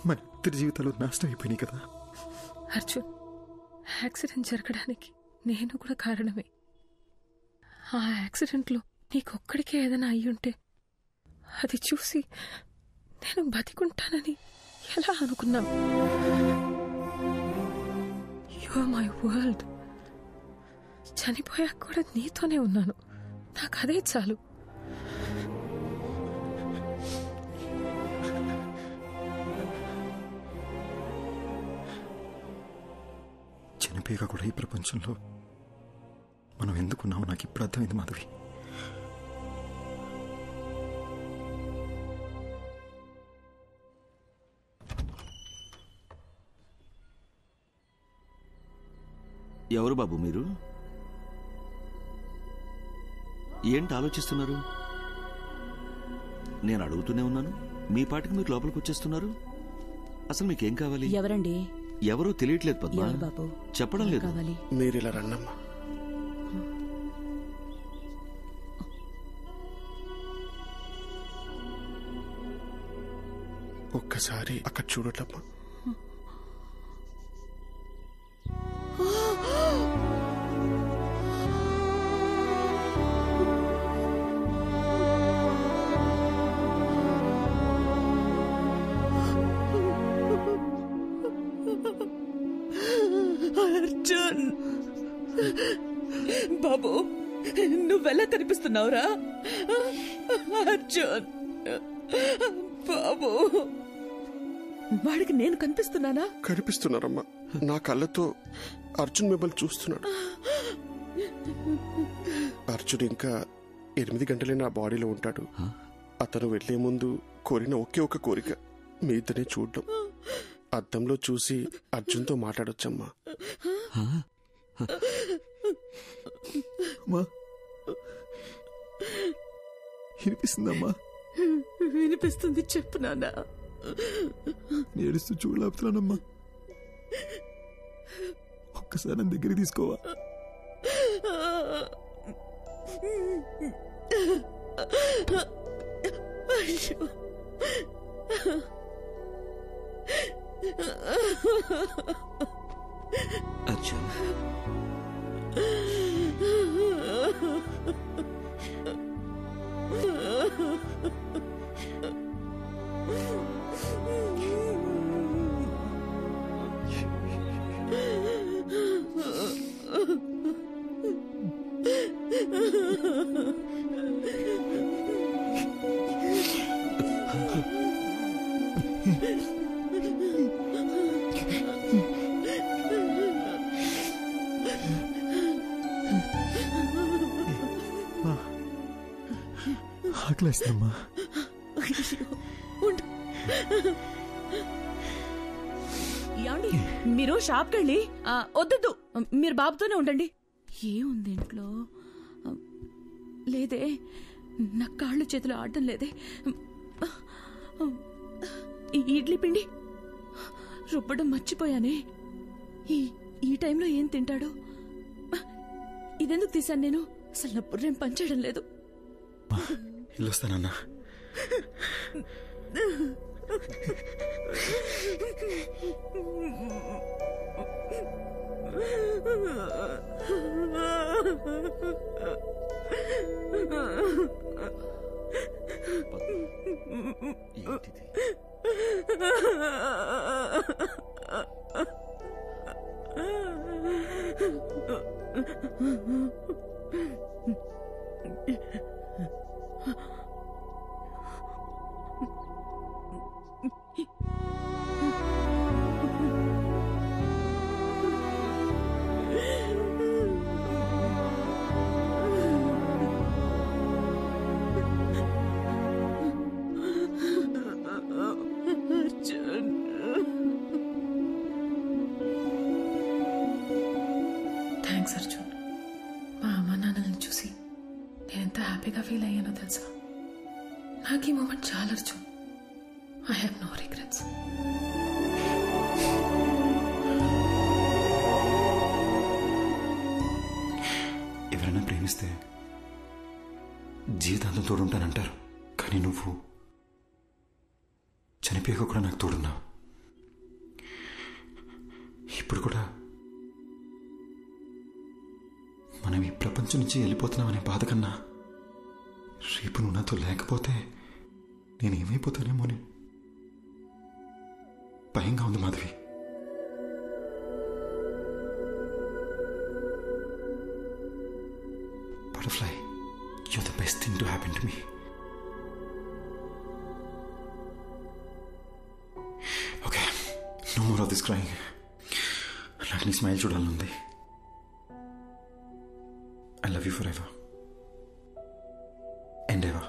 మన ఇద్దరి జీవితాలు నాశనం అయిపోయినాయి కదా. అర్జున్, యాక్సిడెంట్ జరగడానికి నేను కూడా కారణమే. ఆ యాక్సిడెంట్లో నీకొక్కడికే ఏదైనా అయ్యుంటే అది చూసి నేను బతికుంటానని ఎలా అనుకున్నావు? You are my world. చనిపోయాక కూడా నీతోనే ఉన్నాను. నాకు అదే చాలు. చనిపోయాక కూడా ఈ ప్రపంచంలో మనం ఎందుకున్నామో నాకు ఇప్పుడు అర్థమైంది మాధవి. ఎవరు బాబు మీరు? ఏంటి ఆలోచిస్తున్నారు? నేను అడుగుతూనే ఉన్నాను, మీ పాటికి మీరు లోపలికి వచ్చేస్తున్నారు. అసలు మీకేం కావాలి? ఎవరండి? ఎవరో తెలియట్లేదు పద్మ. ఎవరు బాబు? చెప్పడం లేదు. కావాలి. మీరు ఇలా రండమ్మా. ఒక్కసారి అక్కడ చూడటమ్మా. అర్జున్ బాబు, నువ్వెలా కనిపిస్తున్నావురా? అర్జున్ బాబు, వాడికి నేను కనిపిస్తున్నానా? కనిపిస్తున్నారమ్మా. నా కళ్ళతో అర్జున్ మిమ్మల్ని చూస్తున్నాడు. అర్జున్ ఇంకా 8 గంటలే నా బాడీలో ఉంటాడు. అతను వెళ్లే ముందు కోరిన ఒకే ఒక కోరిక మీ ఇద్దరిని చూడడం. అద్దంలో చూసి అర్జున్తో మాట్లాడొచ్చమ్మా. వినిపిస్తుందమ్మా? వినిపిస్తుంది, చెప్పు నాన్న. ఏడుస్తూ చూడలేపుతున్నానమ్మా. ఒక్కసారి నా దగ్గరికి తీసుకోవా? అయ్యో, అర్జున్, ఆకలేస్తుందమ్మా. ఉండు. ఏమండి మీరు షాప్కి వెళ్ళి వద్దు, మీరు బాబుతోనే ఉండండి. ఏముంది ఇంట్లో? లేదే, నా కాళ్ళు చేతులు ఆడటం లేదే. ఈ ఇడ్లీ పిండి రుబ్బడం మర్చిపోయానే. ఈ టైంలో ఏం తింటాడు? ఇదెందుకు తీశాను నేను? అసలు నా బుర్రేం పనిచేయడం లేదు. వెళ్ళొస్తానన్నా. థ్యాంక్స్ అర్జున్. మా అమ్మ నాన్నల్ని చూసి నేను ఎంత హ్యాపీగా ఫీల్ అయ్యానో తెలుసా? నాకు ఈ మూమెంట్ చాలా Arjun. I have no regrets. ఎవరైనా ప్రేమిస్తే జీవితాంతం తోడుంటానంటారు, కానీ నువ్వు చనిపోయాక కూడా నాకు తోడున్నావు. ఇప్పుడు కూడా మనం ఈ ప్రపంచం నుంచి వెళ్ళిపోతున్నామనే బాధ కన్నా రేపు నువ్వు నాతో లేకపోతే నేనేమైపోతానేమో అని భయంగా ఉంది Madhavi. Butterfly, you're the best thing to happen to me. Okay, no more of this crying. నాకు నీ స్మైల్ చూడాలనుంది. I love you forever. And ever.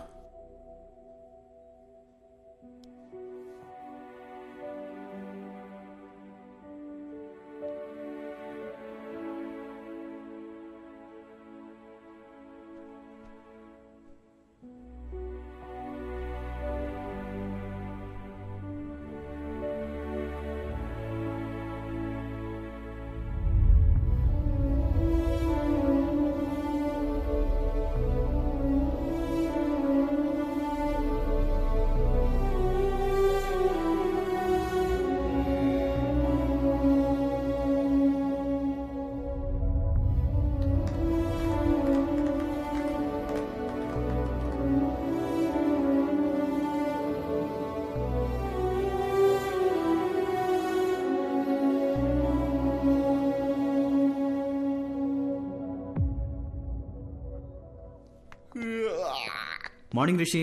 Morning Rishi,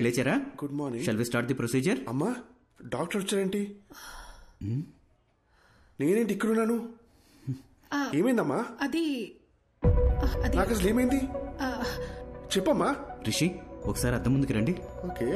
లేచారా? Good morning. Shall we start the procedure? అమ్మా, డాక్టర్ వచ్చారేంటి? నేనేంటి ఇక్కడున్నాను? ఏమైందమ్మా? అది నాకు అసలు ఏమైంది చెప్పమ్మా. రిషి, ఒకసారి అద్దం ముందుకు రండి. ఓకే.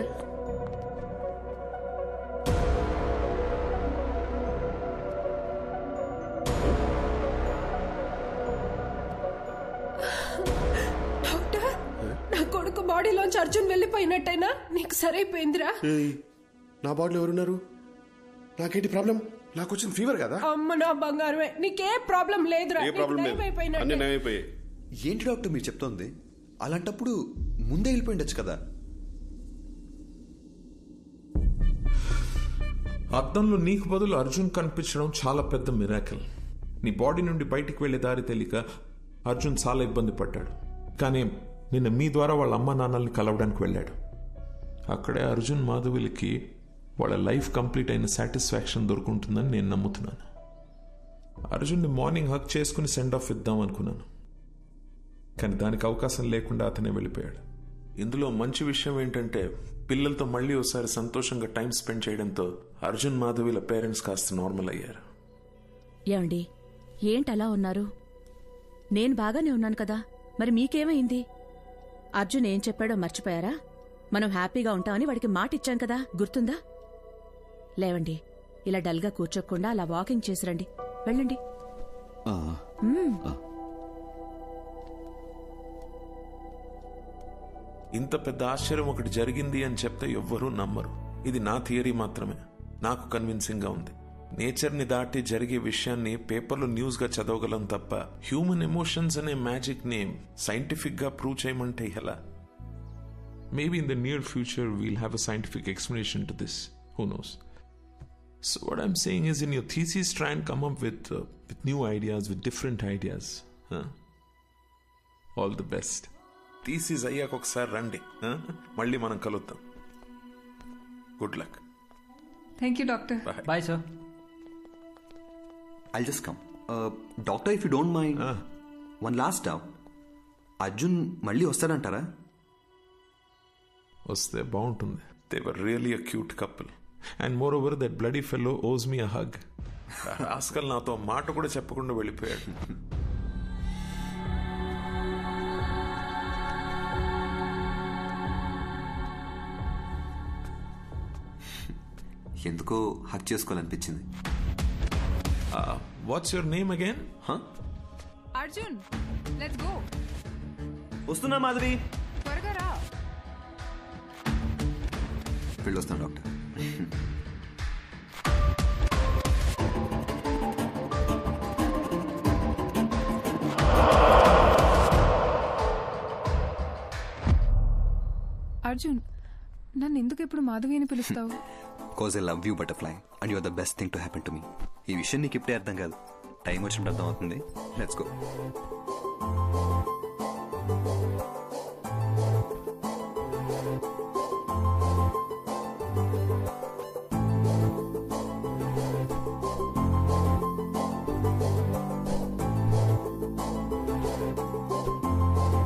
బాడీలోంచి అర్జున్ వెళ్ళిపోయినట్టయినా నీకు సరైపోయిందిరా. నా బాడీలో ఎవరున్నారు? నాకేంటి ప్రాబ్లం? నాకు వచ్చిన ఫీవర్ కదా. అమ్మ నా బంగారమే, నీకే ప్రాబ్లం లేదురా. ఏంటి డాక్టర్ మీరు చెప్తోంది? అలాంటప్పుడు ముందే వెళ్ళిపోయిండొచ్చు కదా. అద్దంలో నీకు బదులు అర్జున్ కనిపించడం చాలా పెద్ద మిరాకిల్. నీ బాడీ నుండి బయటికి వెళ్లే దారి తెలియక అర్జున్ చాలా ఇబ్బంది పడ్డాడు. కానీ నిన్న మీ ద్వారా వాళ్ళ అమ్మ నాన్నల్ని కలవడానికి వెళ్ళాడు. అక్కడే అర్జున్ మాధవిలకి వాళ్ళ లైఫ్ కంప్లీట్ అయిన సాటిస్ఫాక్షన్ దొరుకుంటుందని నేను నమ్ముతున్నాను. అర్జున్ని మార్నింగ్ హక్ చేసుకుని సెండ్ ఆఫ్ ఇద్దాం అనుకున్నాను, కానీ దానికి అవకాశం లేకుండా అతనే వెళ్ళిపోయాడు. ఇందులో మంచి విషయం ఏంటంటే పిల్లలతో మళ్ళీ ఒకసారి సంతోషంగా టైం స్పెండ్ చేయడంతో అర్జున్ మాధవిల పేరెంట్స్ కాస్త నార్మల్ అయ్యారు. ఏమండి, ఏంటలా ఉన్నారు? నేను బాగానే ఉన్నాను కదా, మరి మీకేమైంది? అర్జున్ ఏం చెప్పాడో మర్చిపోయారా? మనం హ్యాపీగా ఉంటామని వాడికి మాట ఇచ్చాం కదా, గుర్తుందా? లేవండి, ఇలా డల్గా కూర్చోకుండా అలా వాకింగ్ చేసిరండి. వెళ్ళండి. ఇంత పెద్ద ఆశ్చర్యం ఒకటి జరిగింది అని చెప్తే ఎవ్వరూ నమ్మరు. ఇది నా థియరీ మాత్రమే, నాకు కన్విన్సింగ్ గా ఉంది. నేచర్ ని దాటి జరిగే విషయాన్ని పేపర్లో న్యూస్ గా చదవగలం తప్ప హ్యూమన్ ఎమోషన్స్ అనే మ్యాజిక్ నేమ్ సైంటిఫిక్ గా ప్రూవ్ చేయమంటే ఎలా? Maybe in the near future we'll have a scientific explanation to this. Who knows? So what I'm saying is, in your thesis, try and come up with new ideas, with different ideas. All the best. Thesis అయ్యాక ఒకసారి రండి, మళ్ళీ మనం కలుద్దాం. Good luck. Thank you, doctor. Bye, sir. I'll just come. Doctor, if you don't mind, one last doubt. Arjun మళ్ళీ వస్తాడంటారా? వస్తే బాగుంటుంది. They were really a cute couple. And moreover, that bloody fellow owes me a hug. Rascal నాతో మాట కూడా చెప్పకుండా వెళ్ళిపోయాడు. ఎందుకో hug చేసుకోవాలనిపించింది. What's your name again? Arjun, let's go. వస్తున్నా మాధవి. త్వరగా రా. వెళ్ళొస్తాను డాక్టర్. అర్జున్, నన్ను ఎందుకు ఎప్పుడు మాధవి అని పిలుస్తావు? Because I love you butterfly and you're the best thing to happen to me. ఈ విషయం నీకు ఇప్పుడే అర్థం కాదు, టైం వచ్చినప్పుడు అర్థం అవుతుంది. Let's go.